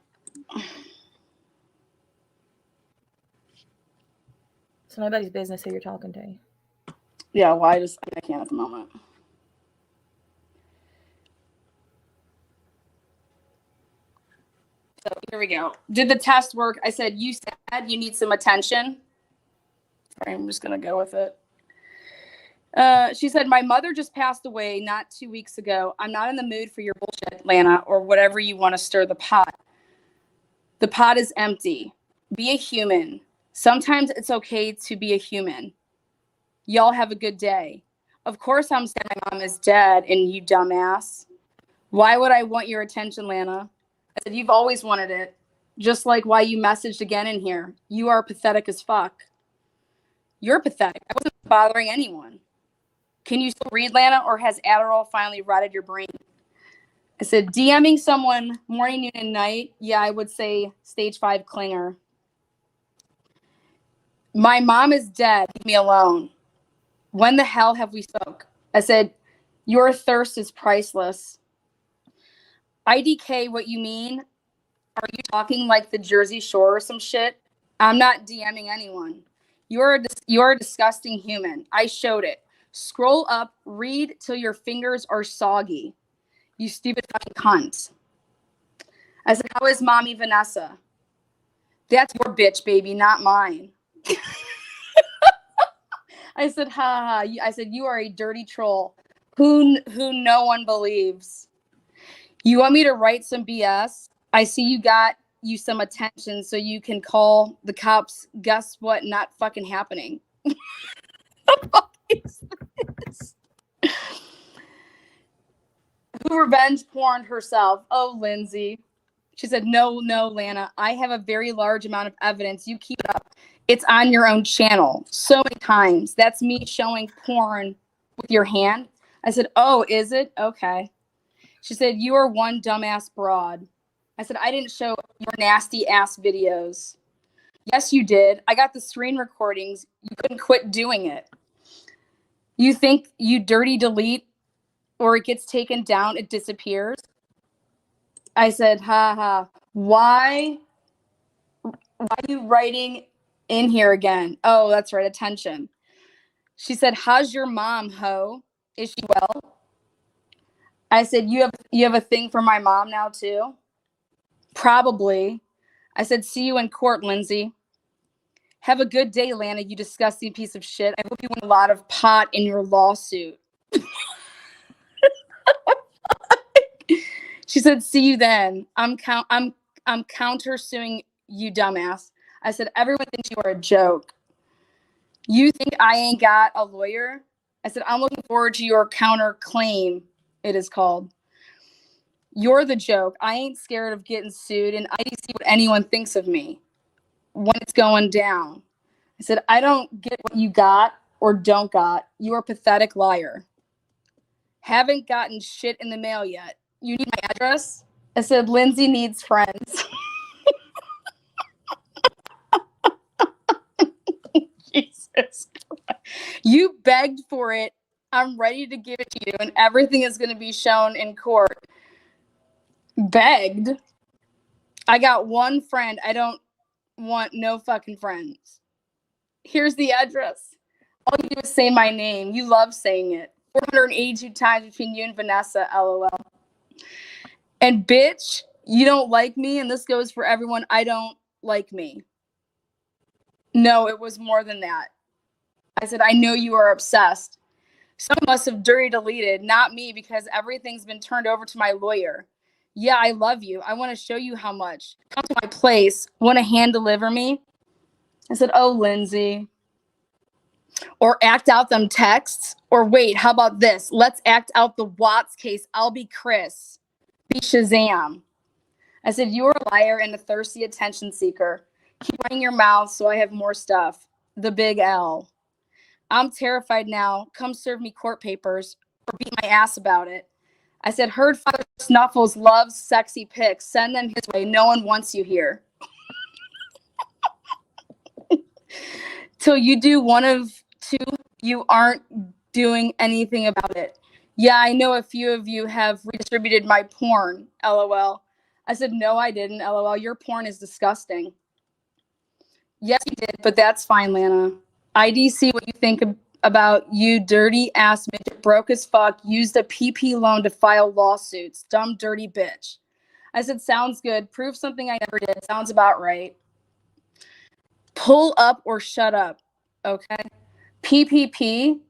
It's nobody's business who you're talking to. Yeah, well, I can't at the moment. So here we go. Did the test work? I said, you said you need some attention. Sorry, I'm just going to go with it. She said, my mother just passed away not 2 weeks ago. I'm not in the mood for your bullshit, Lana, or whatever you want to stir the pot. The pot is empty. Be a human. Sometimes it's okay to be a human. Y'all have a good day. Of course I'm sad my mom is dead, and you dumbass. Why would I want your attention, Lana? I said, you've always wanted it. Just like why you messaged again in here. You are pathetic as fuck. You're pathetic. I wasn't bothering anyone. Can you still read, Lana, or has Adderall finally rotted your brain? I said, DMing someone morning, noon, and night. Yeah, I would say stage 5 clinger. My mom is dead. Leave me alone. When the hell have we spoke? I said, your thirst is priceless. IDK, what you mean? Are you talking like the Jersey Shore or some shit? I'm not DMing anyone. You're a disgusting human. I showed it. Scroll up, read till your fingers are soggy. You stupid fucking cunt. I said, how is mommy Vanessa? That's your bitch, baby, not mine. I said, ha ha. I said, you are a dirty troll who no one believes. You want me to write some BS? I see you got you some attention so you can call the cops. Guess what? Not fucking happening. Who revenge porned herself? Oh, Lindsay. She said, no, Lana. I have a very large amount of evidence. You keep it up. It's on your own channel so many times. That's me showing porn with your hand. I said, oh, is it? Okay. She said, you are one dumbass broad. I said, I didn't show your nasty ass videos. Yes, you did. I got the screen recordings. You couldn't quit doing it. You think you dirty delete or it gets taken down, it disappears? I said, ha ha. Why are you writing in here again? Oh, that's right. Attention. She said, how's your mom, ho? Is she well? I said, you have a thing for my mom now too? Probably. I said, see you in court, Lindsay. Have a good day, Lana, you disgusting piece of shit. I hope you win a lot of pot in your lawsuit. She said, see you then. I'm counter-suing you, dumbass. I said, everyone thinks you are a joke. You think I ain't got a lawyer? I said, I'm looking forward to your counterclaim, it is called. You're the joke. I ain't scared of getting sued, and I see what anyone thinks of me when it's going down. I said, I don't get what you got or don't got. You're a pathetic liar. Haven't gotten shit in the mail yet. You need my address? I said, Lindsay needs friends. Jesus Christ. You begged for it. I'm ready to give it to you, and everything is going to be shown in court. Begged? I got one friend. I don't want no fucking friends. Here's the address. All you do is say my name. You love saying it. 482 times between you and Vanessa, LOL. And bitch, you don't like me, and this goes for everyone. I don't like me. No, it was more than that. I said, I know you are obsessed. Someone must have dirty deleted, not me, because everything's been turned over to my lawyer. Yeah, I love you. I want to show you how much. Come to my place. Want to hand deliver me? I said, oh, Lindsay. Or act out them texts. Or wait, how about this? Let's act out the Watts case. I'll be Chris. Be Shazam. I said, you are a liar and a thirsty attention seeker. Keep running your mouth so I have more stuff. The big L. I'm terrified now. Come serve me court papers or beat my ass about it. I said, heard Father Snuffles loves sexy pics. Send them his way. No one wants you here. Till you do one of two, you aren't doing anything about it. Yeah, I know a few of you have redistributed my porn, LOL. I said, no, I didn't, LOL. Your porn is disgusting. Yes, you did, but that's fine, Lana. IDC what you think about you, dirty ass midget, broke as fuck, used a PP loan to file lawsuits. Dumb, dirty bitch. I said, sounds good. Prove something I never did. Sounds about right. Pull up or shut up, okay? PPP.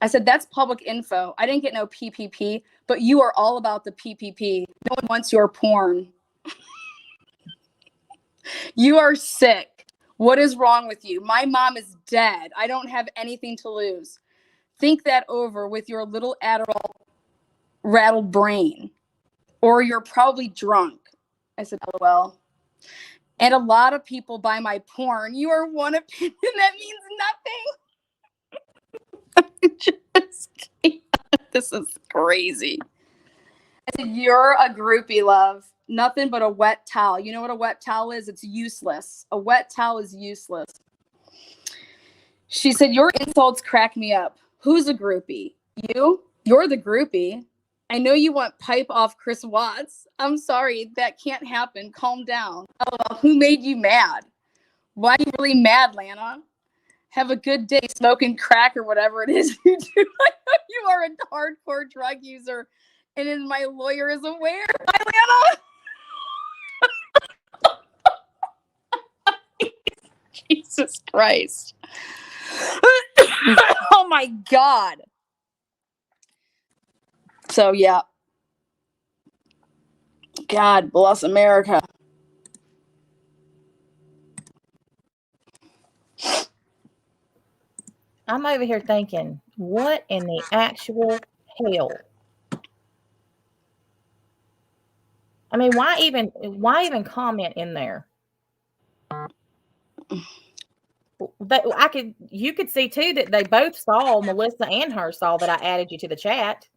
I said, that's public info. I didn't get no PPP, but you are all about the PPP. No one wants your porn. You are sick. What is wrong with you? My mom is dead. I don't have anything to lose. Think that over with your little Adderall rattled brain. Or you're probably drunk. I said, LOL. And a lot of people buy my porn. You are one opinion. That means nothing. This is crazy. I said, you're a groupie, love. Nothing but a wet towel. You know what a wet towel is? It's useless. A wet towel is useless. She said, your insults crack me up. Who's a groupie? You? You're the groupie. I know you want pipe off Chris Watts. I'm sorry, that can't happen. Calm down. LOL, who made you mad? Why are you really mad, Lana? Have a good day smoking crack or whatever it is you do. I know you are a hardcore drug user, and my lawyer is aware. Bye, Lana. Jesus Christ. Oh my God. So yeah. God bless America. I'm over here thinking, what in the actual hell? I mean, why even comment in there? But you could see too that they both saw, Melissa and her saw that I added you to the chat.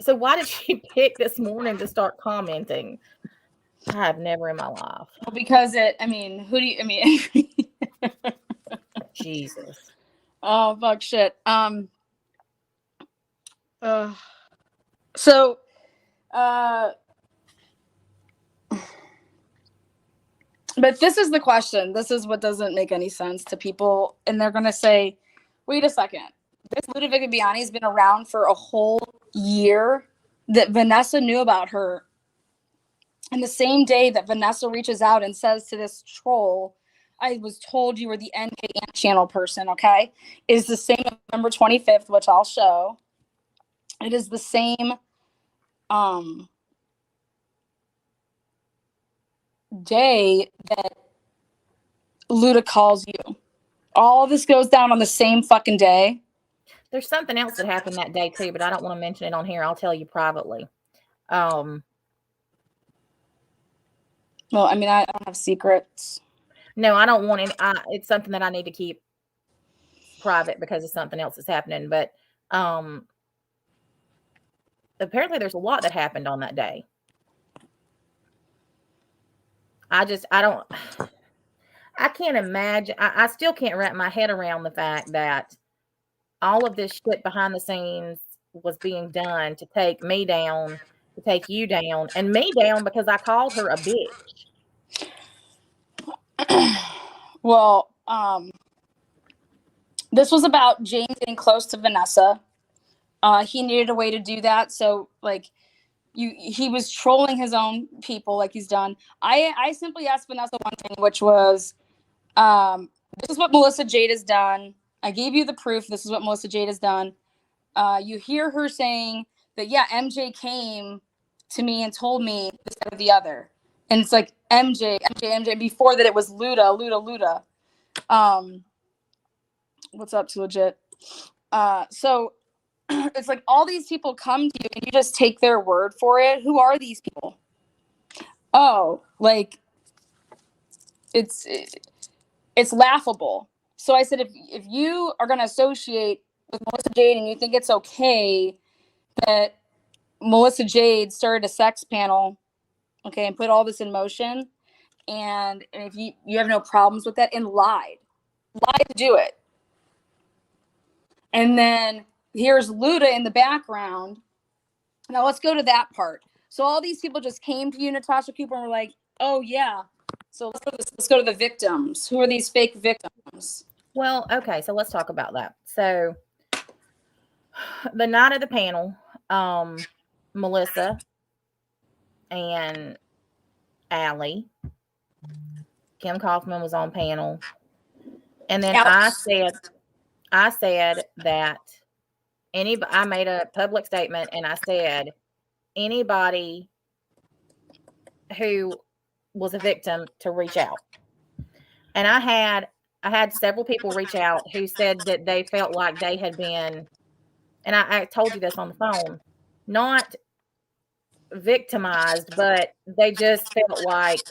So why did she pick this morning to start commenting? I have never in my life. Well, because Jesus. Oh, fuck shit. So, but this is the question. This is what doesn't make any sense to people. And they're going to say, wait a second. This Luda Viviani has been around for a whole year, that Vanessa knew about her. And the same day that Vanessa reaches out and says to this troll, I was told you were the NK Ant channel person, okay? Is the same November 25th, which I'll show. It is the same day that Luda calls you. All of this goes down on the same fucking day. There's something else that happened that day too, but I don't want to mention it on here. I'll tell you privately. Well, I mean, I don't have secrets. No, I don't want any. It's something that I need to keep private because of something else that's happening. But apparently there's a lot that happened on that day. I can't imagine. I still can't wrap my head around the fact that all of this shit behind the scenes was being done to take me down, to take you down, and me down because I called her a bitch. Well, This was about James getting close to Vanessa. He needed a way to do that. So like he was trolling his own people like he's done. I simply asked Vanessa one thing, which was, this is what Melissa Jade has done. I gave you the proof. This is what Melissa Jade has done. You hear her saying that, yeah, MJ came to me and told me this, that, or the other. And it's like MJ. Before that, it was Luda. What's up, to legit? So it's like all these people come to you and you just take their word for it. Who are these people? Oh, like it's laughable. So I said, if you are going to associate with Melissa Jade and you think it's okay that Melissa Jade started a sex panel, okay, and put all this in motion, and if you have no problems with that, and lied to do it, and then here's Luda in the background. Now let's go to that part. So all these people just came to you, Natasha Cooper, and were like, oh yeah, so let's go to the victims. Who are these fake victims? Well, okay, so let's talk about that. So the night of the panel, Melissa and Allie, Kim Kaufman was on panel. And then Alex. I said that I made a public statement and I said anybody who was a victim to reach out. And I had several people reach out who said that they felt like they had been, and I told you this on the phone, not victimized, but they just felt like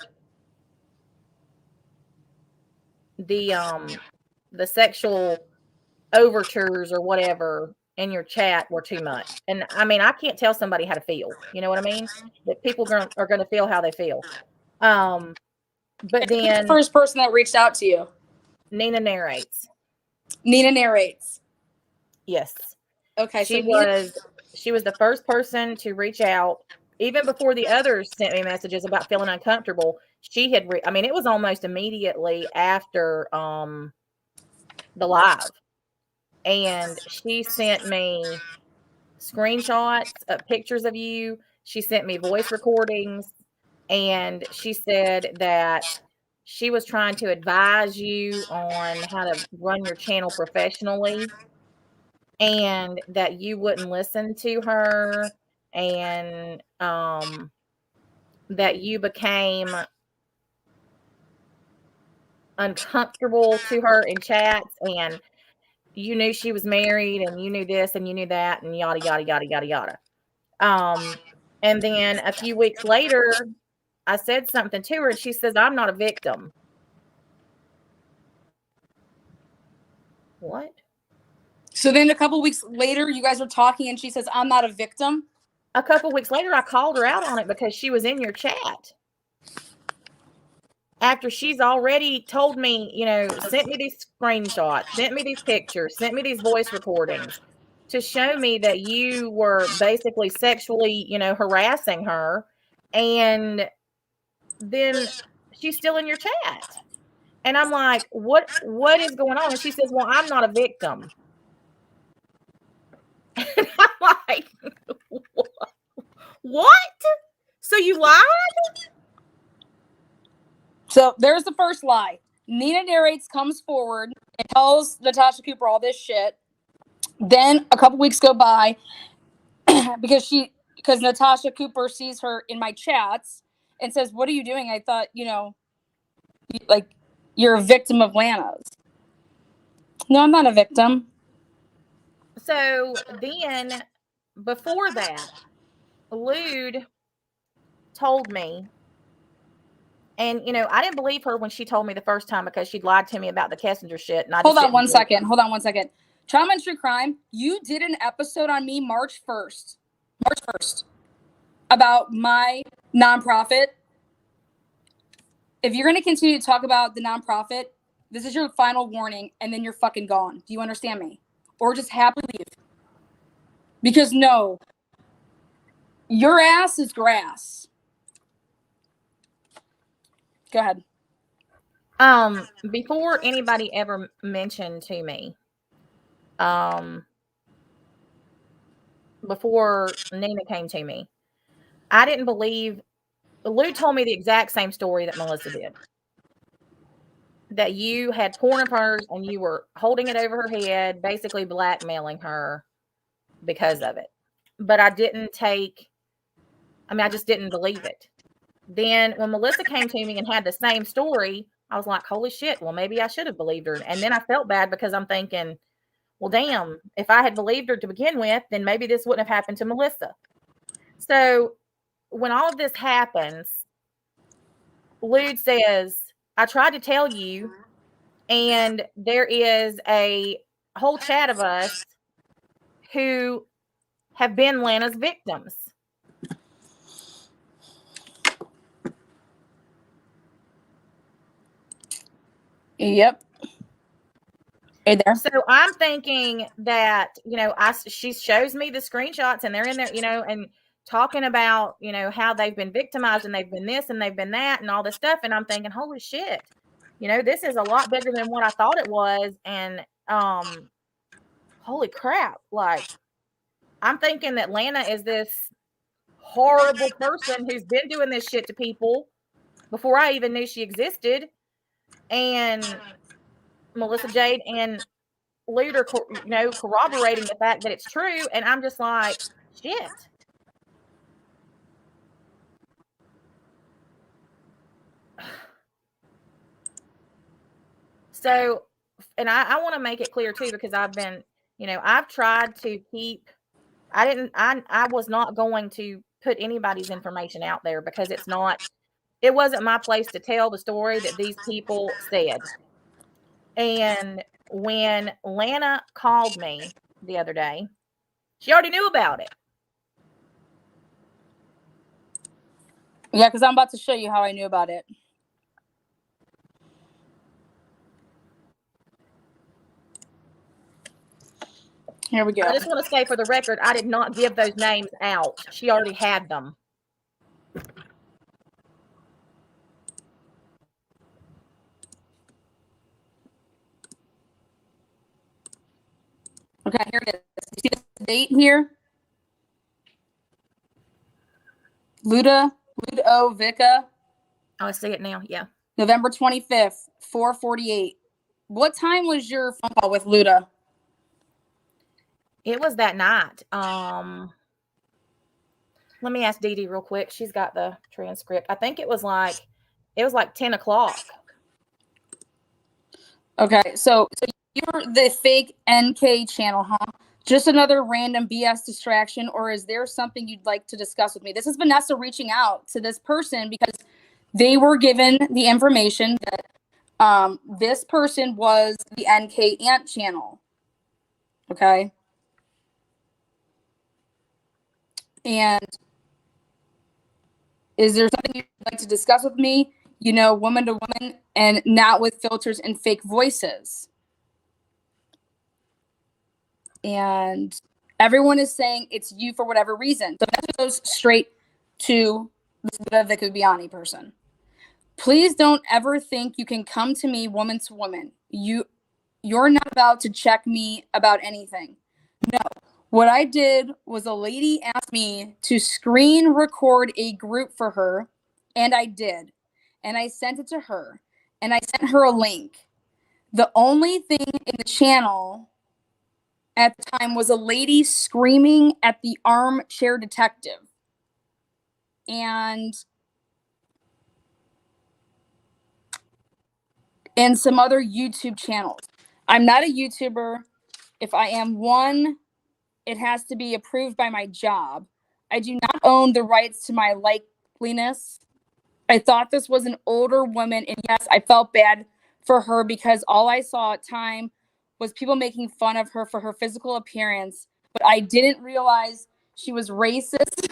the sexual overtures or whatever in your chat were too much. And I mean, I can't tell somebody how to feel. You know what I mean? That people are going to feel how they feel. But then the first person that reached out to you, Nina narrates. Yes. Okay. She was the first person to reach out, even before the others sent me messages about feeling uncomfortable. She had, I mean, it was almost immediately after the live. And she sent me screenshots of pictures of you. She sent me voice recordings. And she said that she was trying to advise you on how to run your channel professionally and that you wouldn't listen to her, and that you became uncomfortable to her in chats, and you knew she was married and you knew this and you knew that and yada, yada, yada, yada, yada. And then a few weeks later, I said something to her and she says, I'm not a victim. What? So then a couple weeks later, you guys are talking and she says, I'm not a victim. A couple weeks later, I called her out on it because she was in your chat. After she's already told me, sent me these screenshots, sent me these pictures, sent me these voice recordings to show me that you were basically sexually, harassing her. And then she's still in your chat. And I'm like, what is going on? And she says, well, I'm not a victim. And I'm like, what? So you lied? So there's the first lie. Nina narrates, comes forward, and tells Natasha Cooper all this shit. Then a couple weeks go by because Natasha Cooper sees her in my chats and says, what are you doing? I thought, you're a victim of Lana's. No, I'm not a victim. So then before that, Lude told me, and I didn't believe her when she told me the first time because she'd lied to me about the Kessinger shit. And Hold on one second. Trauma and True Crime, you did an episode on me March 1st about my nonprofit. If you're going to continue to talk about the nonprofit, this is your final warning, and then you're fucking gone. Do you understand me? Or just happily leave. Because no, your ass is grass. Go ahead. Before anybody ever mentioned to me before Nina came to me. I didn't believe. Lou told me the exact same story that Melissa did. That you had porn of hers and you were holding it over her head, basically blackmailing her because of it. But I just didn't believe it. Then when Melissa came to me and had the same story, I was like, holy shit, well, maybe I should have believed her. And then I felt bad because I'm thinking, well, damn, if I had believed her to begin with, then maybe this wouldn't have happened to Melissa. So when all of this happens, Lude says, I tried to tell you, and there is a whole chat of us who have been Lana's victims. Yep. Hey there. So I'm thinking that, she shows me the screenshots and they're in there, and talking about, how they've been victimized and they've been this and they've been that and all this stuff. And I'm thinking, holy shit, this is a lot bigger than what I thought it was. And, holy crap. Like, I'm thinking that Lana is this horrible person who's been doing this shit to people before I even knew she existed. And Melissa, Jade, and Lude are, corroborating the fact that it's true. And I'm just like, shit. So, and I want to make it clear too, because I've been, I've tried to keep, I was not going to put anybody's information out there because it wasn't my place to tell the story that these people said. And when Lana called me the other day, she already knew about it. Yeah, because I'm about to show you how I knew about it. Here we go. I just want to say for the record, I did not give those names out. She already had them. Okay, here it is. You see the date here? Luda Vika. Oh, I see it now. Yeah. November 25th, 4:48. What time was your phone call with Luda? It was that night. Let me ask Dee Dee real quick. She's got the transcript. I think it was like 10 o'clock. Okay, so you're the fake NK channel, huh? Just another random BS distraction, or is there something you'd like to discuss with me? This is Vanessa reaching out to this person because they were given the information that this person was the NK Ant channel. Okay. And is there something you'd like to discuss with me? Woman to woman and not with filters and fake voices. And everyone is saying it's you for whatever reason. So that goes straight to the Vikabiani person. Please don't ever think you can come to me woman to woman. You're not about to check me about anything. No. What I did was a lady asked me to screen record a group for her, and I did. And I sent it to her, and I sent her a link. The only thing in the channel at the time was a lady screaming at the armchair detective. And some other YouTube channels. I'm not a YouTuber. If I am one, it has to be approved by my job. I do not own the rights to my likeliness. I thought this was an older woman, and yes, I felt bad for her because all I saw at time was people making fun of her for her physical appearance, but I didn't realize she was racist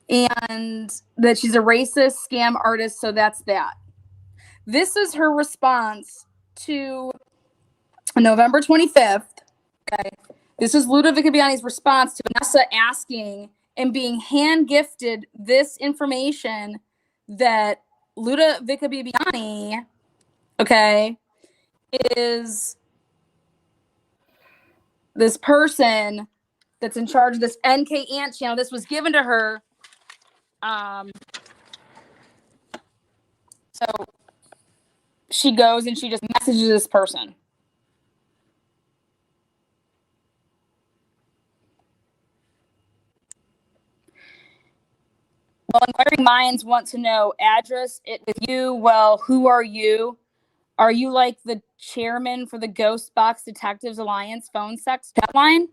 and that she's a racist scam artist, so that's that. This is her response to November 25th. Okay. This is Luda Vikabiani's response to Vanessa asking and being hand-gifted this information that Luda Vikabiani, okay, is this person that's in charge of this NK Ant channel, this was given to her. So she goes and she just messages this person. Well, inquiring minds want to know address it with you. Well, who are you? Are you like the chairman for the Ghost Box Detectives Alliance phone sex hotline?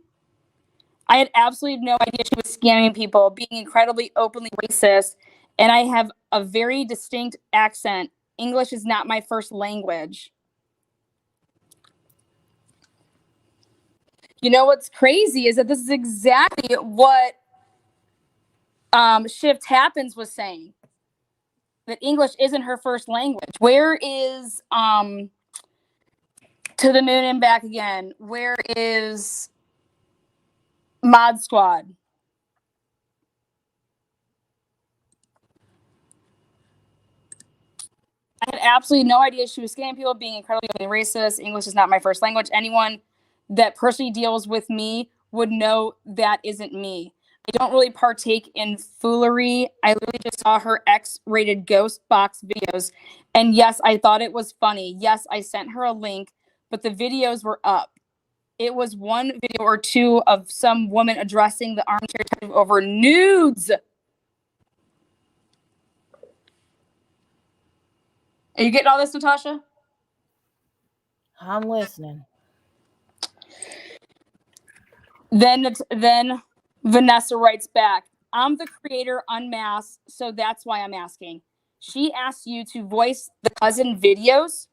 I had absolutely no idea she was scamming people, being incredibly openly racist, and I have a very distinct accent. English is not my first language. You know what's crazy is that this is exactly what Shift Happens was saying. That English isn't her first language. Where is To the Moon and Back Again? Where is Mod Squad? I had absolutely no idea she was scamming people, being incredibly racist. English is not my first language. Anyone that personally deals with me would know that isn't me. I don't really partake in foolery. I literally just saw her X-rated ghost box videos. And yes, I thought it was funny. Yes, I sent her a link, but the videos were up. It was one video or two of some woman addressing the armchair detective over nudes. Are you getting all this, Natasha? I'm listening. Then Vanessa writes back, I'm the creator Unmasked, so that's why I'm asking. She asked you to voice the cousin videos?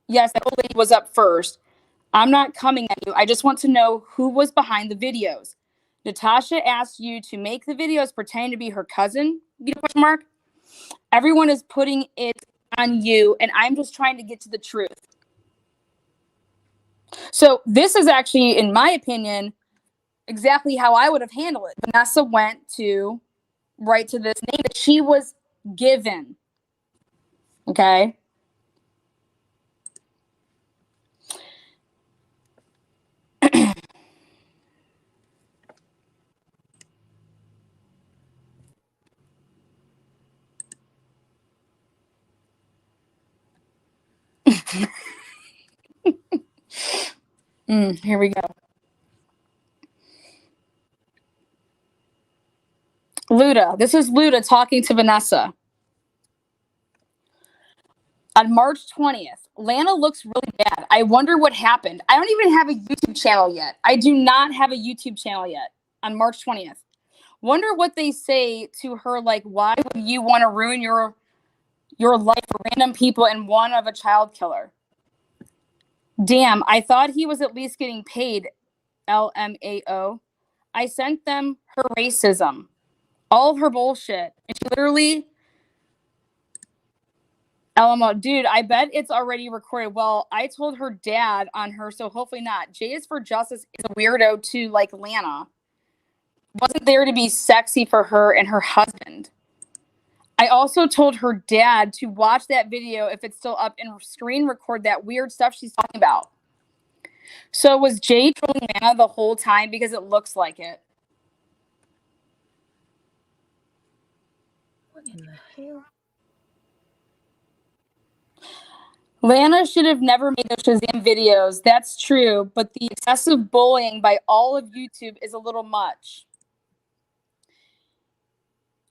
Yes, that old lady was up first. I'm not coming at you. I just want to know who was behind the videos. Natasha asked you to make the videos pretending to be her cousin? Question mark. Everyone is putting it on you, and I'm just trying to get to the truth. So this is actually, in my opinion, exactly how I would have handled it. Vanessa went to write to this name that she was given. Okay. Here we go. Luda. This is Luda talking to Vanessa. On March 20th, Lana looks really bad. I wonder what happened. I don't even have a YouTube channel yet. I do not have a YouTube channel yet. On March 20th. Wonder what they say to her, like, why would you want to ruin your life for random people and one of a child killer? Damn, I thought he was at least getting paid, LMAO. I sent them her racism. All of her bullshit. And she literally... LMO, dude, I bet it's already recorded. Well, I told her dad on her, so hopefully not. Jade is for Justice is a weirdo too, like Lana. Wasn't there to be sexy for her and her husband. I also told her dad to watch that video if it's still up and screen record that weird stuff she's talking about. So was Jade trolling Lana the whole time? Because it looks like it. What in the hell? Lana should have never made those Shazam videos. That's true, but the excessive bullying by all of YouTube is a little much.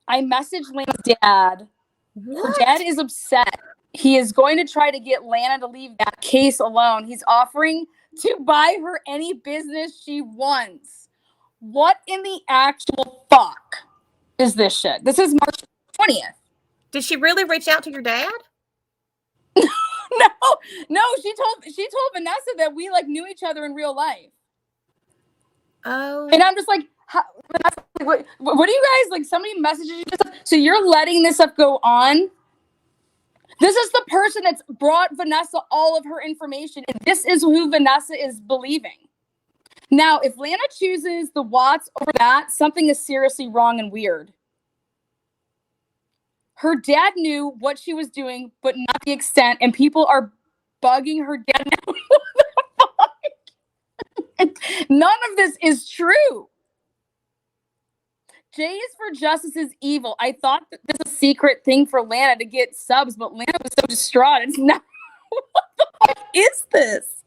I messaged Lana's dad. Her dad is upset. He is going to try to get Lana to leave that case alone. He's offering to buy her any business she wants. What in the actual fuck is this shit? This is March 20th. Did she really reach out to your dad? No, she told Vanessa that we like knew each other in real life. Oh. And I'm just like, Vanessa, what do you guys, like, somebody messages you stuff? So you're letting this stuff go on? This is the person that's brought Vanessa all of her information, and this is who Vanessa is believing. Now, if Lana chooses the Watts over that, something is seriously wrong and weird. Her dad knew what she was doing, but not the extent, and people are bugging her dad now. What the fuck? None of this is true. Jade is for justice is evil. I thought that this was a secret thing for Lana to get subs, but Lana was so distraught. It's not. What the fuck is this?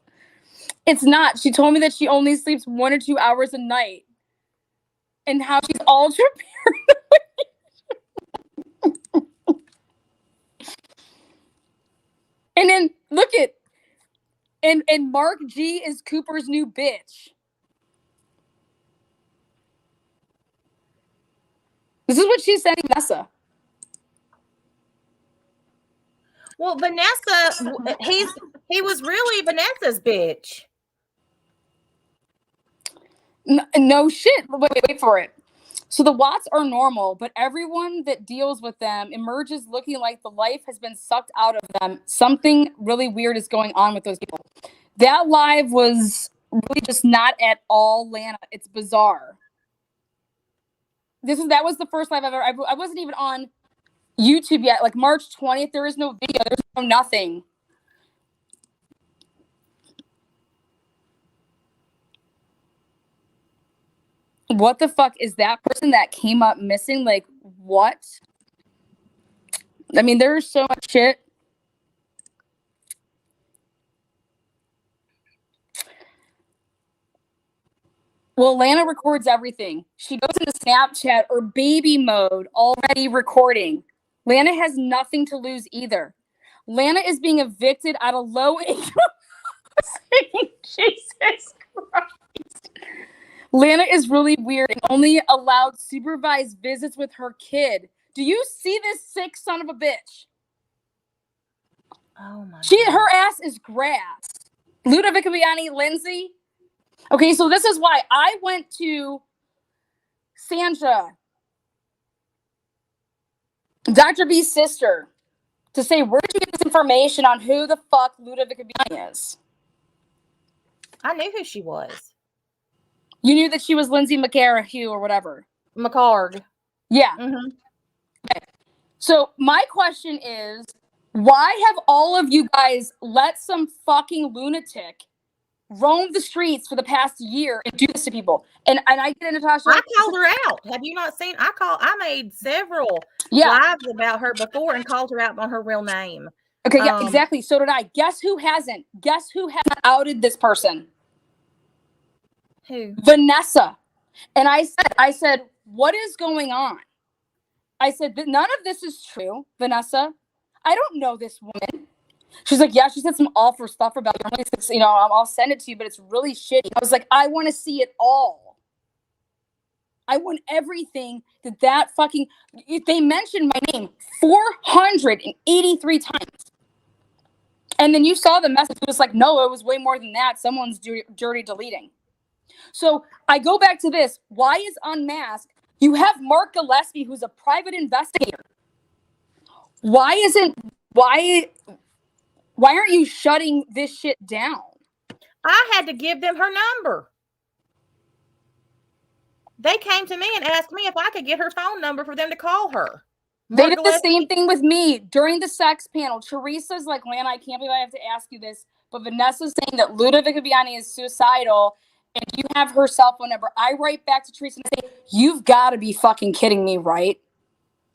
It's not. She told me that she only sleeps 1 or 2 hours a night. And how she's ultra paranoid. And then look at and Mark G is Cooper's new bitch. This is what she's saying, Vanessa. Well, Vanessa, he was really Vanessa's bitch. No shit. Wait for it. So the Watts are normal, but everyone that deals with them emerges looking like the life has been sucked out of them. Something really weird is going on with those people. That live was really just not at all Lana. It's bizarre. That was the first live ever. I wasn't even on YouTube yet. Like March 20th, there is no video. There's no nothing. What the fuck is that person that came up missing? Like, what? I mean, there's so much shit. Well, Lana records everything. She goes into Snapchat or baby mode, already recording. Lana has nothing to lose either. Lana is being evicted out of low income. Jesus Christ. Lana is really weird and only allowed supervised visits with her kid. Do you see this sick son of a bitch? Oh my God. Her ass is grass. Luda Vicabiani, Lindsay. Okay, so this is why I went to Sandra, Dr. B's sister, to say, where did you get this information on who the fuck Luda Vicabiani is? I knew who she was. You knew that she was Lindsay McCarahue or whatever. McCarg. Yeah. Mm-hmm. Okay. So my question is, why have all of you guys let some fucking lunatic roam the streets for the past year and do this to people? And I get Natasha. I called her out. Have you not seen? I made several lives about her before and called her out on her real name. Okay, yeah, exactly. So did I. Guess who hasn't? Guess who hasn't outed this person? Who? Vanessa. And I said, what is going on? I said, none of this is true, Vanessa. I don't know this woman. She's like, yeah, she said some awful stuff about you. You know, I'll send it to you, but it's really shitty. I was like, I want to see it all. I want everything that fucking, they mentioned my name 483 times. And then you saw the message. It was like, no, it was way more than that. Someone's dirty deleting. So I go back to this. Why is Unmasked? You have Mark Gillespie, who's a private investigator. Why aren't you shutting this shit down? I had to give them her number. They came to me and asked me if I could get her phone number for them to call her. They did the same thing with me during the sex panel. Teresa's like, Lana, I can't believe I have to ask you this, but Vanessa's saying that Luda Vicabiani is suicidal and you have her cell phone number. I write back to Teresa and say, you've got to be fucking kidding me, right?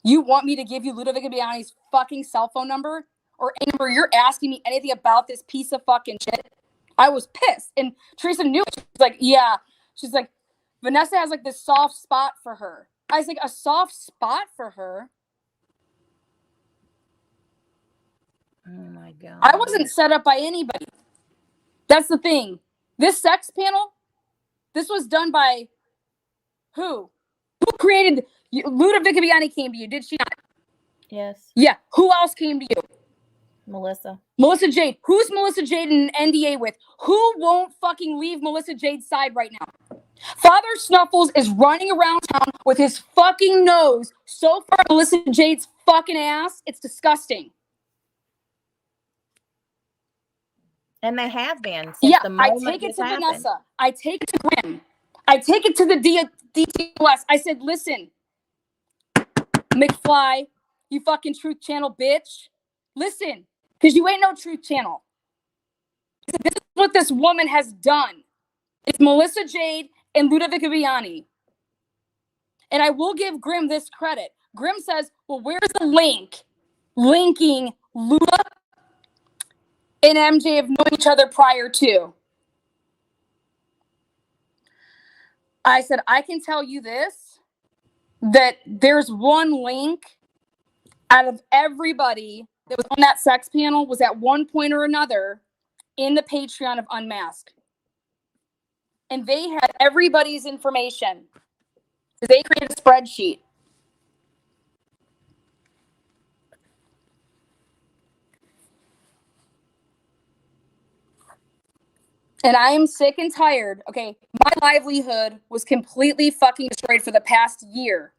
You want me to give you Luda Vicabiani's fucking cell phone number? Or any number you're asking me anything about this piece of fucking shit? I was pissed. And Teresa knew it. She's like, yeah. She's like, Vanessa has like this soft spot for her. I was like, a soft spot for her? Oh my God. I wasn't set up by anybody. That's the thing. This sex panel, this was done by who? Who created Luda Vicabiani came to you, did she not? Yes. Yeah. Who else came to you? Melissa. Melissa Jade. Who's Melissa Jade in an NDA with? Who won't fucking leave Melissa Jade's side right now? Father Snuffles is running around town with his fucking nose so far Melissa Jade's fucking ass. It's disgusting. And they have been since the moment I take it to happened. Vanessa. I take it to Grim. I take it to the DTOS. I said, listen, McFly, you fucking Truth Channel bitch. Listen, because you ain't no Truth Channel. This is what this woman has done. It's Melissa Jade and Luda. And I will give Grimm this credit. Grimm says, well, where's the link linking Luda and MJ of knowing each other prior to? I said, I can tell you this, that there's one link out of everybody that was on that sex panel was at one point or another in the Patreon of Unmasked. And they had everybody's information. They created a spreadsheet. And I am sick and tired. Okay, my livelihood was completely fucking destroyed for the past year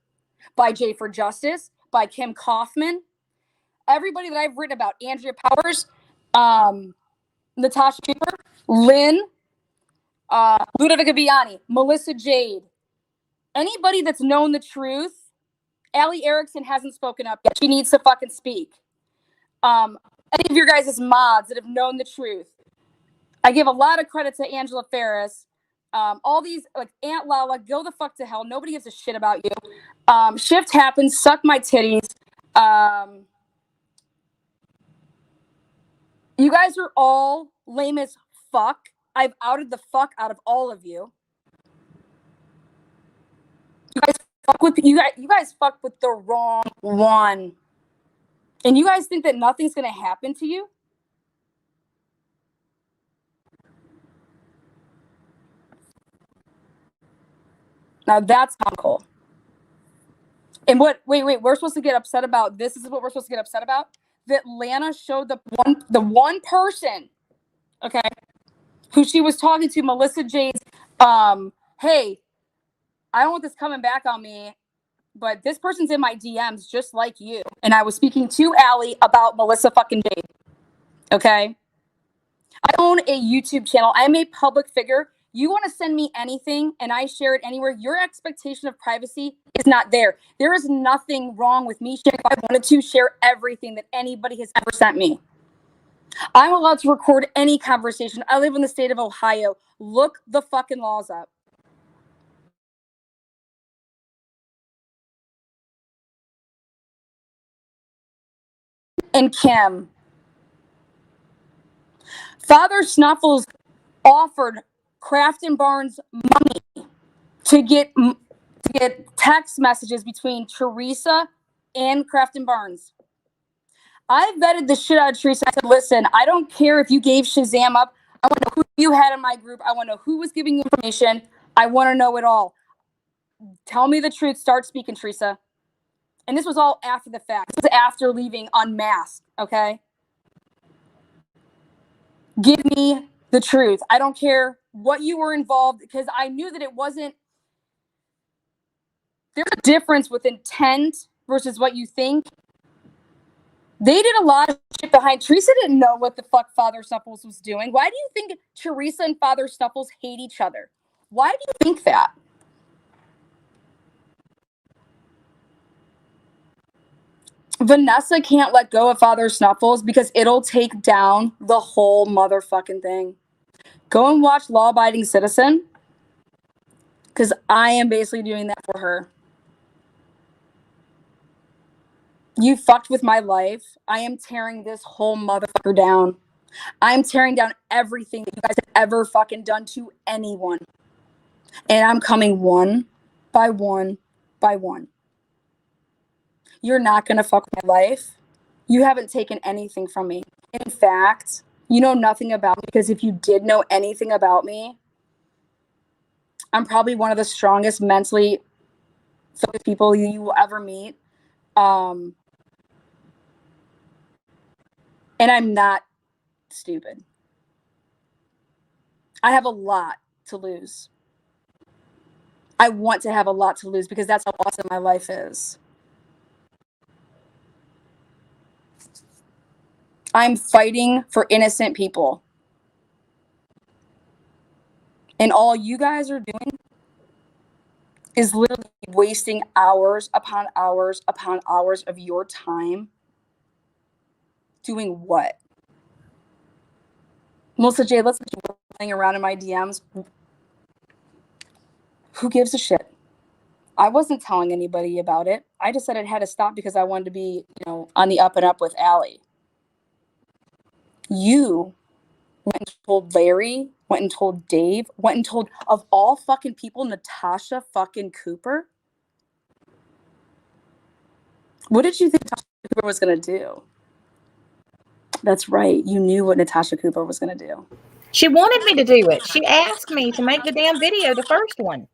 by Jay for Justice, by Kim Kaufman, everybody that I've written about, Andrea Powers, Natasha Cooper, Lynn, Ludovica Biani, Melissa Jade, anybody that's known the truth. Allie Erickson hasn't spoken up yet. She needs to fucking speak. Any of your guys' mods that have known the truth. I give a lot of credit to Angela Ferris. All these, like Aunt Lala, go the fuck to hell. Nobody gives a shit about you. Shift happens, suck my titties. You guys are all lame as fuck. I've outed the fuck out of all of you. You guys fuck with the wrong one. And you guys think that nothing's gonna happen to you? Now that's comical. And wait, we're supposed to get upset about this. This is what we're supposed to get upset about? That Lana showed the one person, okay, who she was talking to, Melissa Jade's, hey, I don't want this coming back on me, but this person's in my DMs just like you. And I was speaking to Allie about Melissa fucking Jade. Okay? I own a YouTube channel. I'm a public figure. You want to send me anything and I share it anywhere, your expectation of privacy is not there. There is nothing wrong with me sharing. If I wanted to share everything that anybody has ever sent me. I'm allowed to record any conversation. I live in the state of Ohio. Look the fucking laws up. And Kim. Father Snuffles offered Kraft and Barnes money to get text messages between Teresa and Kraft and Barnes. I vetted the shit out of Teresa. I said, listen, I don't care if you gave Shazam up. I want to know who you had in my group. I want to know who was giving you information. I want to know it all. Tell me the truth. Start speaking, Teresa. And this was all after the fact. This was after leaving Unmasked, okay? Give me the truth. I don't care what you were involved, because I knew that it wasn't. There's a difference with intent versus what you think. They did a lot of shit behind. Teresa didn't know what the fuck Father Snuffles was doing. Why do you think Teresa and Father Snuffles hate each other? Why do you think that? Vanessa can't let go of Father Snuffles because it'll take down the whole motherfucking thing. Go and watch Law Abiding Citizen, because I am basically doing that for her. You fucked with my life. I am tearing this whole motherfucker down. I'm tearing down everything that you guys have ever fucking done to anyone. And I'm coming one by one by one. You're not going to fuck with my life. You haven't taken anything from me. In fact, you know nothing about me, because if you did know anything about me, I'm probably one of the strongest mentally focused people you will ever meet. And I'm not stupid. I have a lot to lose. I want to have a lot to lose because that's how awesome my life is. I'm fighting for innocent people. And all you guys are doing is literally wasting hours upon hours upon hours of your time. Doing what? Melissa J, let's be playing around in my DMs. Who gives a shit? I wasn't telling anybody about it. I just said it had to stop because I wanted to be, on the up and up with Allie. You went and told Larry, went and told Dave, went and told, of all fucking people, Natasha fucking Cooper. What did you think Natasha Cooper was going to do? That's right. You knew what Natasha Cooper was going to do. She wanted me to do it. She asked me to make the damn video, the first one.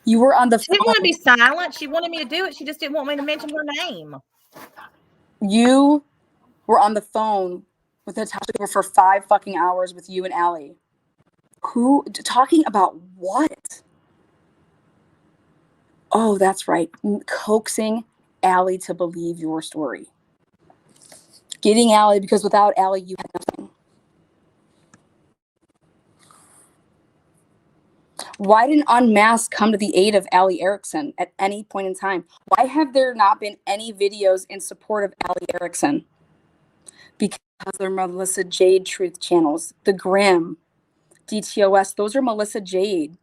You were on the phone. She didn't want to be silent. She wanted me to do it. She just didn't want me to mention her name. You were on the phone with Natasha Cooper for 5 fucking hours with you and Allie. Who, talking about what? Oh, that's right. Coaxing Allie to believe your story. Getting Allie, because without Allie, you had nothing. Why didn't Unmasked come to the aid of Allie Erickson at any point in time? Why have there not been any videos in support of Allie Erickson? Because they're Melissa Jade truth channels. The Grimm, DTOS, those are Melissa Jade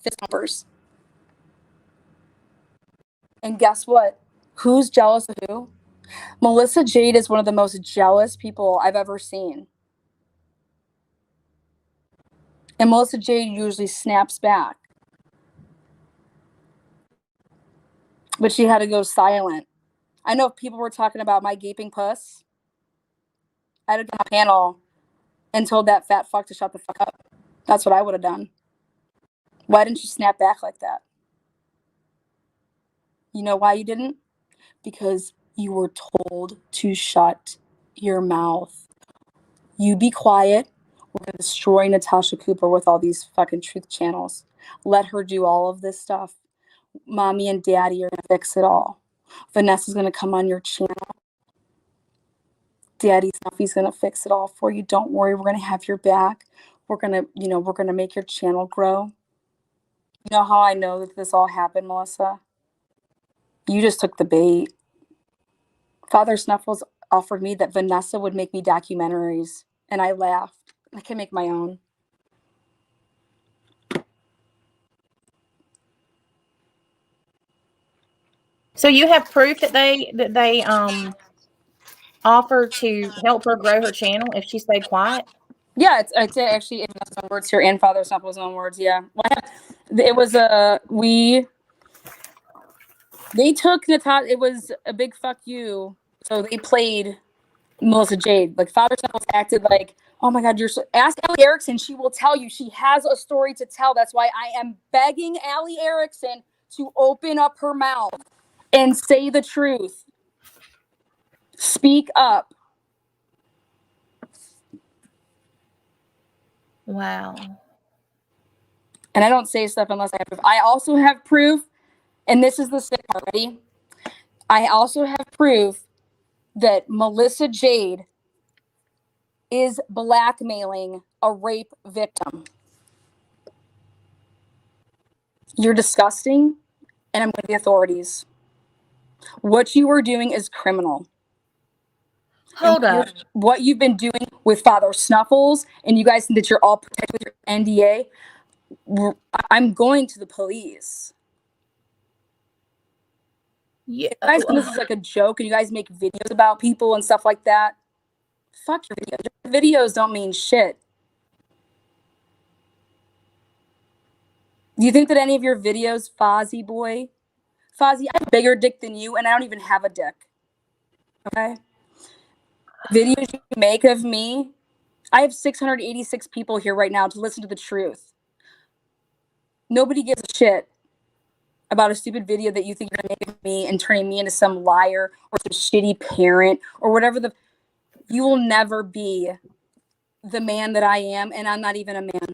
fist pumpers. And guess what? Who's jealous of who? Melissa Jade is one of the most jealous people I've ever seen. And Melissa Jade usually snaps back. But she had to go silent. I know if people were talking about my gaping puss, I'd have done a panel and told that fat fuck to shut the fuck up. That's what I would have done. Why didn't you snap back like that? You know why you didn't? Because you were told to shut your mouth. You be quiet. We're going to destroy Natasha Cooper with all these fucking truth channels. Let her do all of this stuff. Mommy and daddy are going to fix it all. Vanessa's going to come on your channel. Daddy Snuffy's going to fix it all for you. Don't worry. We're going to have your back. We're going to make your channel grow. You know how I know that this all happened, Melissa? You just took the bait. Father Snuffles offered me that Vanessa would make me documentaries, and I laughed. I can make my own. So you have proof that they offered to help her grow her channel if she stayed quiet? Yeah, it's actually in Vanessa's own words here and Father Snuffles' own words. Yeah, it was they took Natasha. It was a big fuck you. So they played Melissa Jade. Like Father Snuffles acted like, oh my God, ask Allie Erickson. She will tell you. She has a story to tell. That's why I am begging Allie Erickson to open up her mouth and say the truth. Speak up. Wow. And I don't say stuff unless I have proof. I also have proof, and this is the sick part. Ready? I also have proof that Melissa Jade is blackmailing a rape victim. You're disgusting, and I'm going to the authorities. What you are doing is criminal. Hold up. What you've been doing with Father Snuffles, and you guys think that you're all protected with your NDA, I'm going to the police. Yeah. If you guys think this is like a joke and you guys make videos about people and stuff like that, fuck your videos. Your videos don't mean shit. Do you think that any of your videos, Fozzie boy? Fozzie, I have a bigger dick than you, and I don't even have a dick. Okay? Videos you make of me, I have 686 people here right now to listen to the truth. Nobody gives a shit about a stupid video that you think you're going to make of me and turning me into some liar or some shitty parent or whatever you will never be the man that I am, and I'm not even a man.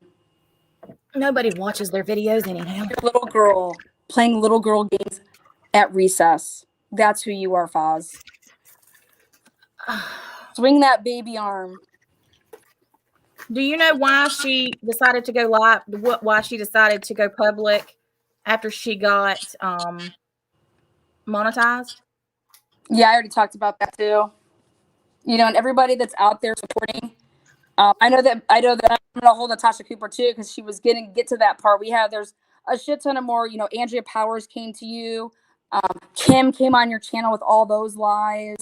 Nobody watches their videos anyhow. You're a little girl playing little girl games at recess. That's who you are, Foz. Swing that baby arm. Do you know why she decided to go live? Why she decided to go public after she got monetized? Yeah, I already talked about that too. And everybody that's out there supporting I know that I'm gonna hold Natasha Cooper too, because she was getting get to that part. There's a shit ton of more. Andrea Powers came to you. Kim came on your channel with all those lies.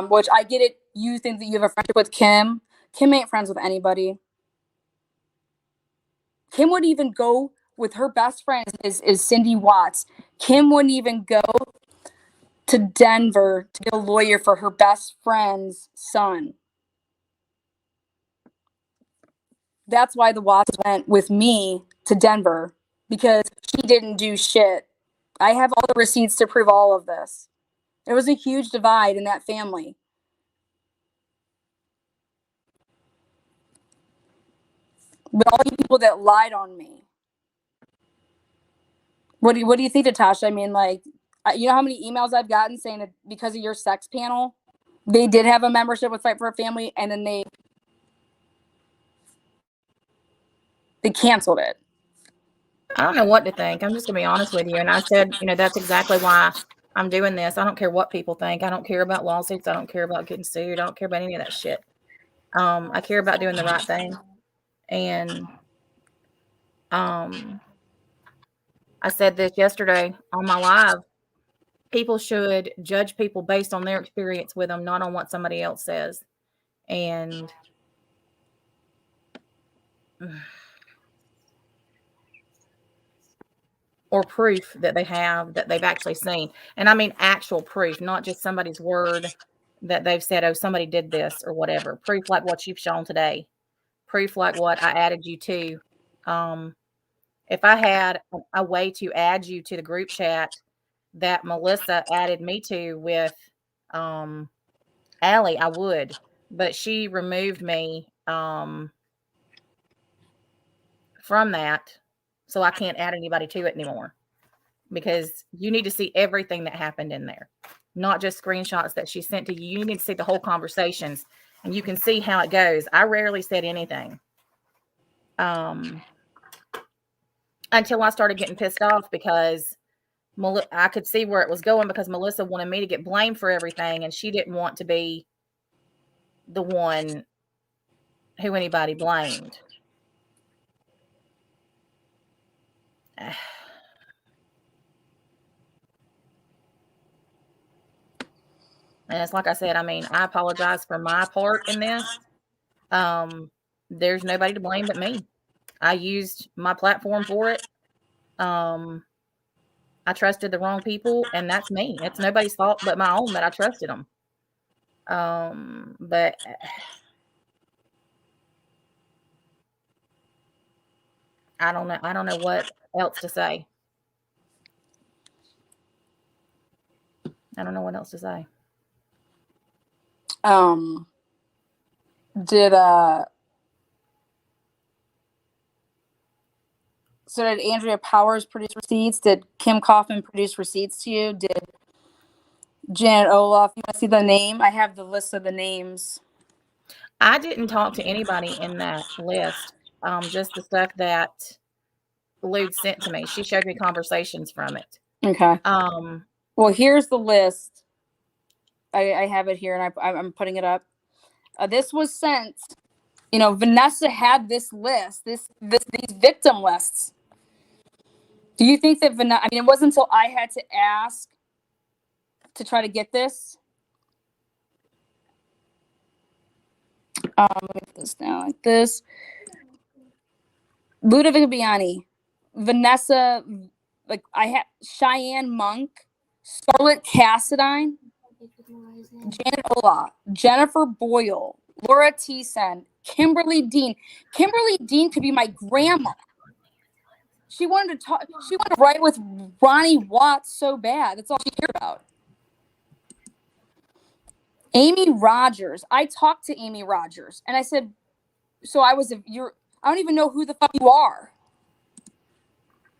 Which I get it. You think that you have a friendship with Kim. Kim ain't friends with anybody. Kim would even go with her best friend is Cindy Watts. Kim wouldn't even go to Denver to get a lawyer for her best friend's son. That's why the Watts went with me to Denver, because she didn't do shit. I have all the receipts to prove all of this. There was a huge divide in that family. But all you people that lied on me. What do you think, Natasha? I mean, like, you know how many emails I've gotten saying that because of your sex panel, they did have a membership with Fight for a Family, and then they canceled it. I don't know what to think. I'm just gonna be honest with you. And I said, that's exactly why I'm doing this. I don't care what people think. I don't care about lawsuits. I don't care about getting sued. I don't care about any of that shit. I care about doing the right thing. And I said this yesterday on my live. People should judge people based on their experience with them, not on what somebody else says. And or proof that they have that they've actually seen. And I mean actual proof, not just somebody's word that they've said, oh, somebody did this or whatever. Proof like what you've shown today. Proof like what I added you to. If I had a way to add you to the group chat that Melissa added me to with Allie, I would. But she removed me from that. So I can't add anybody to it anymore. Because you need to see everything that happened in there, not just screenshots that she sent to you. You need to see the whole conversations, and you can see how it goes. I rarely said anything until I started getting pissed off, because I could see where it was going, because Melissa wanted me to get blamed for everything, and she didn't want to be the one who anybody blamed. And it's like I said, I mean, I apologize for my part in this. There's nobody to blame but me. I used my platform for it. I trusted the wrong people, and that's me. It's nobody's fault but my own that I trusted them. But I don't know. I don't know what else to say. I don't know what else to say. So did Andrea Powers produce receipts? Did Kim Kaufman produce receipts to you? Did Janet Olaf? You want to see the name? I have the list of the names. I didn't talk to anybody in that list. Just the stuff that Luda sent to me. She showed me conversations from it. Okay. Well, here's the list. I have it here, and I'm putting it up. This was sent. Vanessa had this list, these victim lists. Do you think that Vanessa? I mean, it wasn't until I had to ask to try to get this. Let me put this down like this. Luda Viviani, Vanessa, like I had Cheyenne Monk, Scarlett Cassadine, Janet Ola, Jennifer Boyle, Laura Thiessen, Kimberly Dean. Kimberly Dean could be my grandma. She wanted to talk. She wanted to write with Ronnie Watts so bad. That's all she cared about. Amy Rogers. I talked to Amy Rogers, and I said, "So I don't even know who the fuck you are."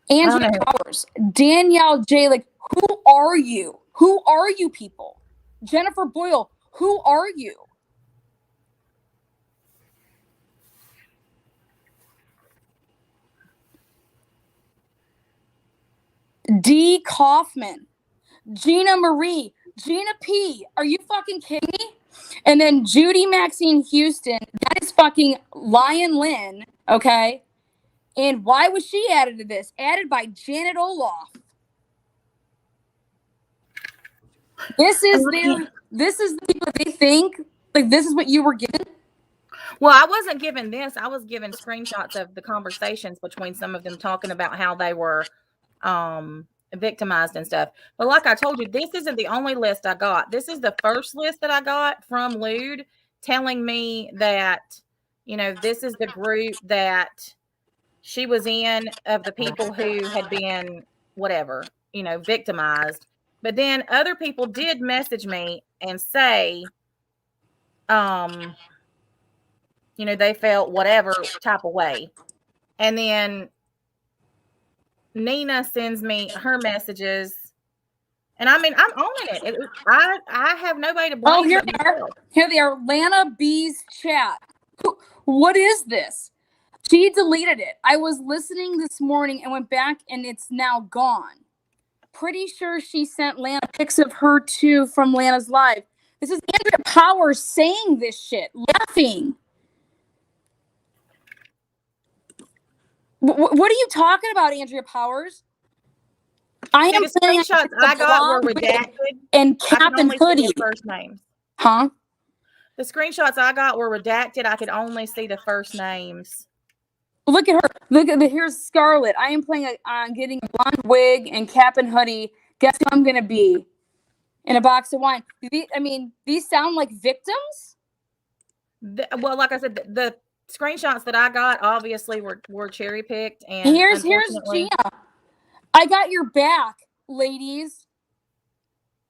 Andrea Powers, Danielle J. Like, who are you? Who are you people? Jennifer Boyle, who are you? D. Kaufman, Gina Marie, Gina P. Are you fucking kidding me? And then Judy Maxine Houston, that is fucking Lion Lynn, okay? And why was she added to this? Added by Janet Olaf. This is the people they think, like, this is what you were given. Well, I wasn't given this. I was given screenshots of the conversations between some of them talking about how they were victimized and stuff. But like I told you, this isn't the only list I got. This is the first list that I got from Lude telling me that, you know, this is the group that she was in of the people who had been whatever, you know, victimized. But then other people did message me and say, you know, they felt whatever type of way. And then Nina sends me her messages. And I mean, I'm owning it. I have nobody to blame. Oh, here they are. Here they are. Lana B's chat. What is this? She deleted it. I was listening this morning and went back and it's now gone. Pretty sure she sent Lana pics of her too from Lana's live. This is Andrea Powers saying this shit, laughing. What are you talking about, Andrea Powers? I am the screenshots I got were redacted and cap and hoodie. First names. Huh? The screenshots I got were redacted. I could only see the first names. Look at her. Look at here's Scarlett. I am planning on getting a blonde wig and cap and hoodie. Guess who I'm gonna be? In a box of wine. I mean, these sound like victims? Well, like I said, the screenshots that I got obviously were cherry picked. And here's Gina. I got your back, ladies.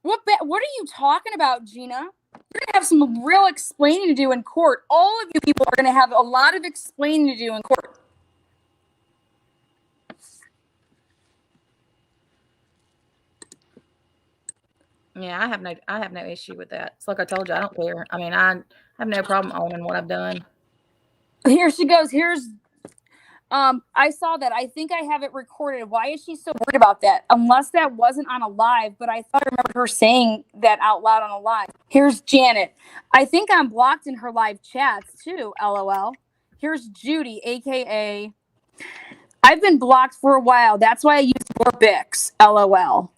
What are you talking about, Gina? You're gonna have some real explaining to do in court. All of you people are gonna have a lot of explaining to do in court. Yeah, I have no issue with that. It's like I told you, I don't care. I mean, I have no problem owning what I've done. Here she goes. Here's I saw that. I think I have it recorded. Why is she so worried about that? Unless that wasn't on a live, but I thought I remembered her saying that out loud on a live. Here's Janet. I think I'm blocked in her live chats too, LOL. Here's Judy, aka I've been blocked for a while. That's why I use more Bix, LOL.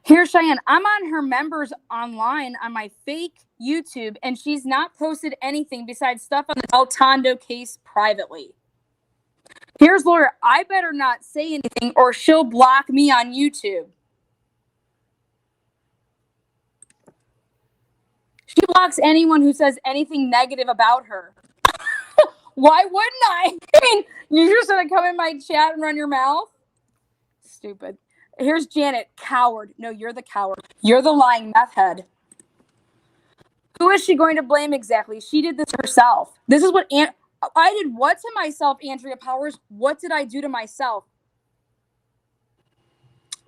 Here's Cheyenne. I'm on her members online on my fake YouTube, and she's not posted anything besides stuff on the Del Tondo case privately. Here's Laura. I better not say anything or she'll block me on YouTube. She blocks anyone who says anything negative about her. Why wouldn't I? I mean, you're just going to come in my chat and run your mouth? Stupid. Here's Janet. Coward. No, you're the coward. You're the lying meth head. Who is she going to blame exactly? She did this herself. This is what I did what to myself, Andrea Powers? What did I do to myself?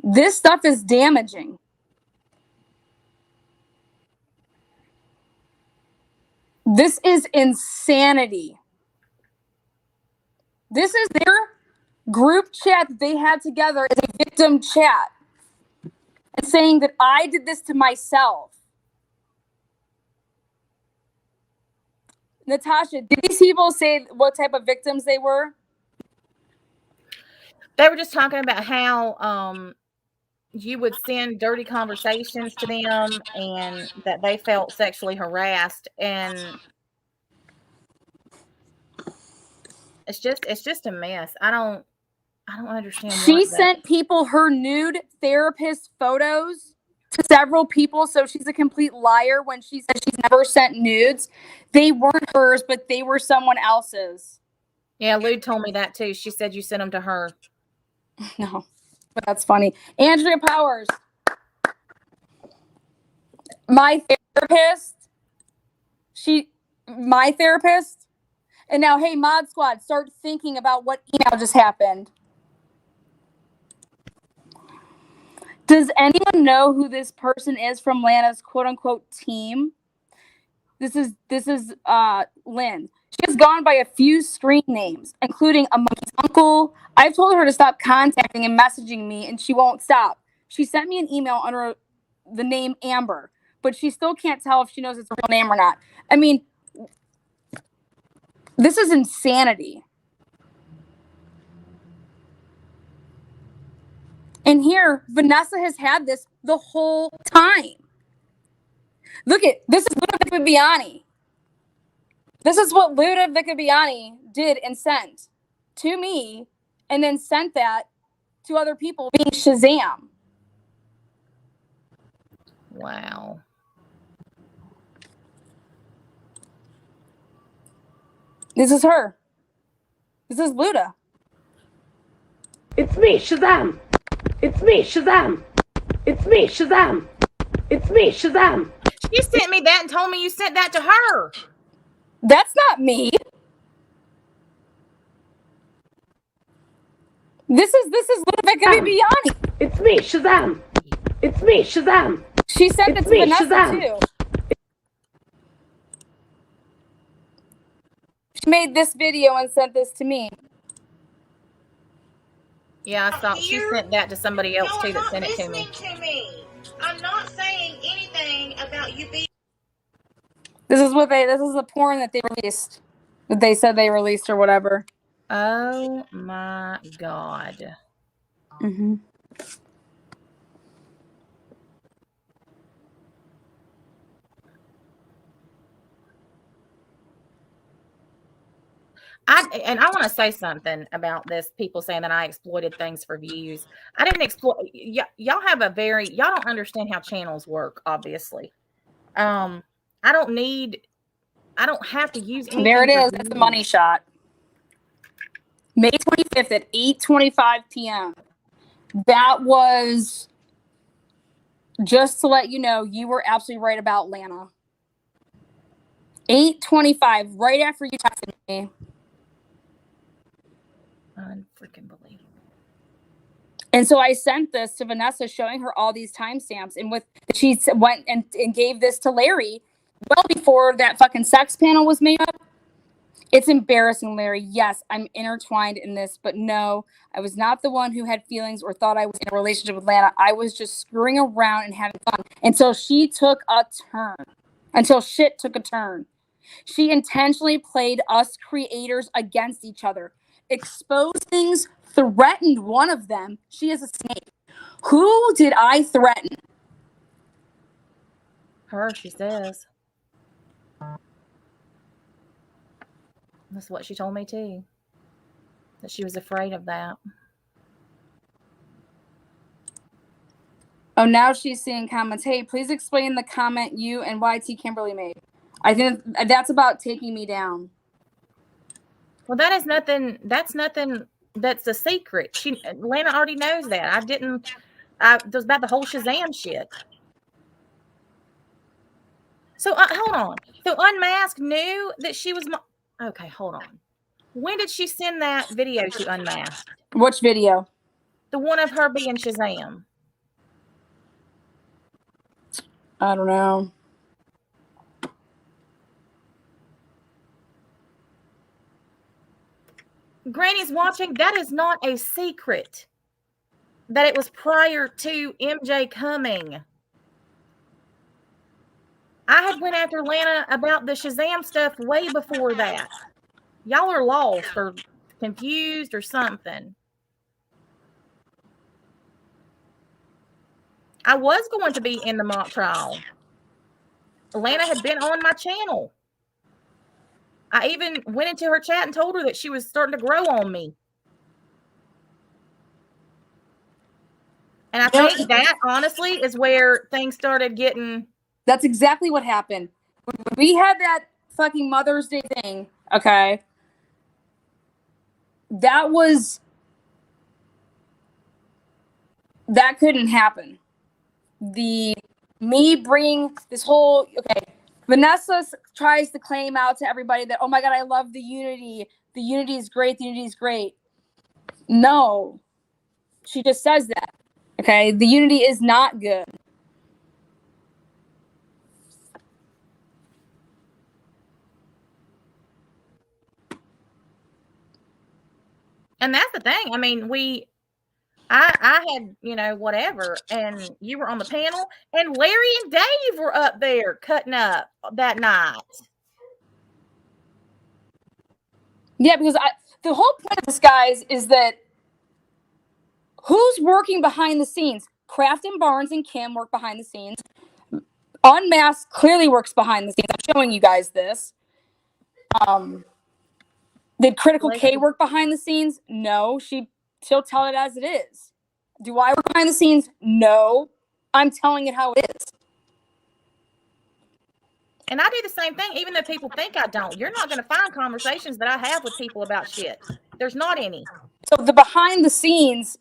This stuff is damaging. This is insanity. This is their group chat that they had together as a victim chat. And saying that I did this to myself. Natasha, did these people say what type of victims they were? They were just talking about how you would send dirty conversations to them and that they felt sexually harassed. And it's just a mess. I don't understand. She sent people her nude therapist photos to several people, so she's a complete liar when she said she's never sent nudes. They weren't hers, but they were someone else's. Yeah, Lou told me that too. She said you sent them to her. No, but that's funny. Andrea Powers, my therapist. And now, hey, Mod Squad, start thinking about what email just happened. Does anyone know who this person is from Lana's quote-unquote team? This is Lynn. She has gone by a few screen names, including a monkey's uncle. I've told her to stop contacting and messaging me, and she won't stop. She sent me an email under the name Amber. but she still can't tell if she knows it's a real name or not. I mean, this is insanity. And here, Vanessa has had this the whole time. Look at this is Luda Viviani. This is what Luda Viviani did and sent to me, and then sent that to other people being Shazam. Wow. This is her. This is Luda. It's me, Shazam. It's me, Shazam. It's me, Shazam. It's me, Shazam. She sent me that and told me you sent that to her. That's not me. This is Luda Viviani. It's me, Shazam. It's me, Shazam. She sent it to Vanessa Shazam. too. She made this video and sent this to me. Yeah, I thought she sent that to somebody else too that sent it to me. I'm not saying anything about you being. This is the porn that they released. That they said they released or whatever. Oh my God. Mm-hmm. I want to say something about this. People saying that I exploited things for views. I didn't exploit. Y'all don't understand how channels work. Obviously, I don't have to use anything. There it for is. That's the money shot. May 25th at 8:25 p.m. That was just to let you know you were absolutely right about Lana. 8:25, right after you texted me. Unfreaking believable. And so I sent this to Vanessa, showing her all these timestamps, and she went and gave this to Larry well before that fucking sex panel was made up. It's embarrassing, Larry. Yes, I'm intertwined in this, but no, I was not the one who had feelings or thought I was in a relationship with Lana. I was just screwing around and having fun until she took a turn. Until shit took a turn. She intentionally played us creators against each other. Exposed things, threatened one of them. She is a snake. Who did I threaten? Her, she says. That's what she told me too. That she was afraid of that. Oh, now she's seeing comments. Hey, please explain the comment you and YT Kimberly made. I think that's about taking me down. Well, that is nothing. That's nothing. That's a secret. Lana already knows that. It was about the whole Shazam shit. So hold on. So Unmasked knew that she was. Okay, hold on. When did she send that video to Unmasked? Which video? The one of her being Shazam. I don't know. Granny's watching. That is not a secret. That it was prior to MJ coming. I had went after Lana about the Shazam stuff way before that. Y'all are lost or confused or something. I was going to be in the mock trial. Lana had been on my channel. I even went into her chat and told her that she was starting to grow on me. And I think that, honestly, is where things started getting... That's exactly what happened. When we had that fucking Mother's Day thing, okay, that couldn't happen. Me bringing this whole... Okay, Vanessa tries to claim out to everybody that, oh my God, I love the unity. The unity is great. The unity is great. No. She just says that. Okay? The unity is not good. And that's the thing. I mean, I had, whatever, and you were on the panel, and Larry and Dave were up there cutting up that night. Yeah, because the whole point of this, guys, is that who's working behind the scenes? Kraft and Barnes and Kim work behind the scenes. Unmasked clearly works behind the scenes. I'm showing you guys this. Did Critical K work behind the scenes? No, she'll tell it as it is. Do I work behind the scenes? No, I'm telling it how it is. And I do the same thing, even though people think I don't. You're not going to find conversations that I have with people about shit. There's not any. So the behind the scenes,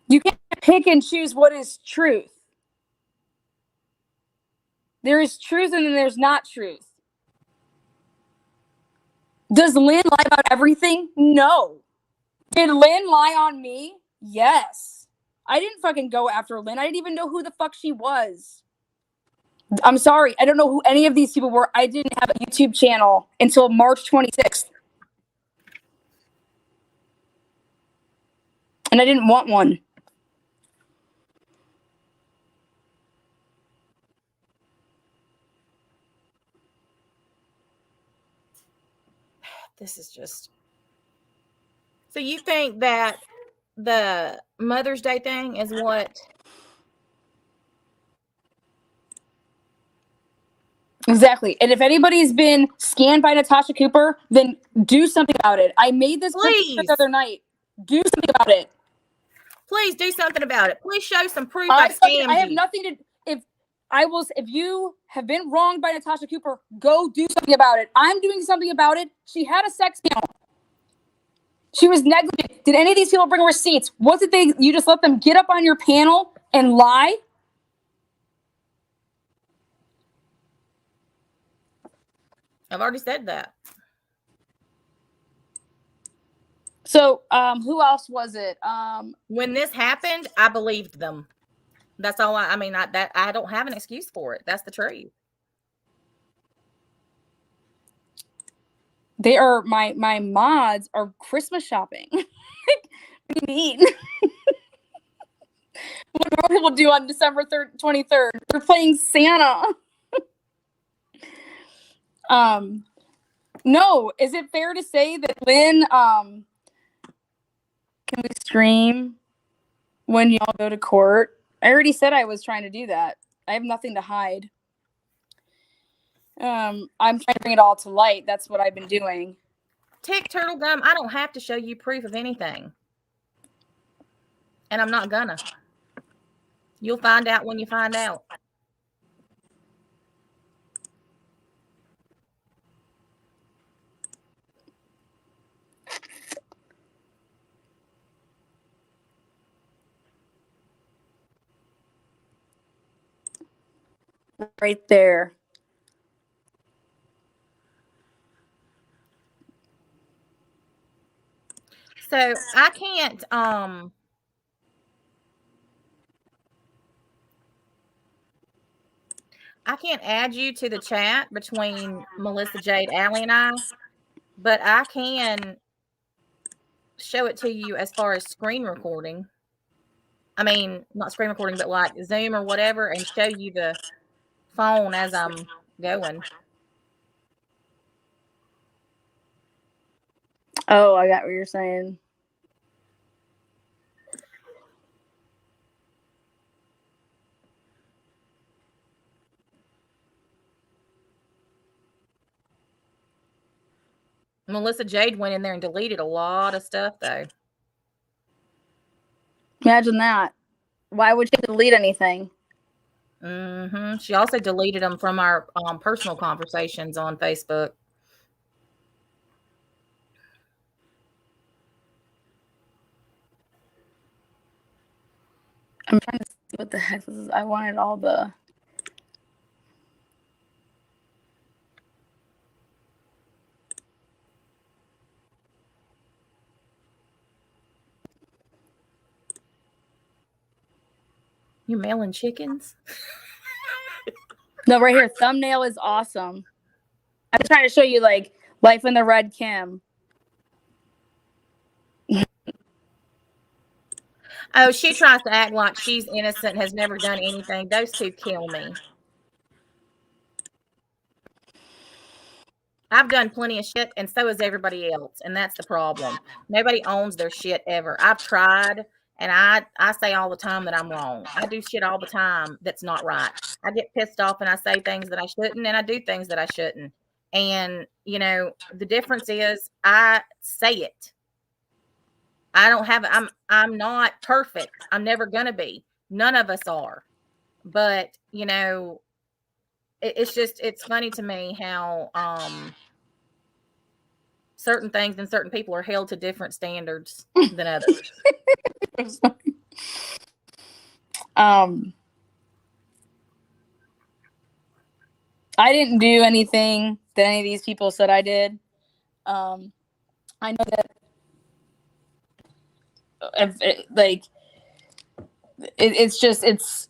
you can't pick and choose what is truth. There is truth and then there's not truth. Does Lynn lie about everything? No. Did Lynn lie on me? Yes. I didn't fucking go after Lynn. I didn't even know who the fuck she was. I'm sorry. I don't know who any of these people were. I didn't have a YouTube channel until March 26th. And I didn't want one. This is just... So you think that the Mother's Day thing is what... Exactly. And if anybody's been scanned by Natasha Cooper, then do something about it. I made this Please. the other night. Do something about it. Please do something about it. Please show some proof I scammed I have you. nothing to... If you have been wronged by Natasha Cooper, go do something about it. I'm doing something about it. She had a sex panel. She was negligent. Did any of these people bring receipts? Was it you just let them get up on your panel and lie? I've already said that. So, who else was it? When this happened, I believed them. That's all I don't have an excuse for it. That's the truth. They are my mods are Christmas shopping. What do you mean? What more people do on December 23rd? They're playing Santa. No, is it fair to say that Lynn, can we scream when y'all go to court? I already said I was trying to do that. I have nothing to hide. I'm trying to bring it all to light. That's what I've been doing. Tick Turtle Gum, I don't have to show you proof of anything. And I'm not gonna. You'll find out when you find out. Right there. So I can't add you to the chat between Melissa, Jade, Allie, and I, but I can show it to you as far as screen recording. I mean, not screen recording, but like Zoom or whatever, and show you the phone as I'm going. Oh, I got what you're saying. Melissa Jade went in there and deleted a lot of stuff, though. Imagine that. Why would you delete anything? Mm-hmm. She also deleted them from our personal conversations on Facebook. I'm trying to see what the heck this is. I wanted all the... You mailing chickens? No, right here. Thumbnail is awesome. I'm trying to show you like Life in the Red Kim. Oh, she tries to act like she's innocent, has never done anything. Those two kill me. I've done plenty of shit, and so has everybody else, and that's the problem. Nobody owns their shit ever. I've tried, and I say all the time that I'm wrong. I do shit all the time that's not right. I get pissed off, and I say things that I shouldn't, and I do things that I shouldn't. And the difference is I say it. I don't have. I'm not perfect. I'm never gonna be. None of us are. But it's funny to me how certain things and certain people are held to different standards than others. I didn't do anything that any of these people said I did. I know that it's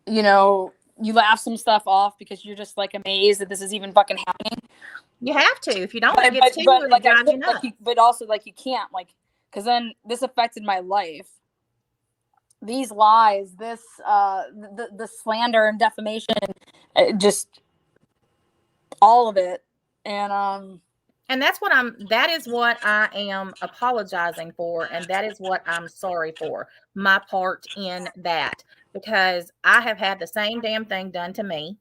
you laugh some stuff off because you're just like amazed that this is even fucking happening. You have to. If you don't, it gets to you and it drives you nuts. But also, like, you can't, because then this affected my life. These lies, this the slander and defamation, just all of it, and that is what I am apologizing for, and that is what I'm sorry for, my part in that, because I have had the same damn thing done to me,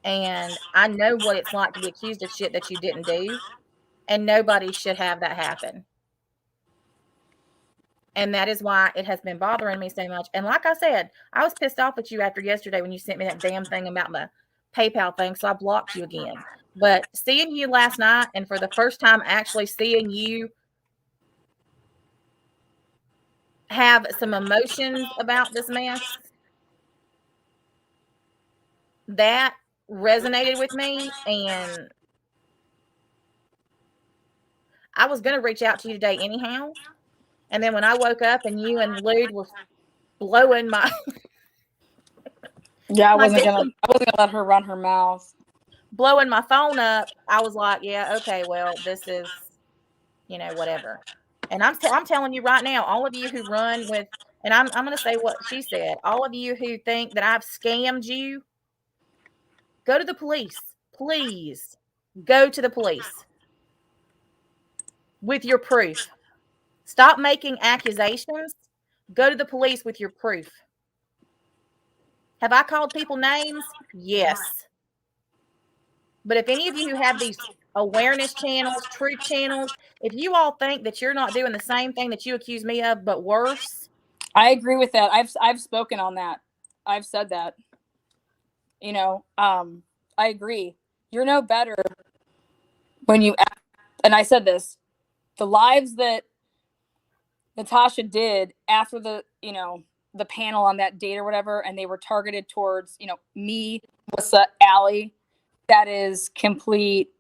and I know what it's like to be accused of shit that you didn't do, and nobody should have that happen. And that is why it has been bothering me so much. And like I said, I was pissed off at you after yesterday when you sent me that damn thing about the PayPal thing, so I blocked you again. But seeing you last night, and for the first time actually seeing you have some emotions about this mess, that resonated with me. And I was going to reach out to you today anyhow. And then when I woke up and you and Lude were blowing my... Yeah, I wasn't gonna let her run her mouth. Blowing my phone up, I was like, yeah, okay, well, this is, whatever. And I'm telling you right now, all of you who run with, and I'm going to say what she said, all of you who think that I've scammed you, go to the police. Please go to the police with your proof. Stop making accusations. Go to the police with your proof. Have I called people names? Yes. But if any of you who have these awareness channels, truth channels, if you all think that you're not doing the same thing that you accuse me of, but worse. I agree with that. I've spoken on that. I've said that. I agree. You're no better when you act, and I said this, the lives that Natasha did after the panel on that date or whatever, and they were targeted towards, me, Melissa, Allie, that is complete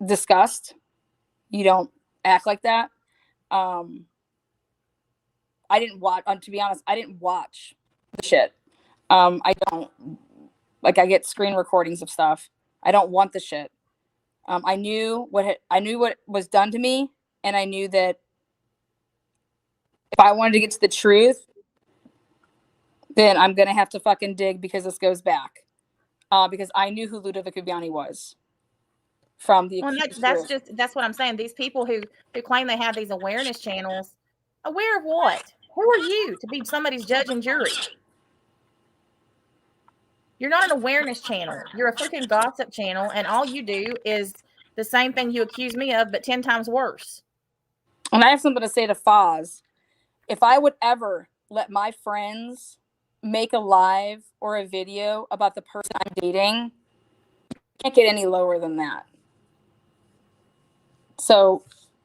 disgust. You don't act like that. I didn't watch, to be honest, I didn't watch the shit. I don't, I get screen recordings of stuff. I don't want the shit. I knew what was done to me, and I knew that if I wanted to get to the truth, then I'm gonna have to fucking dig, because this goes back. Because I knew who Luda Vicoviani was from the. Well, that's what I'm saying. These people who claim they have these awareness channels, aware of what? Who are you to be somebody's judge and jury? You're not an awareness channel. You're a freaking gossip channel, and all you do is the same thing you accuse me of, but 10 times worse. And I have something to say to Foz. If I would ever let my friends make a live or a video about the person I'm dating, you can't get any lower than that. So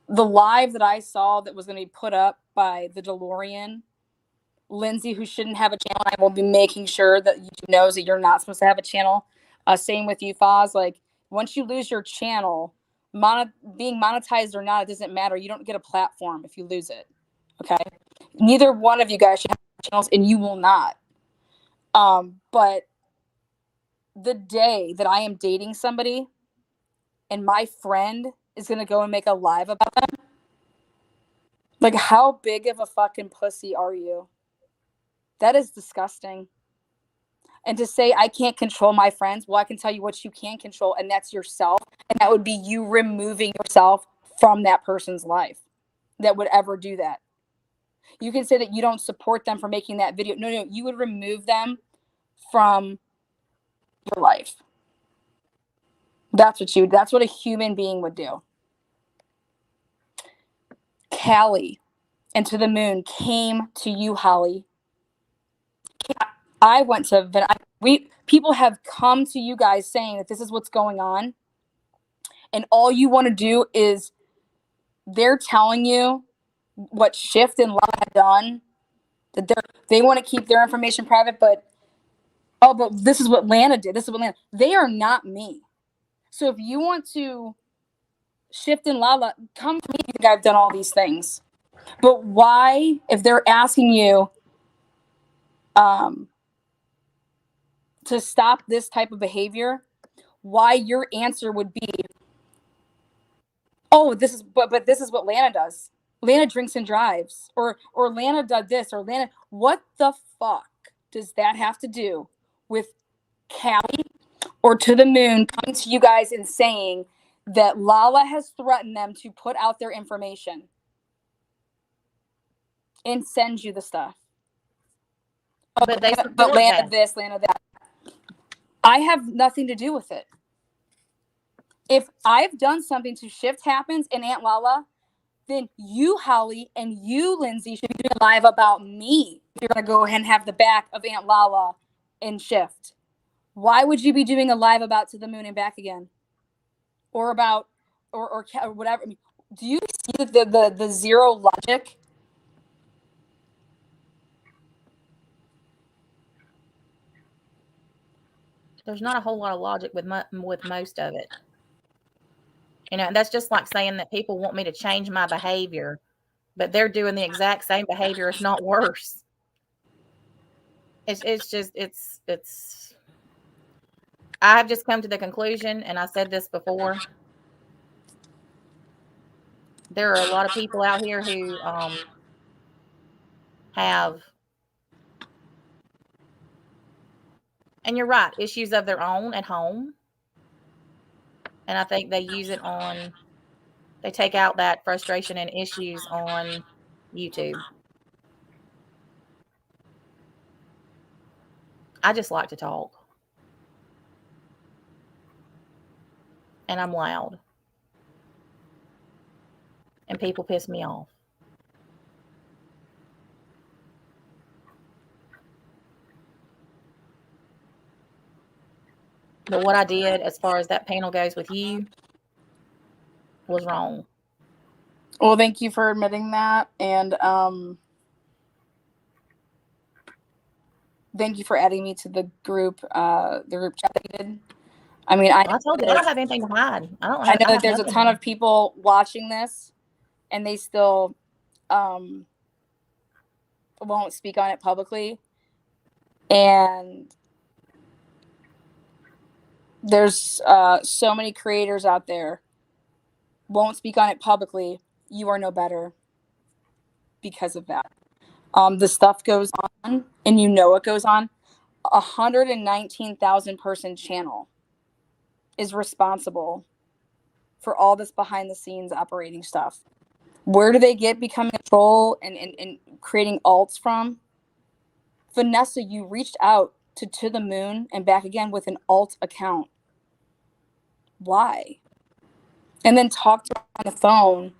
the live that I saw that was going to be put up by the DeLorean, Lindsay, who shouldn't have a channel, I will be making sure that YouTube knows that you're not supposed to have a channel. Same with you, Foz. Like, once you lose your channel, being monetized or not, it doesn't matter. You don't get a platform if you lose it. Okay? Neither one of you guys should have channels, and you will not. But the day that I am dating somebody and my friend is going to go and make a live about them, Like, how big of a fucking pussy are you? That is disgusting. And to say I can't control my friends, well, I can tell you what you can control, and that's yourself. And that would be you removing yourself from that person's life that would ever do that. You can say that you don't support them for making that video. No, you would remove them from your life. That's what a human being would do. Callie and To the Moon came to you, Holly. I went to people have come to you guys saying that this is what's going on, and all you want to do is they're telling you what Shift and Love have done, that they want to keep their information private, but this is what Lana did. This is what Lana. They are not me. So if you want to Shift and Lala, come to me. You think I've done all these things, but why? If they're asking you, to stop this type of behavior, why your answer would be, oh, this is what Lana does. Lana drinks and drives, or Lana does this, or Lana. What the fuck does that have to do with Callie or To the Moon coming to you guys and saying that Lala has threatened them to put out their information and send you the stuff? But they But support Lana that. this, Lana that. I have nothing to do with it. If I've done something to Shift Happens and Aunt Lala, then you, Holly, and you, Lindsay, should be doing a live about me. If you're going to go ahead and have the back of Aunt Lala and Shift. Why would you be doing a live about To the Moon and Back Again? Or about, or whatever. I mean, do you see the zero logic? There's not a whole lot of logic with most of it. You know, and that's just like saying that people want me to change my behavior, but they're doing the exact same behavior, if not worse. It's I've just come to the conclusion, and I said this before, there are a lot of people out here who have, and you're right, issues of their own at home. And I think they they take out that frustration and issues on YouTube. I just like to talk. And I'm loud. And people piss me off. But what I did as far as that panel goes with you was wrong. Well, thank you for admitting that. And thank you for adding me to the group chat that you did. I mean, I told you, I don't have anything to hide. I know that there's a ton of people watching this, and they still won't speak on it publicly. And there's so many creators out there won't speak on it publicly. You are no better because of that. The stuff goes on, and you know it goes on. 119,000 person channel is responsible for all this behind the scenes operating stuff. Where do they get becoming a troll and creating alts from? Vanessa, you reached out to the Moon and Back Again with an alt account. Why? And then talked to her on the phone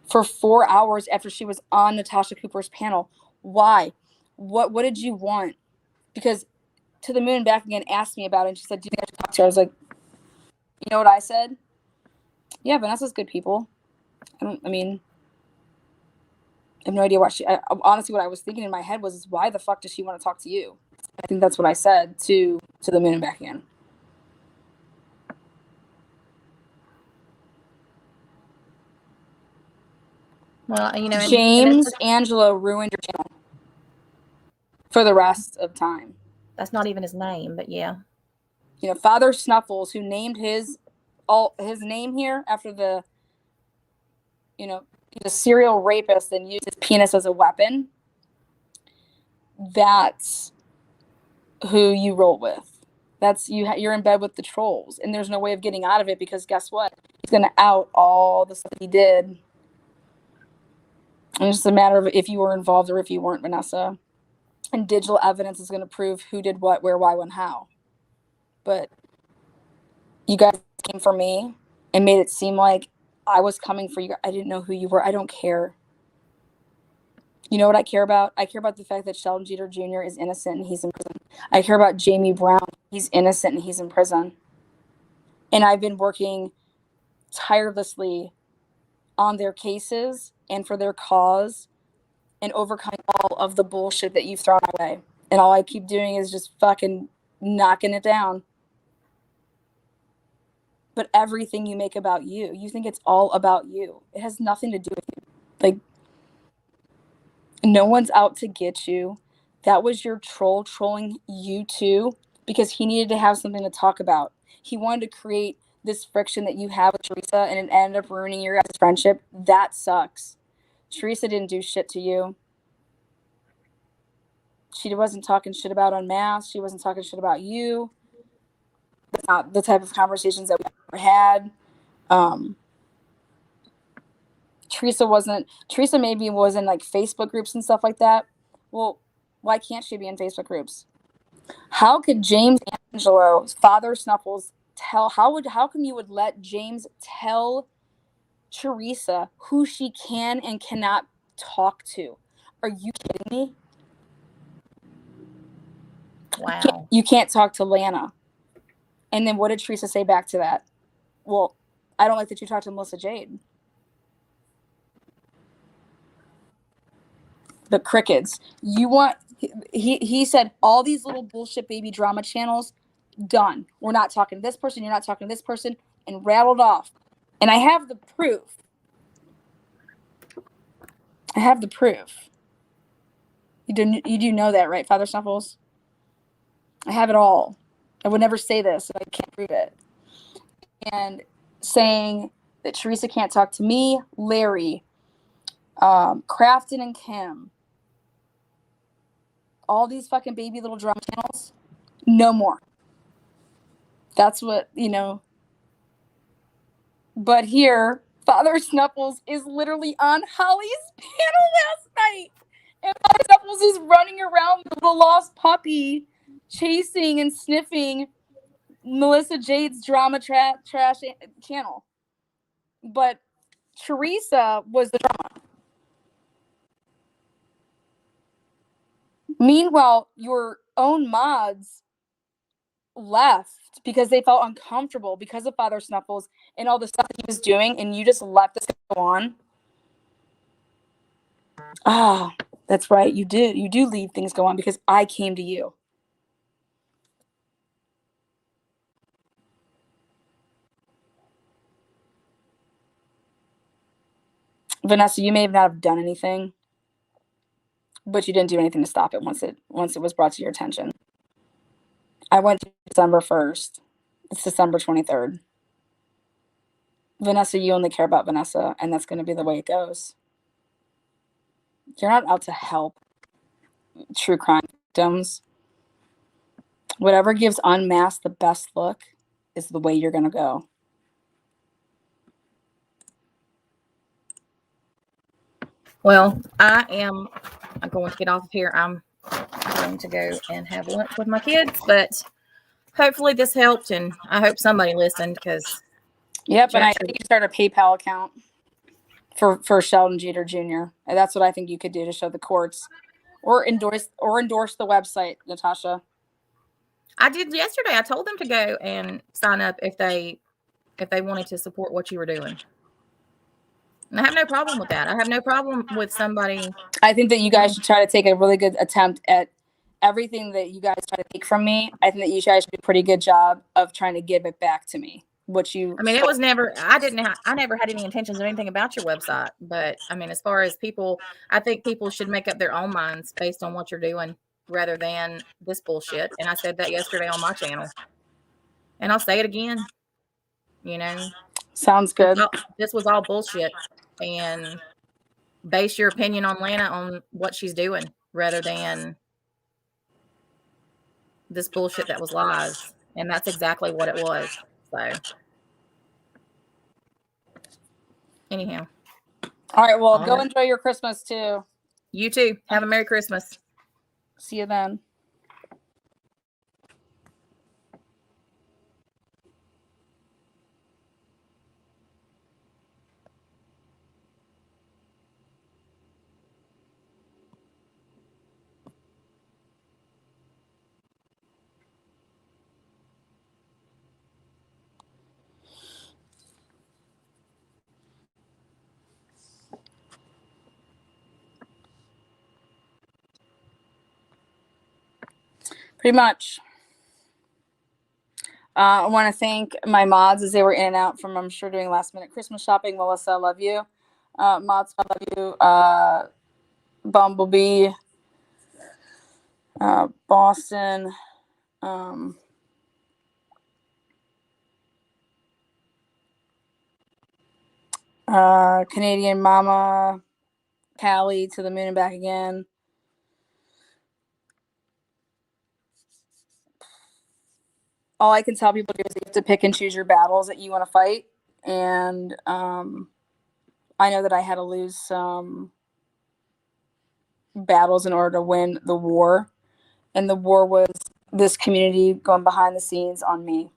for 4 hours after she was on Natasha Cooper's panel. Why? What did you want? Because To the Moon and Back Again asked me about it, and she said, do you think I should talk to her? I was like, you know what I said? Yeah, Vanessa's good people. I have no idea why honestly, what I was thinking in my head was, why the fuck does she want to talk to you? I think that's what I said to the Moon and Back Again. Well, you know, James Angelo ruined your channel for the rest of time. That's not even his name, but yeah. You know, Father Snuffles, who named his name here after the, you know, he's a serial rapist and used his penis as a weapon, that's who you roll with. That's you're in bed with the trolls, and there's no way of getting out of it, because guess what? He's going to out all the stuff he did. And it's just a matter of if you were involved or if you weren't, Vanessa. And digital evidence is going to prove who did what, where, why, when, how. But you guys came for me and made it seem like I was coming for you. I didn't know who you were. I don't care. You know what I care about? I care about the fact that Sheldon Jeter Jr. is innocent and he's in prison. I care about Jamie Brown. He's innocent and he's in prison. And I've been working tirelessly on their cases and for their cause and overcoming all of the bullshit that you've thrown away. And all I keep doing is just fucking knocking it down. But everything you make about you, you think it's all about you. It has nothing to do with you. Like, no one's out to get you. That was your troll trolling you too, because he needed to have something to talk about. He wanted to create this friction that you have with Teresa, and it ended up ruining your guys' friendship. That sucks. Teresa didn't do shit to you. She wasn't talking shit about Unmasked. She wasn't talking shit about you. That's not the type of conversations that we ever had. Teresa maybe was in like Facebook groups and stuff like that. Well, why can't she be in Facebook groups? How could James Angelo, Father Snuffles, how come you would let James tell Teresa who she can and cannot talk to? Are you kidding me? Wow. You can't talk to Lana. And then what did Teresa say back to that? Well, I don't like that you talked to Melissa Jade. The crickets. He said all these little bullshit baby drama channels, done. We're not talking to this person, you're not talking to this person, and rattled off. And I have the proof. You do know that, right, Father Snuffles? I have it all. I would never say this if I can't prove it. And saying that Teresa can't talk to me, Larry, Crafton and Kim, all these fucking baby little drama channels, no more. That's what, But here, Father Snuffles is literally on Holly's panel last night. And Father Snuffles is running around with the lost puppy, chasing and sniffing Melissa Jade's drama trash channel. But Teresa was the drama. Meanwhile, your own mods left because they felt uncomfortable because of Father Snuffles and all the stuff that he was doing, and you just let this go on. That's right. You do leave things go on because I came to you. Vanessa, you may not have done anything, but you didn't do anything to stop it once it was brought to your attention. I went to December 1st. It's December 23rd. Vanessa, you only care about Vanessa, and that's going to be the way it goes. You're not out to help true crime victims. Whatever gives Unmasked the best look is the way you're going to go. Well, I'm going to get off of here. I'm going to go and have lunch with my kids, but hopefully this helped, and I hope somebody listened, because Yep, and I think you start a PayPal account for Sheldon Jeter Jr. And that's what I think you could do to show the courts, or endorse the website, Natasha. I did yesterday. I told them to go and sign up if they wanted to support what you were doing. And I have no problem with that. I have no problem with somebody. I think that you guys should try to take a really good attempt at everything that you guys try to take from me. I think that you guys should do a pretty good job of trying to give it back to me. It was never, I never had any intentions of anything about your website. But I mean, as far as people, I think people should make up their own minds based on what you're doing rather than this bullshit. And I said that yesterday on my channel. And I'll say it again. Sounds good. This was all bullshit. And base your opinion on Lana on what she's doing rather than this bullshit that was lies. And that's exactly what it was. So, anyhow. All right. Well, All go right. enjoy your Christmas too. You too. Have a Merry Christmas. See you then. Pretty much. I want to thank my mods as they were in and out from, I'm sure, doing last minute Christmas shopping. Melissa, I love you. Mods, I love you. Bumblebee, Boston, Canadian Mama, Callie, to the moon and back again. All I can tell people is you have to pick and choose your battles that you want to fight. And I know that I had to lose some battles in order to win the war. And the war was this community going behind the scenes on me.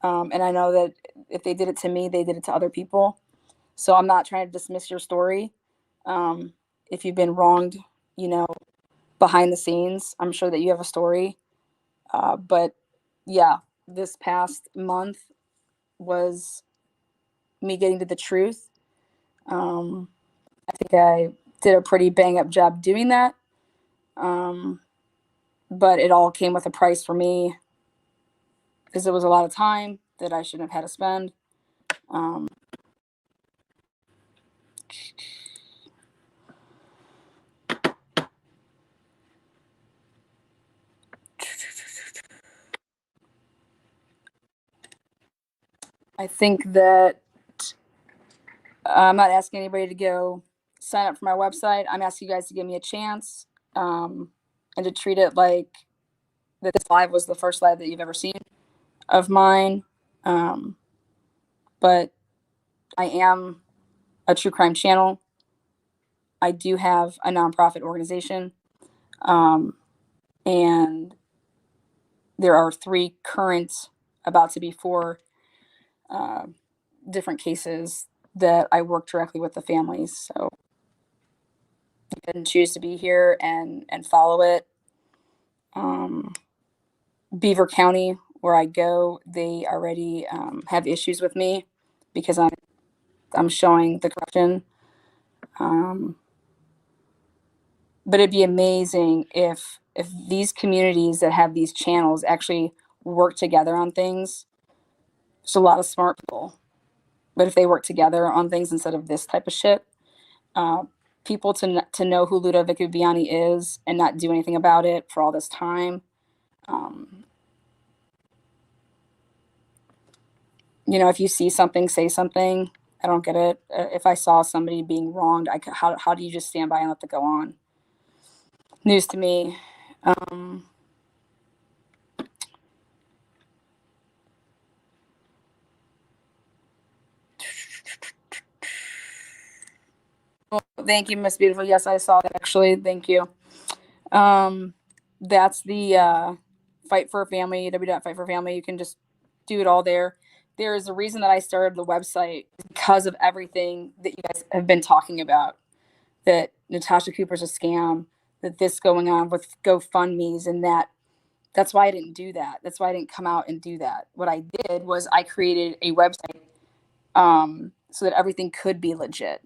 And I know that if they did it to me, they did it to other people. So I'm not trying to dismiss your story. If you've been wronged, behind the scenes, I'm sure that you have a story. But yeah, this past month was me getting to the truth. I think I did a pretty bang up job doing that. But it all came with a price for me because it was a lot of time that I shouldn't have had to spend. I think that I'm not asking anybody to go sign up for my website. I'm asking you guys to give me a chance and to treat it like that this live was the first live that you've ever seen of mine. But I am a true crime channel. I do have a nonprofit organization. And there are 3 current, about to be 4 different cases that I work directly with the families. So you can choose to be here and follow it. Beaver County, where I go, they already have issues with me because I'm showing the corruption. But it'd be amazing if these communities that have these channels actually work together on things. There's a lot of smart people, but if they work together on things instead of this type of shit, people to know who Luda Vicubiani is and not do anything about it for all this time. If you see something, say something. I don't get it. If I saw somebody being wronged, how do you just stand by and let that go on? News to me. Well, thank you, Miss Beautiful. Yes, I saw that actually. Thank you. That's the Fight for a Family, www.fightforfamily. You can just do it all there. There is a reason that I started the website because of everything that you guys have been talking about. That Natasha Cooper's a scam, that this going on with GoFundMe's and that's why I didn't do that. That's why I didn't come out and do that. What I did was I created a website so that everything could be legit,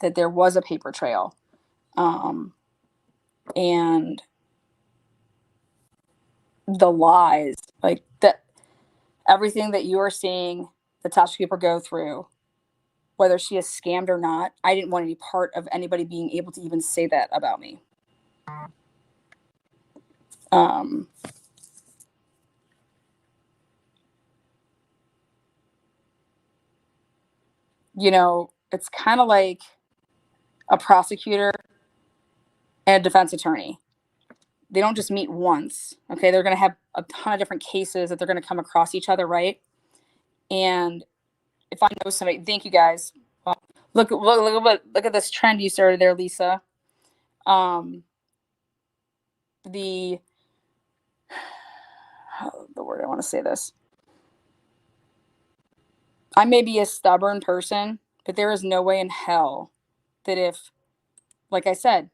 that there was a paper trail. And the lies, like that, everything that you are seeing Natasha Cooper go through, whether she is scammed or not, I didn't want any part of anybody being able to even say that about me. It's kind of like a prosecutor, and a defense attorney. They don't just meet once. Okay, they're going to have a ton of different cases that they're going to come across each other, right? And if I know somebody, thank you guys. Well, look at this trend you started there, Lisa. The word I want to say this. I may be a stubborn person, but there is no way in hell that if, like I said,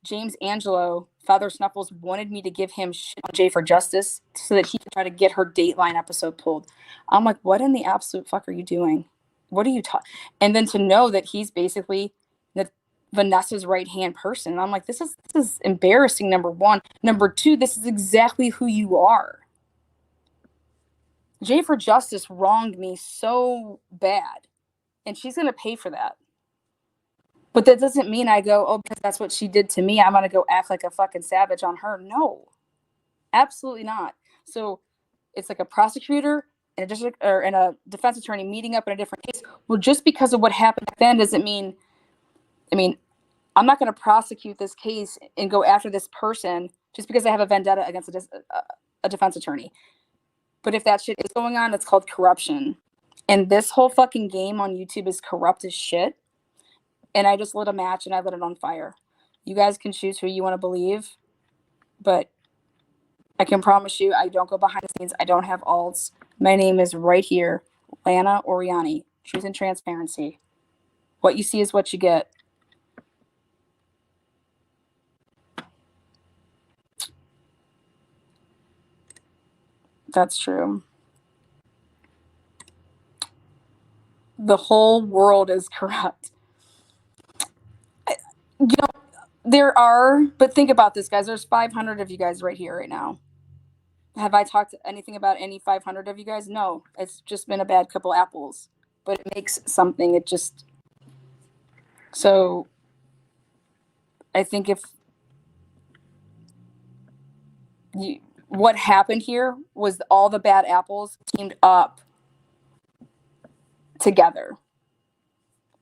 James Angelo, Father Snuffles, wanted me to give him shit on Jay for Justice so that he could try to get her Dateline episode pulled. I'm like, what in the absolute fuck are you doing? What are you talking? And then to know that he's basically that Vanessa's right-hand person. And I'm like, this is embarrassing, number one. Number two, this is exactly who you are. Jay for Justice wronged me so bad, and she's going to pay for that. But that doesn't mean I go, oh, because that's what she did to me, I'm going to go act like a fucking savage on her. No, absolutely not. So it's like a prosecutor and a district or and a defense attorney meeting up in a different case. Well, just because of what happened back then doesn't mean, I'm not going to prosecute this case and go after this person just because I have a vendetta against a defense attorney. But if that shit is going on, it's called corruption. And this whole fucking game on YouTube is corrupt as shit. And I just lit a match and I lit it on fire. You guys can choose who you want to believe. But I can promise you, I don't go behind the scenes. I don't have alts. My name is right here. Lana Oriani. Truth and transparency. What you see is what you get. That's true. The whole world is corrupt. There are, but think about this, guys. There's 500 of you guys right here right now. Have I talked anything about any 500 of you guys? No, it's just been a bad couple apples, but it makes something. So I think what happened here was all the bad apples teamed up together.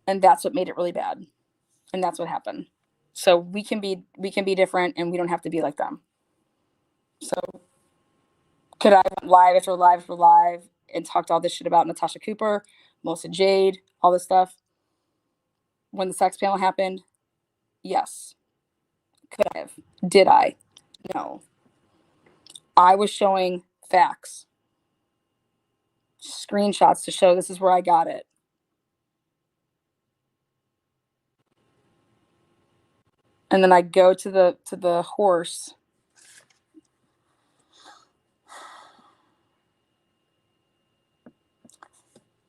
And that's what made it really bad. And that's what happened. So we can be different and we don't have to be like them. So could I went live after live after live and talked all this shit about Natasha Cooper, Melissa Jade, all this stuff when the sex panel happened? Yes. Could I have? Did I? No. I was showing facts, screenshots to show this is where I got it. And then I go to the horse.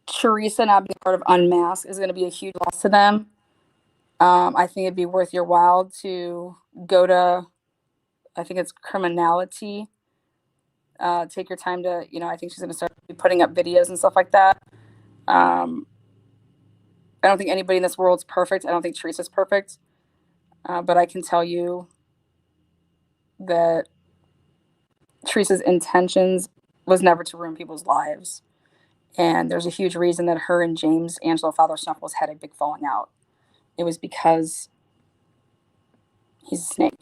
Teresa not being part of Unmasked is going to be a huge loss to them. I think it'd be worth your while to go to, I think it's Criminality. Take your time to, I think she's going to start putting up videos and stuff like that. I don't think anybody in this world's perfect. I don't think Teresa's perfect. But I can tell you that Teresa's intentions was never to ruin people's lives. And there's a huge reason that her and James Angelo Father Snuffles had a big falling out. It was because he's a snake.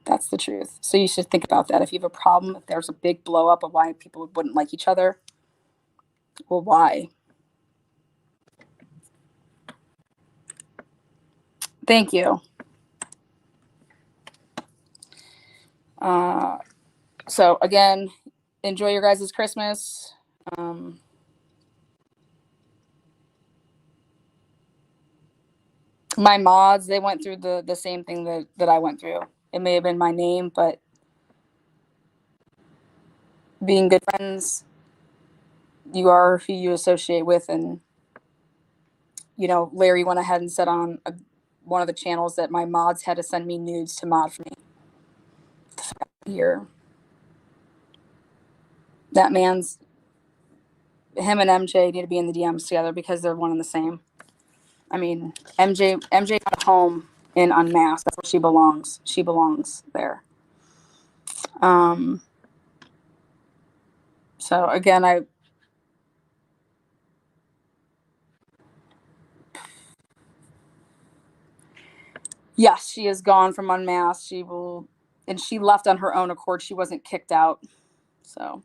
That's the truth. So you should think about that. If you have a problem, if there's a big blow up of why people wouldn't like each other, well, why? Thank you. So again, enjoy your guys' Christmas. My mods, they went through the same thing that I went through. It may have been my name, but being good friends, you are who you associate with. And, Larry went ahead and said on one of the channels that my mods had to send me nudes to mod for me. Here. That him and MJ need to be in the DMs together because they're one and the same. MJ got a home in Unmasked. That's where she belongs. She belongs there. So again, Yes, she is gone from Unmasked. She will, and she left on her own accord. She wasn't kicked out. So,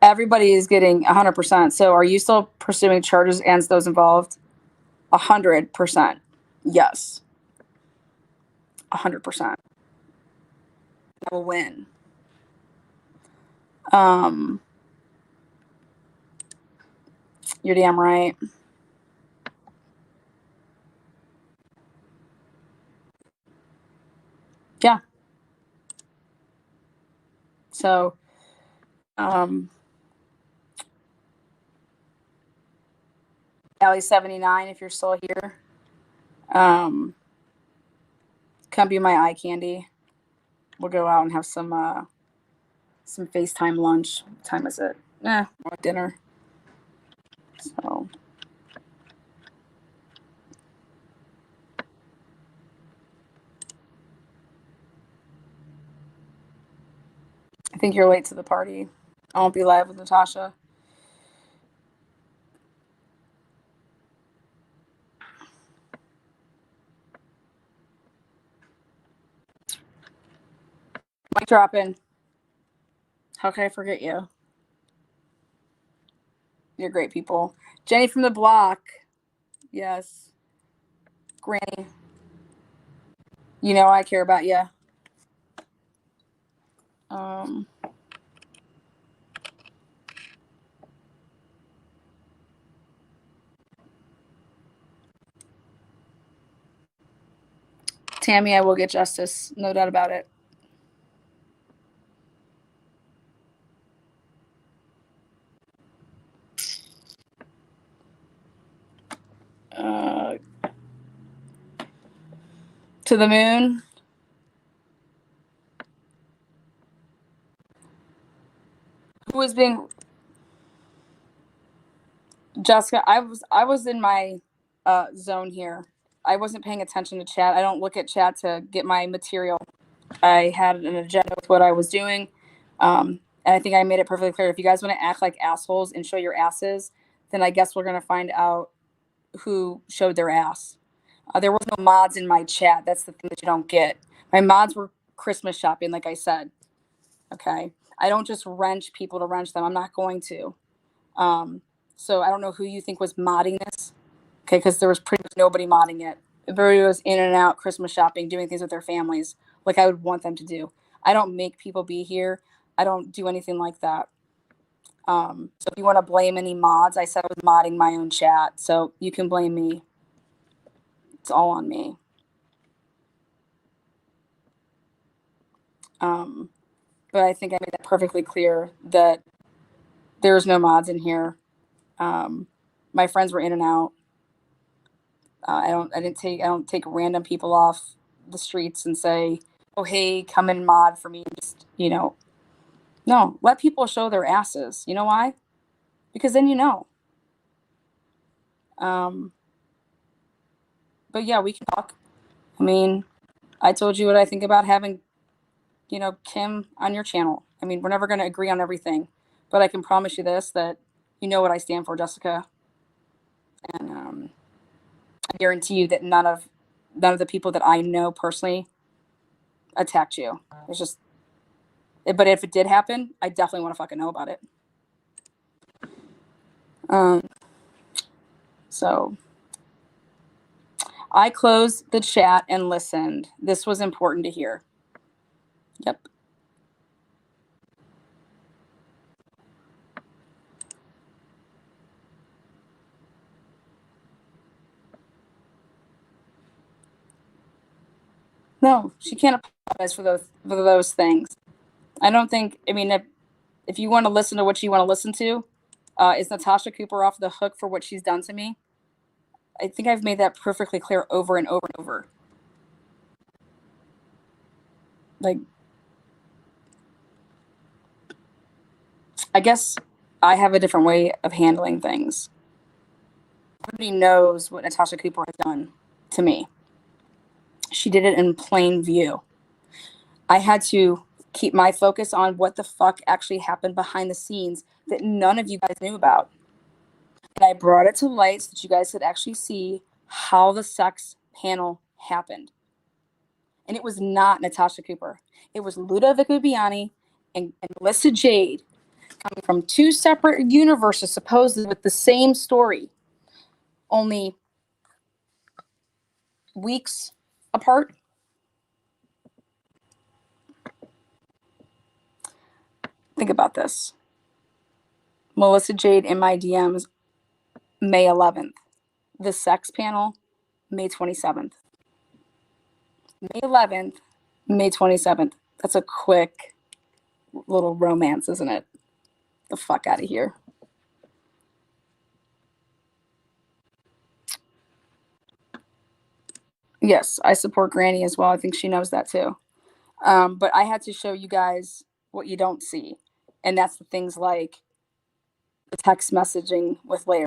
everybody is getting 100%. So, are you still pursuing charges against those involved? 100%. Yes. 100%. I will win. You're damn right. Yeah. So, Allie 79, if you're still here, come be my eye candy. We'll go out and have some FaceTime lunch. What time is it? More dinner. So, I think you're late to the party. I won't be live with Natasha. Mic dropping. How can I forget you? You're great people. Jenny from the block. Yes. Granny. You know I care about you. Tammy, I will get justice. No doubt about it. To the moon. Who was being Jessica? I was in my zone here. I wasn't paying attention to chat. I don't look at chat to get my material. I had an agenda with what I was doing. And I think I made it perfectly clear. If you guys want to act like assholes and show your asses, then I guess we're going to find out who showed their ass. There was no mods in my chat. That's the thing that you don't get. My mods were Christmas shopping, like I said. Okay. I don't just wrench people to wrench them. I'm not going to. So I don't know who you think was modding this. Okay. Because there was pretty much nobody modding it. Everybody was in and out Christmas shopping, doing things with their families like I would want them to do. I don't make people be here. I don't do anything like that. So if you want to blame any mods, I said I was modding my own chat. So you can blame me. It's all on me. But I think I made that perfectly clear that there's no mods in here. My friends were in and out. I don't take random people off the streets and say, oh, hey, come and mod for me. Just, no, let people show their asses. You know why? Because then you know. But yeah, we can talk. I mean, I told you what I think about having, Kim on your channel. I mean, we're never going to agree on everything, but I can promise you this, that you know what I stand for, Jessica. And I guarantee you that none of the people that I know personally attacked you. It's just, but if it did happen, I definitely want to fucking know about it. So I closed the chat and listened. This was important to hear. Yep. No, she can't apologize for those things. I don't think. I mean, if you want to listen to what you want to listen to, is Natasha Cooper off the hook for what she's done to me? I think I've made that perfectly clear over and over and over. Like, I guess I have a different way of handling things. Everybody knows what Natasha Cooper has done to me. She did it in plain view. I had to keep my focus on what the fuck actually happened behind the scenes that none of you guys knew about. And I brought it to light so that you guys could actually see how the sex panel happened. And it was not Natasha Cooper. It was Luda Vicubiani and Melissa Jade, coming from two separate universes, supposedly with the same story, only weeks apart. Think about this. Melissa Jade in my DMs, May 11th. The sex panel, May 27th. May 11th, May 27th. That's a quick little romance, isn't it? The fuck out of here. Yes, I support Granny as well. I think she knows that too. But I had to show you guys what you don't see. And that's the things like the text messaging with Larry.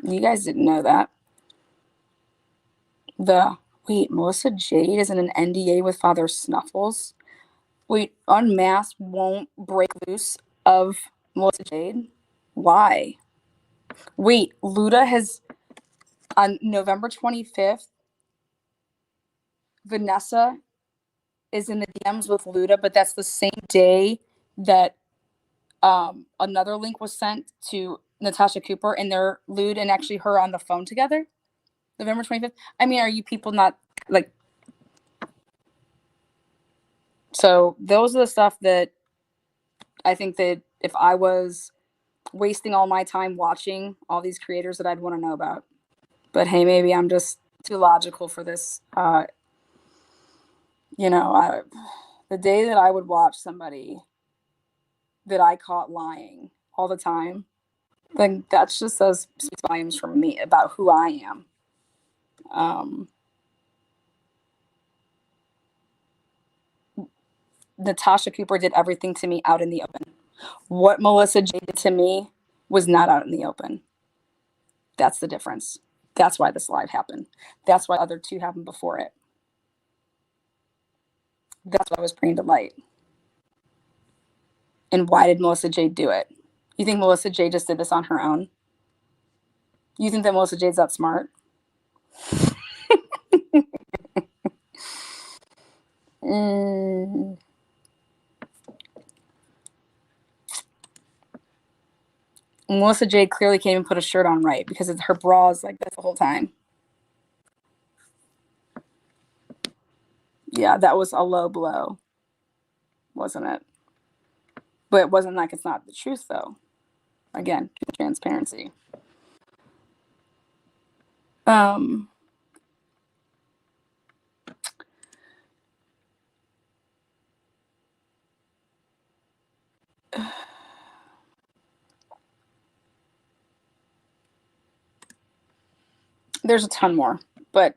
You guys didn't know that. Wait, Melissa Jade is in an NDA with Father Snuffles? Wait, Unmasked won't break loose of Melissa Jade? Why? Wait, Luda has, on November 25th, Vanessa is in the DMs with Luda, but that's the same day that another link was sent to Natasha Cooper and their Luda and actually her on the phone together. November 25th. I mean, are you people not like? So those are the stuff that I think that if I was wasting all my time watching all these creators that I'd want to know about. But hey, maybe I'm just too logical for this. The day that I would watch somebody that I caught lying all the time, then that just says speaks volumes for me about who I am. Natasha Cooper did everything to me out in the open. What Melissa J did to me was not out in the open. That's the difference. That's why this live happened. That's why other two happened before it. That's why I was bringing to light. And why did Melissa J do it? You think Melissa J just did this on her own? You think that Melissa J's that smart? Melissa J clearly can't even put a shirt on right because her bra is like this the whole time. Yeah, that was a low blow, wasn't it? But it wasn't like it's not the truth, though. Again, transparency. There's a ton more, but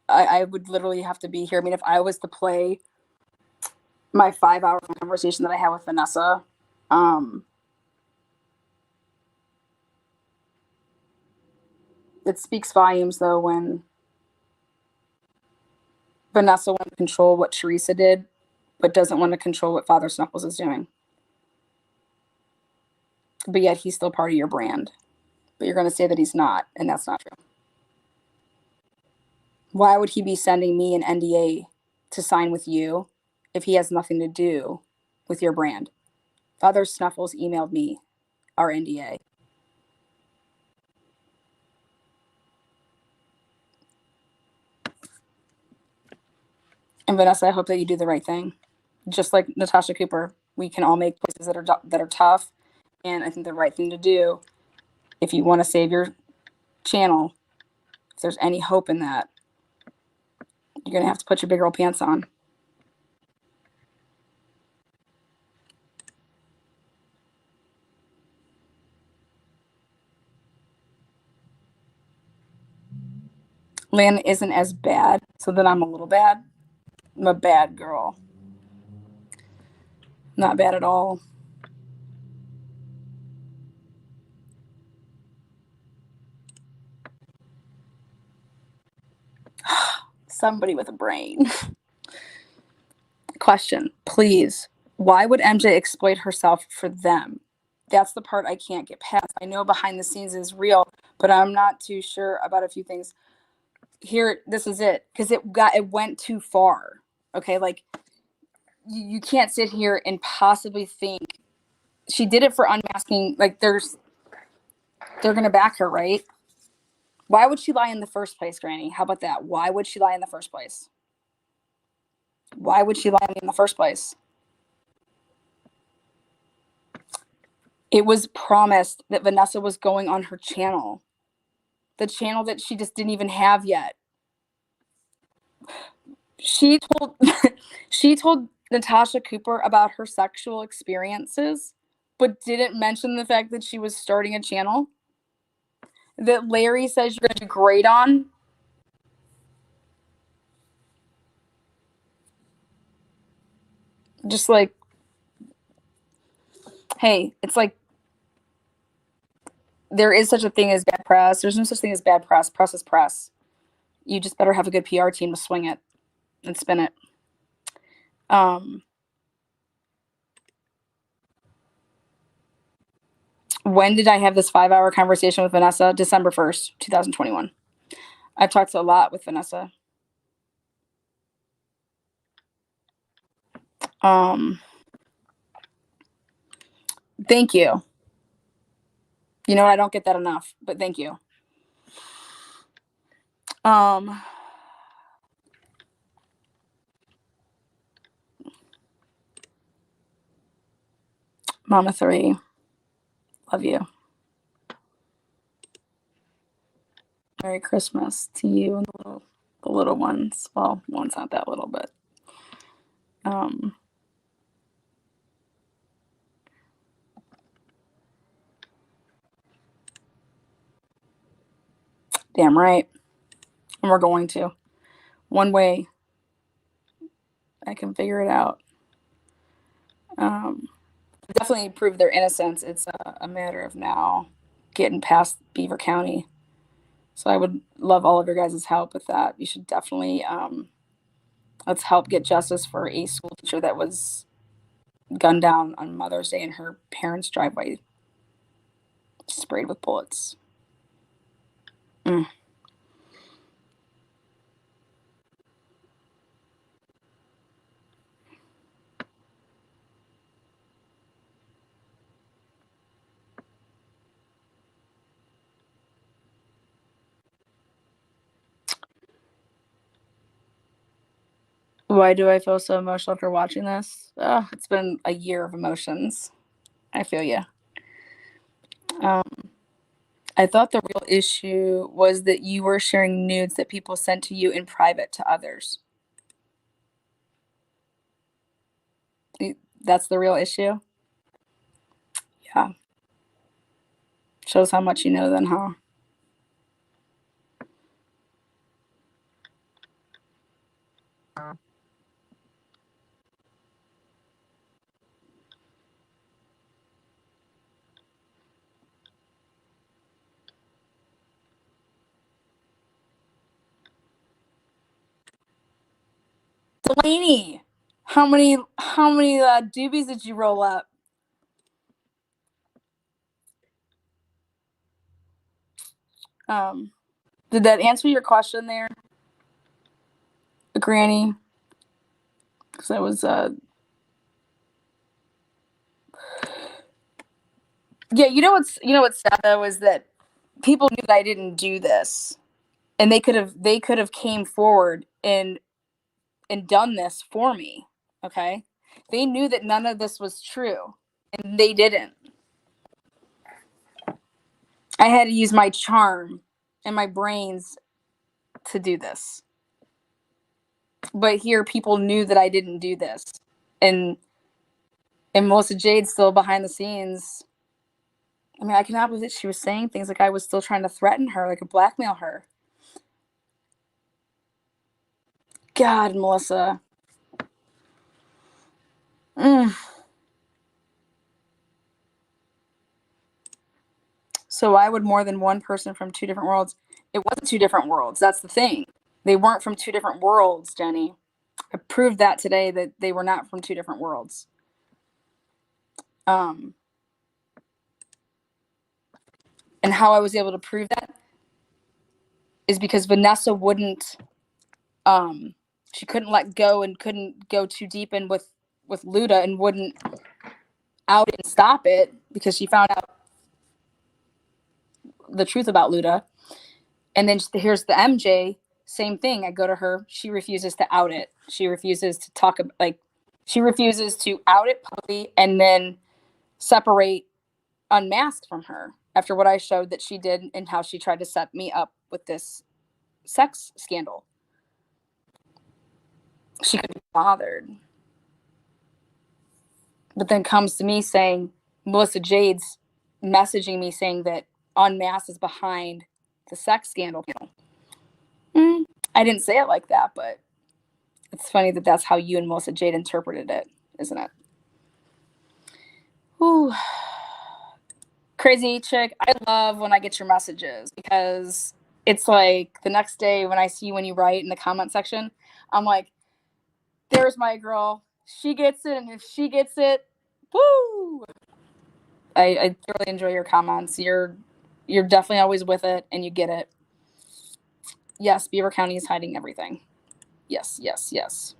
I would literally have to be here. I mean, if I was to play my 5-hour conversation that I had with Vanessa, it speaks volumes, though, when Vanessa wants to control what Teresa did, but doesn't want to control what Father Snuffles is doing. But yet he's still part of your brand. But you're going to say that he's not, and that's not true. Why would he be sending me an NDA to sign with you if he has nothing to do with your brand? Father Snuffles emailed me our NDA. And Vanessa, I hope that you do the right thing. Just like Natasha Cooper, we can all make choices that are tough, and I think the right thing to do, if you want to save your channel, if there's any hope in that, you're going to have to put your big girl pants on. Lana isn't as bad, so then I'm a little bad. I'm a bad girl. Not bad at all. Somebody with a brain. Question, please. Why would MJ exploit herself for them? That's the part I can't get past. I know behind the scenes is real, but I'm not too sure about a few things. Here, this is it, because it went too far. Okay, like you can't sit here and possibly think she did it for unmasking. Like they're gonna back her, right? Why would she lie in the first place, Granny? How about that? Why would she lie in the first place? Why would she lie in the first place? It was promised that Vanessa was going on her channel. The channel that she just didn't even have yet. She told she told Natasha Cooper about her sexual experiences, but didn't mention the fact that she was starting a channel that Larry says you're going to do great on. Just like, hey, it's like there is such a thing as bad press. There's no such thing as bad press. Press is press. You just better have a good PR team to swing it and spin it. When did I have this 5-hour conversation with Vanessa? December 1st, 2021. I've talked a lot with Vanessa. Thank you. You know what? I don't get that enough, but thank you. Mama 3, love you. Merry Christmas to you and the little ones. Well, one's not that little, but damn right. And we're going to. One way I can figure it out. Definitely prove their innocence. It's a matter of now getting past Beaver County. So I would love all of your guys' help with that. You should definitely let's help get justice for a school teacher that was gunned down on Mother's Day in her parents' driveway, sprayed with bullets. Why do I feel so emotional after watching this? It's been a year of emotions. I feel you. I thought the real issue was that you were sharing nudes that people sent to you in private to others. That's the real issue? Yeah. Shows how much you know then, huh? Delaney, how many doobies did you roll up? Did that answer your question there, Granny? Because I was yeah. You know what's sad though is that people knew that I didn't do this, and they could have came forward and done this for me. Okay, they knew that none of this was true, and they didn't. I had to use my charm and my brains to do this. But here, people knew that I didn't do this, and Melissa Jade's still behind the scenes. I mean, I cannot believe that she was saying things like I was still trying to threaten her, like blackmail her. God, Melissa. So why would more than one person from two different worlds? It wasn't two different worlds. That's the thing. They weren't from two different worlds, Jenny. I proved that today that they were not from two different worlds. And how I was able to prove that is because Vanessa wouldn't, she couldn't let go and couldn't go too deep in with Luda and wouldn't out and stop it because she found out the truth about Luda. And then here's the MJ, same thing. I go to her, she refuses to out it. She refuses to talk about, like, she refuses to out it publicly and then separate Unmasked from her after what I showed that she did and how she tried to set me up with this sex scandal. She couldn't be bothered. But then comes to me saying, Melissa Jade's messaging me saying that Unmasked is behind the sex scandal. I didn't say it like that, but it's funny that that's how you and Melissa Jade interpreted it, isn't it? Ooh. Crazy chick. I love when I get your messages because it's like the next day when I see when you write in the comment section, I'm like, there's my girl. She gets it, and if she gets it, woo! I really enjoy your comments. You're definitely always with it, and you get it. Yes, Beaver County is hiding everything. Yes, yes, yes.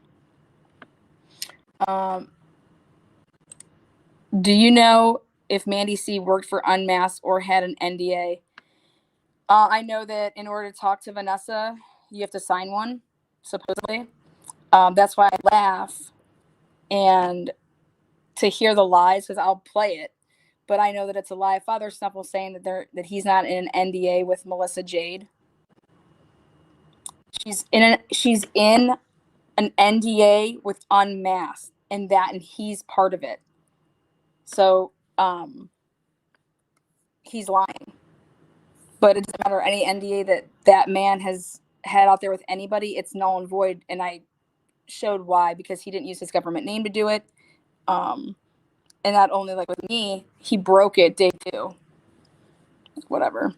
Do you know if Mandy C worked for Unmasked or had an NDA? I know that in order to talk to Vanessa, you have to sign one, supposedly. That's why I laugh and to hear the lies, because I'll play it. But I know that it's a lie. Father Snuffle saying that he's not in an NDA with Melissa Jade. She's in an NDA with Unmasked, and he's part of it. So he's lying. But it doesn't matter any NDA that man has had out there with anybody, it's null and void. And I showed why, because he didn't use his government name to do it. And not only like with me, he broke it day 2. Whatever.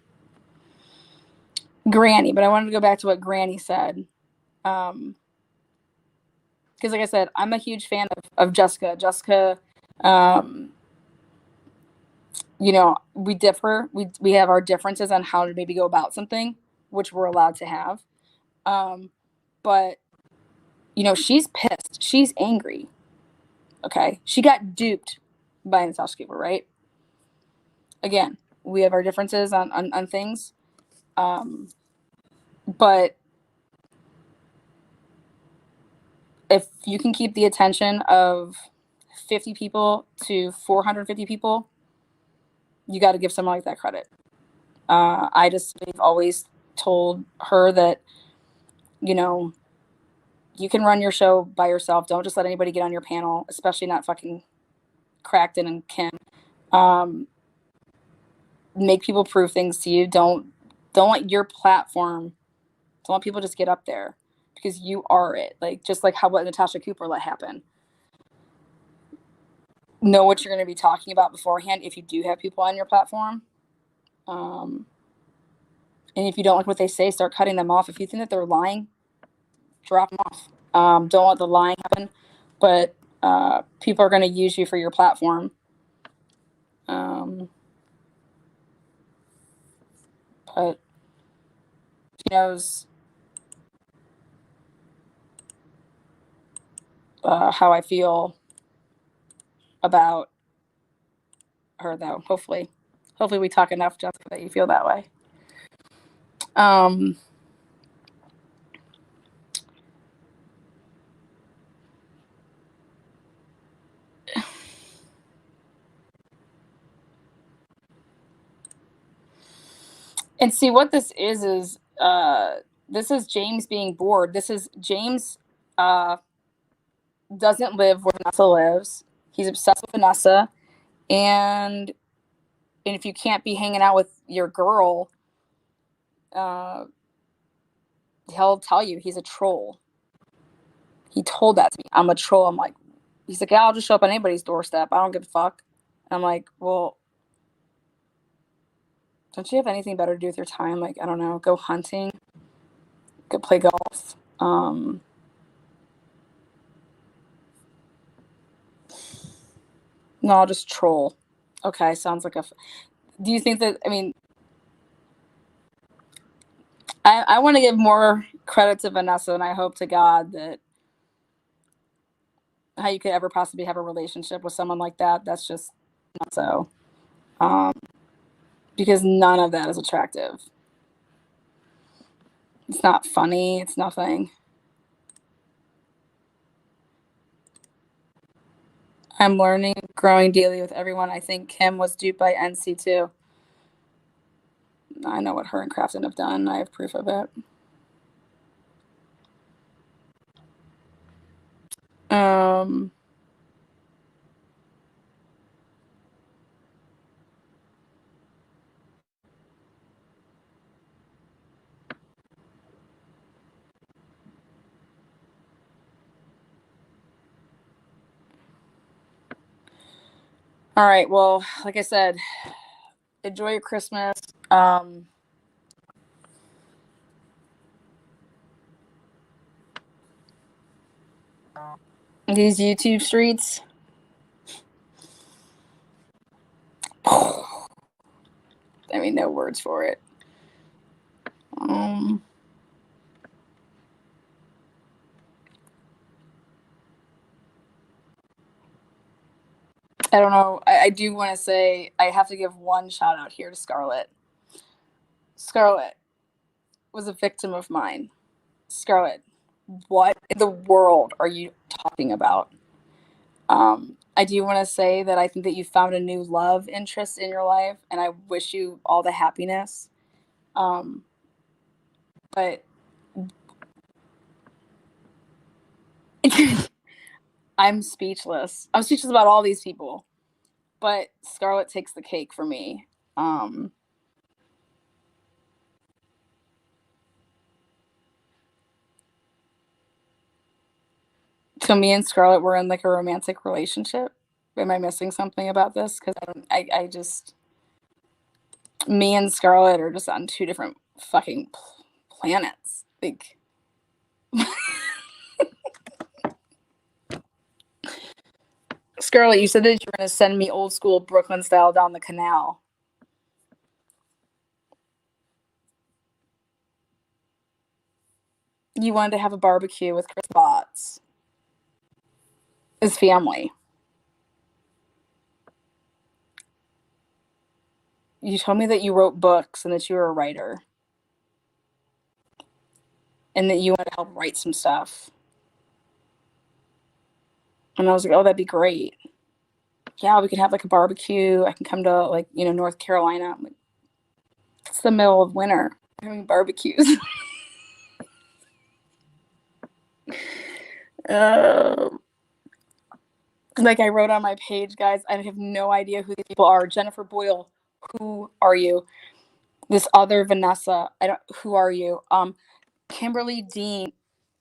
Granny, but I wanted to go back to what Granny said. Because like I said, I'm a huge fan of Jessica. Jessica, you know, we differ. We have our differences on how to maybe go about something, which we're allowed to have. But, you know, she's pissed. She's angry. Okay. She got duped by Natasha Cooper, right? Again, we have our differences on things. But if you can keep the attention of 50 people to 450 people, you got to give someone like that credit. We've always told her that, you know, you can run your show by yourself. Don't just let anybody get on your panel, especially not fucking Crackton and Kim. Make people prove things to you. Don't let your platform, don't let people just get up there, because you are it. Like, just like what Natasha Cooper let happen. Know what you're going to be talking about beforehand if you do have people on your platform. And if you don't like what they say, start cutting them off. If you think that they're lying, drop them off. Don't let the lying happen. But people are going to use you for your platform. But she knows how I feel about her, though. Hopefully we talk enough, Jessica, that you feel that way. And see, what this is this is James being bored. This is James doesn't live where Vanessa lives. He's obsessed with Vanessa. And if you can't be hanging out with your girl, he'll tell you he's a troll. He told that to me. I'm a troll. I'm like, he's like, yeah, I'll just show up on anybody's doorstep. I don't give a fuck. And I'm like, well, don't you have anything better to do with your time? Like, I don't know, go hunting, go play golf. No, I'll just troll. Okay, sounds like do you think that, I mean, I want to give more credit to Vanessa, and I hope to God that how you could ever possibly have a relationship with someone like that. That's just not so. Because none of that is attractive. It's not funny. It's nothing. I'm learning, growing daily with everyone. I think Kim was duped by NC too. I know what her and Crafton have done. I have proof of it. All right. Well, like I said, enjoy your Christmas. These YouTube streets. I mean, no words for it. I don't know. I do want to say I have to give one shout out here to Scarlett. Scarlett was a victim of mine. Scarlett, what in the world are you talking about? I do want to say that I think that you found a new love interest in your life, and I wish you all the happiness. But I'm speechless. I'm speechless about all these people, but Scarlett takes the cake for me. So me and Scarlett were in like a romantic relationship. Am I missing something about this? Because I just, me and Scarlett are just on two different fucking planets. Like, Scarlett, you said that you were going to send me old school Brooklyn style down the canal. You wanted to have a barbecue with Chris Botts, his family. You told me that you wrote books and that you were a writer. And that you wanted to help write some stuff. And I was like, oh, that'd be great. Yeah, we could have like a barbecue. I can come to like, North Carolina. I'm like, it's the middle of winter. We're having barbecues. Like I wrote on my page, guys, I have no idea who these people are. Jennifer Boyle, who are you? This other Vanessa, who are you? Kimberly Dean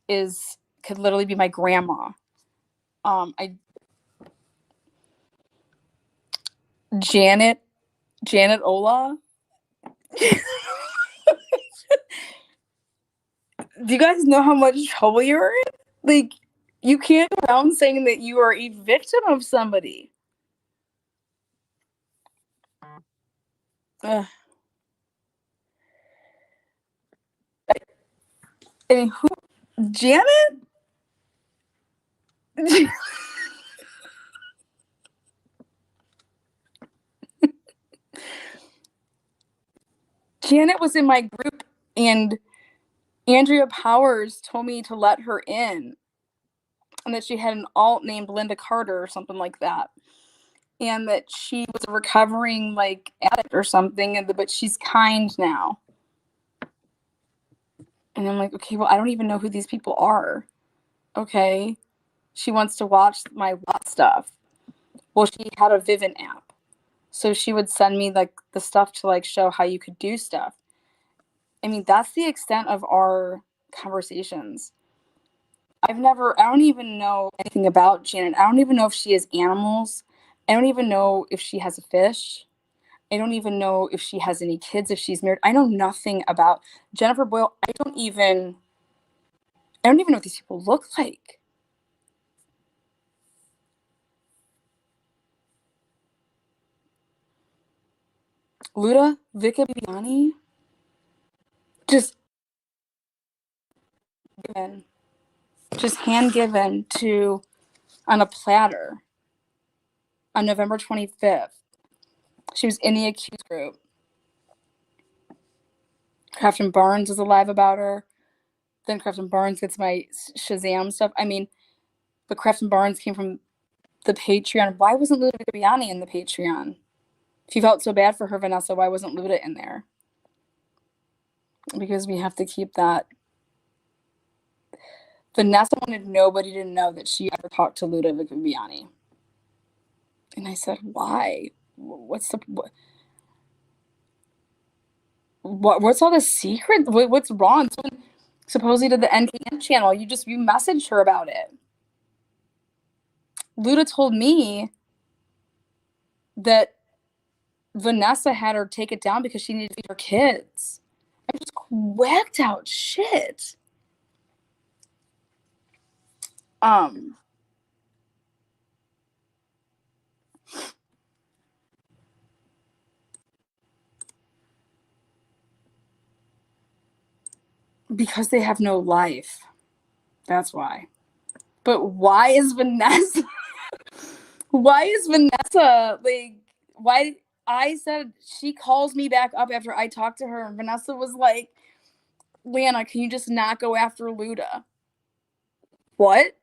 could literally be my grandma. Janet Ola. Do you guys know how much trouble you're in? Like, you can't go around saying that you are a victim of somebody. Ugh. And who? Janet? Janet was in my group, and Andrea Powers told me to let her in, and that she had an alt named Linda Carter or something like that, and that she was a recovering like addict or something, but she's kind now. And I'm like, okay, well, I don't even know who these people are. Okay, she wants to watch my Watt stuff. Well, she had a Vivint app, so she would send me like the stuff to like show how you could do stuff. I mean, that's the extent of our conversations. I don't even know anything about Janet. I don't even know if she has animals. I don't even know if she has a fish. I don't even know if she has any kids, if she's married. I know nothing about Jennifer Boyle. I don't even know what these people look like. Luda, Vika Bibiani, just given, just hand given to on a platter on November 25th. She was in the accused group. Crafton Barnes is alive about her. Then Crafton Barnes gets my Shazam stuff. I mean, but Crafton Barnes came from the Patreon. Why wasn't Luda Bibiani in the Patreon? If you felt so bad for her, Vanessa, why wasn't Luda in there? Because we have to keep that. Vanessa wanted nobody to know that she ever talked to Luda Bibiani. And I said, why? What's the... What's all the secret? What's wrong? Someone supposedly to the NKN channel. You messaged her about it. Luda told me that Vanessa had her take it down because she needed to feed her kids. I just whacked out shit. Because they have no life. That's why. But why is Vanessa like, why? I said she calls me back up after I talked to her, and Vanessa was like, Lana, can you just not go after Luda? What?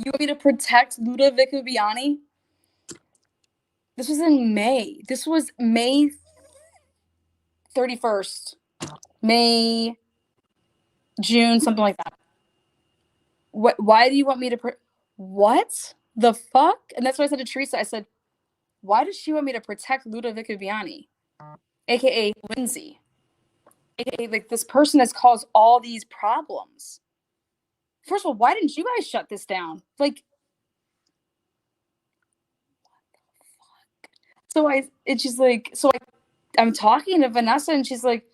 You want me to protect Luda Vicoviani? This was in May. This was May 31st. May, June, something like that. Why do you want me to what the fuck? And that's what I said to Teresa. I said, why does she want me to protect Luda Vicoviani? AKA Lindsay. AKA, like, this person has caused all these problems. First of all, why didn't you guys shut this down? Like, what the fuck? I'm talking to Vanessa, and she's like,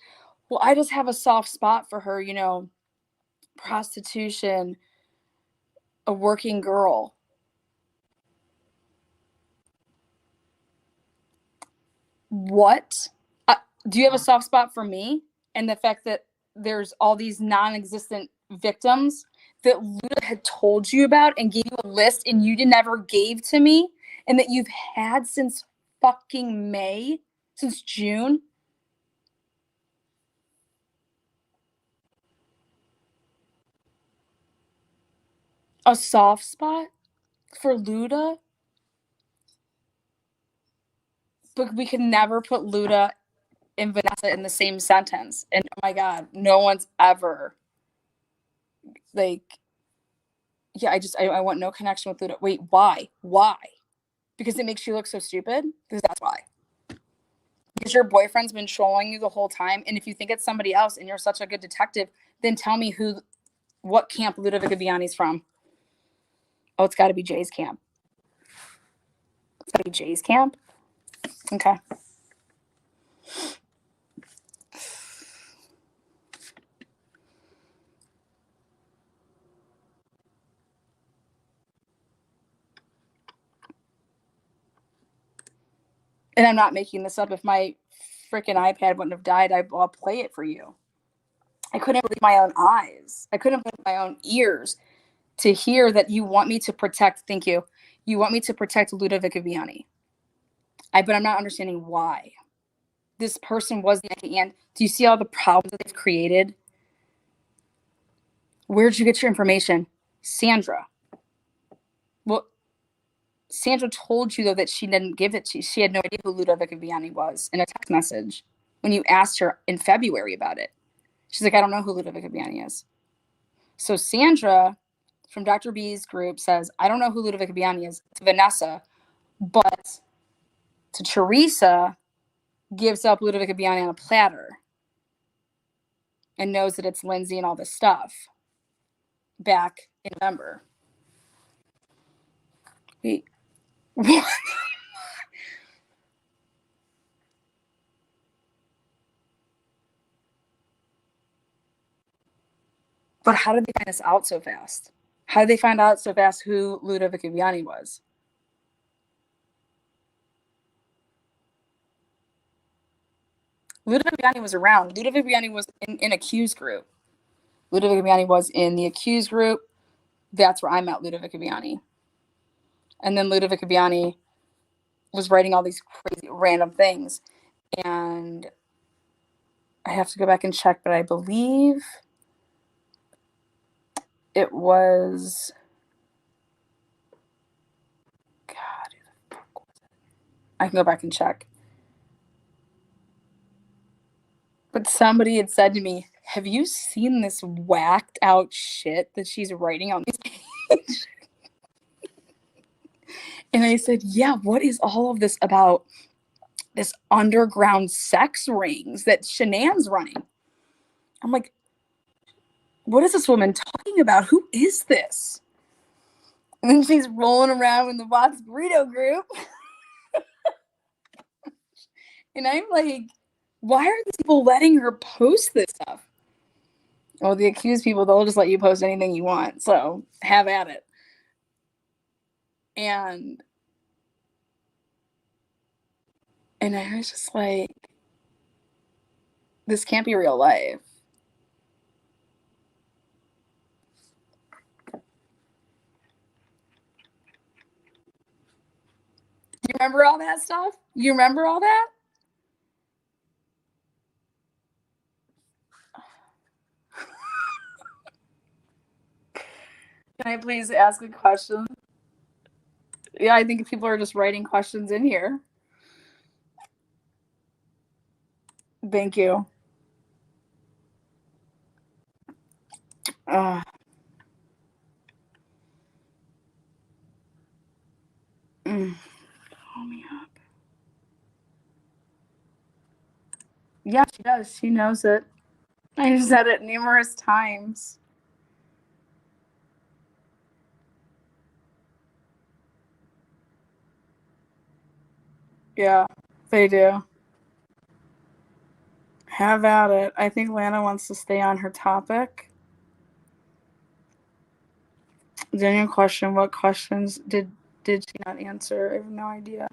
well, I just have a soft spot for her, prostitution, a working girl. What? Do you have a soft spot for me? And the fact that there's all these non-existent victims that Luda had told you about and gave you a list and you never gave to me, and that you've had since fucking May, since June? A soft spot for Luda? But we could never put Luda and Vanessa in the same sentence. And oh my God, no one's ever like, yeah, I want no connection with Luda. Wait, why? Why? Because it makes you look so stupid? Because that's why. Because your boyfriend's been trolling you the whole time. And if you think it's somebody else and you're such a good detective, then tell me what camp Luda Vicoviani's from. Oh, it's got to be Jay's camp. It's got to be Jay's camp? Okay. And I'm not making this up. If my freaking iPad wouldn't have died, I'll play it for you. I couldn't believe my own eyes. I couldn't believe my own ears to hear that you want me to protect, thank you, you want me to protect Luda Vicoviani. But I'm not understanding why. This person was the end. Do you see all the problems that they've created? Where'd you get your information? Sandra. Well, Sandra told you, though, that she didn't give it to you. She had no idea who Luda Vicoviani was in a text message when you asked her in February about it. She's like, I don't know who Luda Vicoviani is. So Sandra from Dr. B's group says, I don't know who Luda Vicoviani is to Vanessa, but to Teresa gives up Luda Vicoviani on a platter and knows that it's Lindsay and all this stuff back in November. Wait. What? But how did they find this out so fast? How did they find out so fast who Luda Vicoviani was? Luda Vicoviani was around. Luda Vicoviani was in accused group. Ludovic Viviani was in the accused group. That's where I met Ludovic Viviani. And then Ludovic Viviani was writing all these crazy random things. And I have to go back and check, but I believe it was, God, who the fuck was it? I can go back and check. But somebody had said to me, have you seen this whacked out shit that she's writing on these pages? And I said, yeah, what is all of this about this underground sex rings that Shanann's running? I'm like, what is this woman talking about? Who is this? And then she's rolling around in the Watts Burrito group. And I'm like, why are these people letting her post this stuff? Well, the accused people, they'll just let you post anything you want. So have at it. And I was just like, this can't be real life. You remember all that stuff? You remember all that? Can I please ask a question? Yeah, I think people are just writing questions in here. Thank you. Call me up. Yeah, she does. She knows it. I said it numerous times. Yeah, they do. Have at it. I think Lana wants to stay on her topic. Genuine question. What questions did she not answer? I have no idea.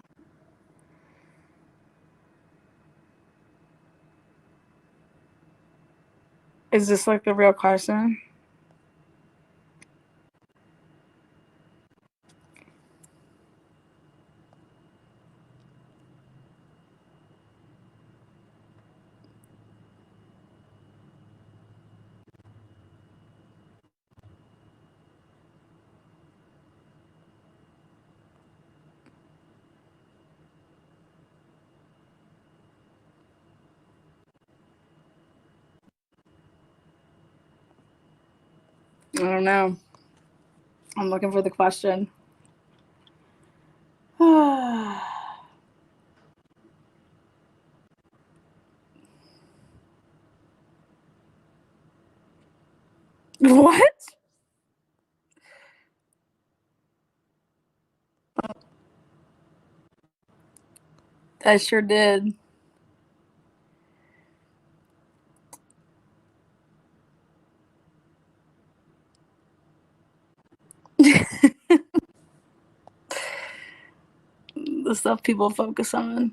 Is this like the real question? I don't know. I'm looking for the question. What? I sure did. The stuff people focus on.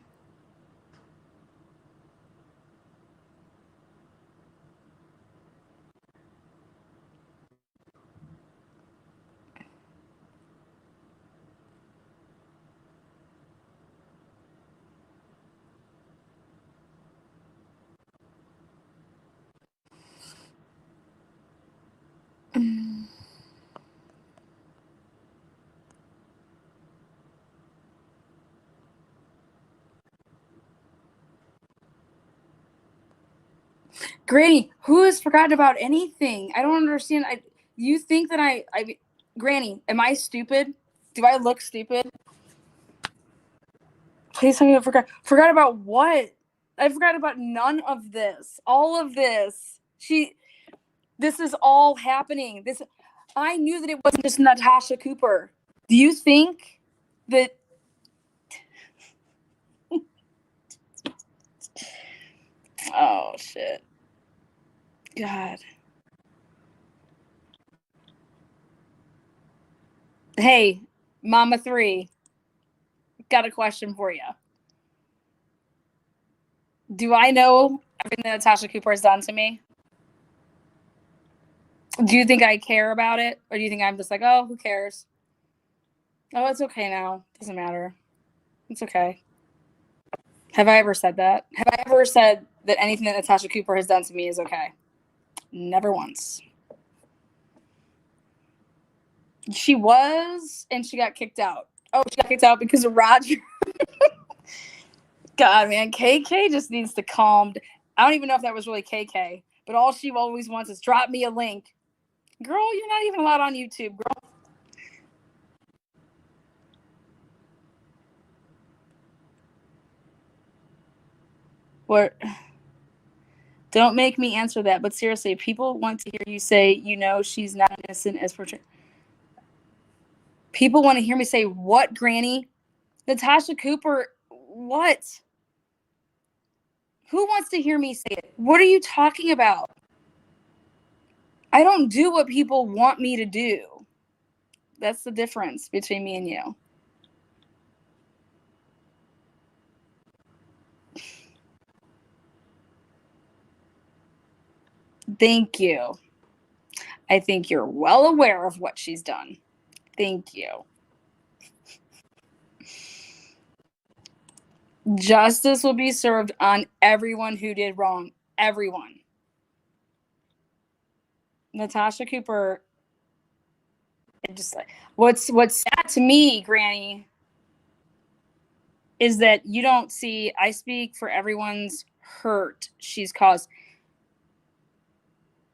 Granny, who has forgotten about anything? I don't understand. You think that I Granny, am I stupid? Do I look stupid? Please tell me I forgot. Forgot about what? I forgot about none of this. All of this. This is all happening. I knew that it wasn't just Natasha Cooper. Do you think that oh shit. God. Hey, Mama 3, got a question for you. Do I know everything that Natasha Cooper has done to me? Do you think I care about it? Or do you think I'm just like, oh, who cares? Oh, it's okay now. Doesn't matter. It's okay. Have I ever said that? Have I ever said that anything that Natasha Cooper has done to me is okay? Never once. She was, and she got kicked out. Oh, she got kicked out because of Roger. God, man, KK just needs to calm. I don't even know if that was really KK, but all she always wants is drop me a link. Girl, you're not even allowed on YouTube, girl. What? Don't make me answer that, but seriously, people want to hear you say, you know, she's not innocent as portrayed. People want to hear me say, what, Granny? Natasha Cooper, what? Who wants to hear me say it? What are you talking about? I don't do what people want me to do. That's the difference between me and you. Thank you. I think you're well aware of what she's done. Thank you. Justice will be served on everyone who did wrong. Everyone. Natasha Cooper. It just like what's sad to me, Granny, is that you don't see. I speak for everyone's hurt she's caused.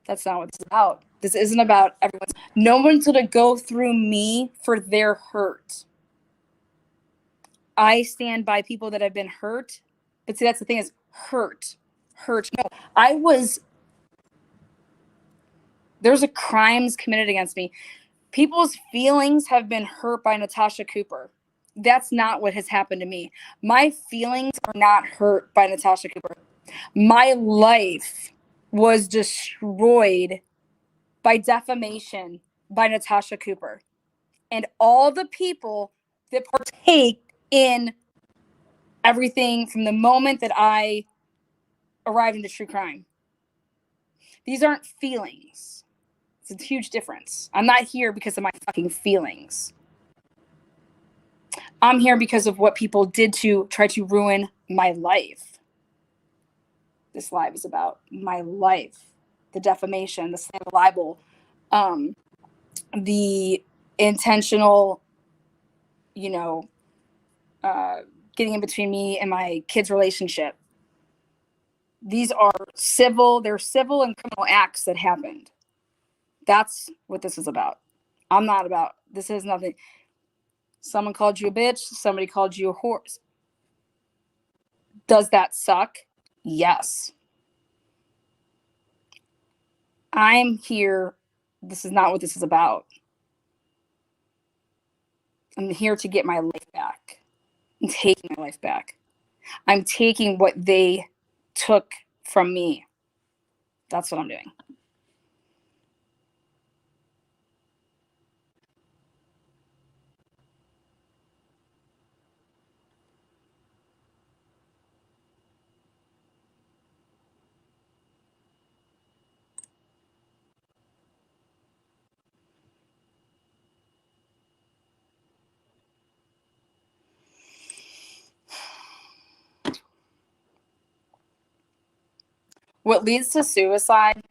That's not what it's about. This isn't about everyone's. No one's gonna go through me for their hurt. I stand by people that have been hurt. But see, that's the thing is hurt. Hurt. No, there's a crimes committed against me. People's feelings have been hurt by Natasha Cooper. That's not what has happened to me. My feelings are not hurt by Natasha Cooper. My life was destroyed by defamation by Natasha Cooper. And all the people that partake in everything from the moment that I arrived into true crime. These aren't feelings. It's a huge difference. I'm not here because of my fucking feelings. I'm here because of what people did to try to ruin my life. This live is about my life. The defamation, the slander, libel, the intentional, getting in between me and my kid's relationship. These are civil and criminal acts that happened. That's what this is about. I'm not about, this is nothing. Someone called you a bitch. Somebody called you a horse. Does that suck? Yes. I'm here. This is not what this is about. I'm here to get my life back. I'm taking my life back. I'm taking what they took from me. That's what I'm doing. What leads to suicide,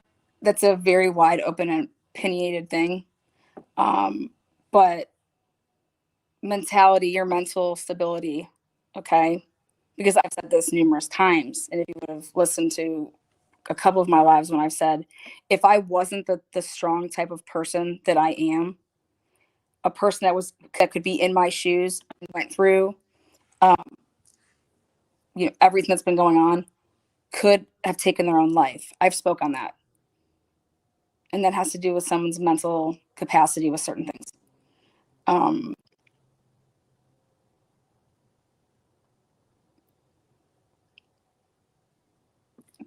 that's a very wide open and opinionated thing. But mentality, your mental stability, okay? Because I've said this numerous times. And if you would have listened to a couple of my lives when I've said, if I wasn't the strong type of person that I am, a person that could be in my shoes and went through everything that's been going on, could have taken their own life. I've spoke on that. And that has to do with someone's mental capacity with certain things.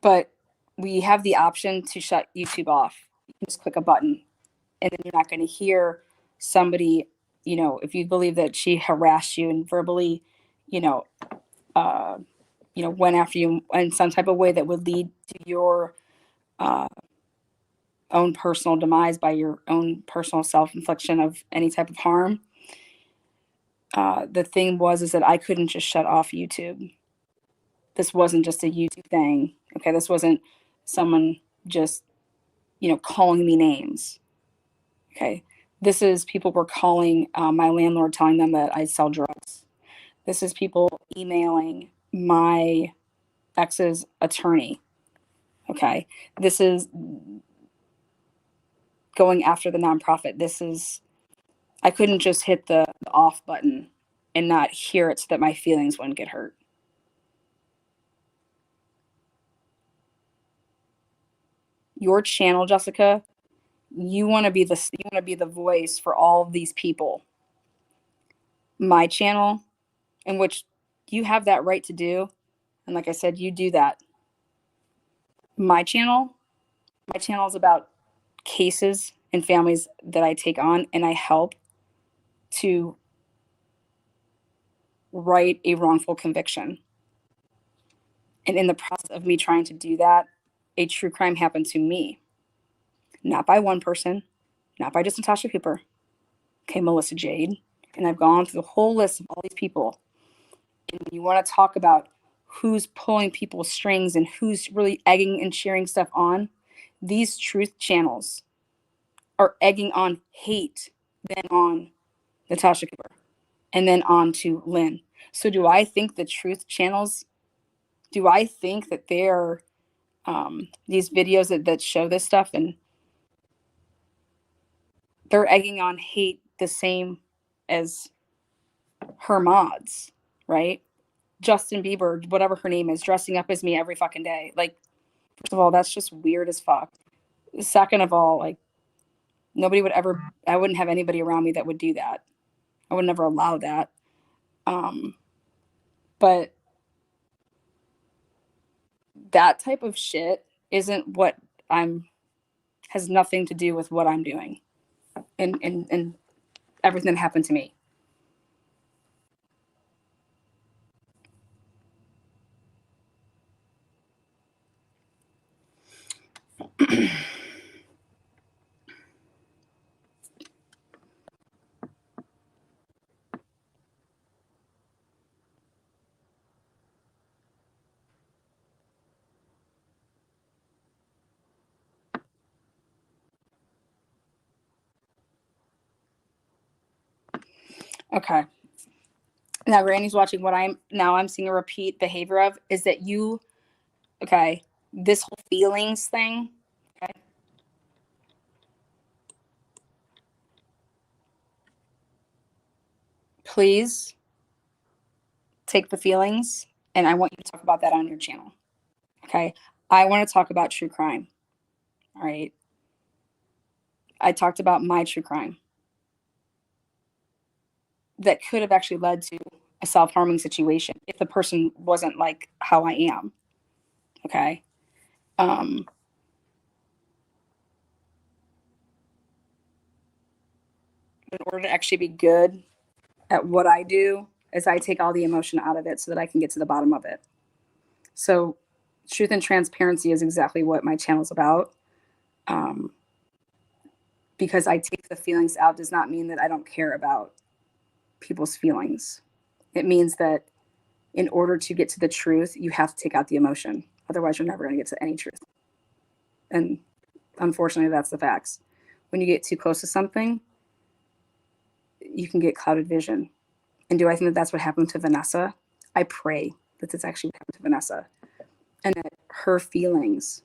But we have the option to shut YouTube off. You can just click a button, and then you're not going to hear somebody, if you believe that she harassed you and verbally, went after you in some type of way that would lead to your own personal demise, by your own personal self-infliction of any type of harm. The thing is that I couldn't just shut off YouTube. This wasn't just a YouTube thing. Okay, this wasn't someone just, calling me names. Okay, this is people were calling my landlord, telling them that I sell drugs. This is people emailing my ex's attorney. Okay, this is going after the nonprofit. I couldn't just hit the off button and not hear it so that my feelings wouldn't get hurt. Your channel, Jessica, you want to be the voice for all of these people. My channel, in which you have that right to do, and like I said, you do that. My channel is about cases and families that I take on, and I help to right a wrongful conviction. And in the process of me trying to do that, a true crime happened to me. Not by one person, not by just Natasha Cooper. Okay, Melissa Jade. And I've gone through the whole list of all these people. And when you want to talk about who's pulling people's strings and who's really egging and cheering stuff on, these truth channels are egging on hate, then on Natasha Cooper, and then on to Lynn. So do I think the truth channels, do I think that they're these videos that show this stuff, and they're egging on hate the same as her mods, right? Justin Bieber, whatever her name is, dressing up as me every fucking day. Like, first of all, that's just weird as fuck. Second of all, like, I wouldn't have anybody around me that would do that. I would never allow that. But that type of shit isn't what has nothing to do with what I'm doing and everything that happened to me. Okay. Now Granny's watching. What I'm seeing a repeat behavior of is that this whole feelings thing. Okay. Please take the feelings, and I want you to talk about that on your channel. Okay. I want to talk about true crime. All right. I talked about my true crime that could have actually led to a self-harming situation if the person wasn't like how I am. Okay. In order to actually be good at what I do, is I take all the emotion out of it so that I can get to the bottom of it. So truth and transparency is exactly what my channel is about. Because I take the feelings out does not mean that I don't care about people's feelings. It means that in order to get to the truth, you have to take out the emotion. Otherwise, you're never going to get to any truth. And unfortunately, that's the facts. When you get too close to something, you can get clouded vision. And do I think that that's what happened to Vanessa? I pray that that's actually what happened to Vanessa. And that her feelings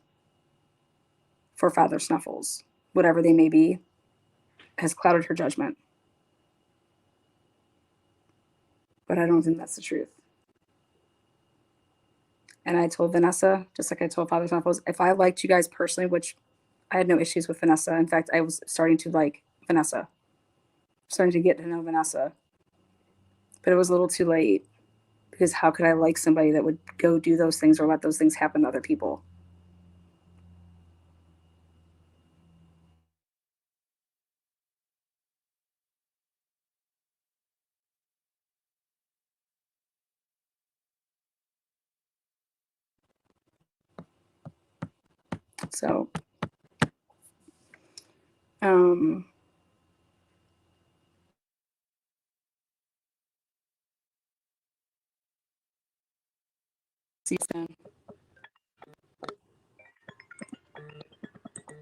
for Father Snuffles, whatever they may be, has clouded her judgment. But I don't think that's the truth. And I told Vanessa, just like I told Father Snuffles, if I liked you guys personally, which I had no issues with Vanessa. In fact, I was starting to like Vanessa, starting to get to know Vanessa. But it was a little too late, because how could I like somebody that would go do those things or let those things happen to other people? So Um, season.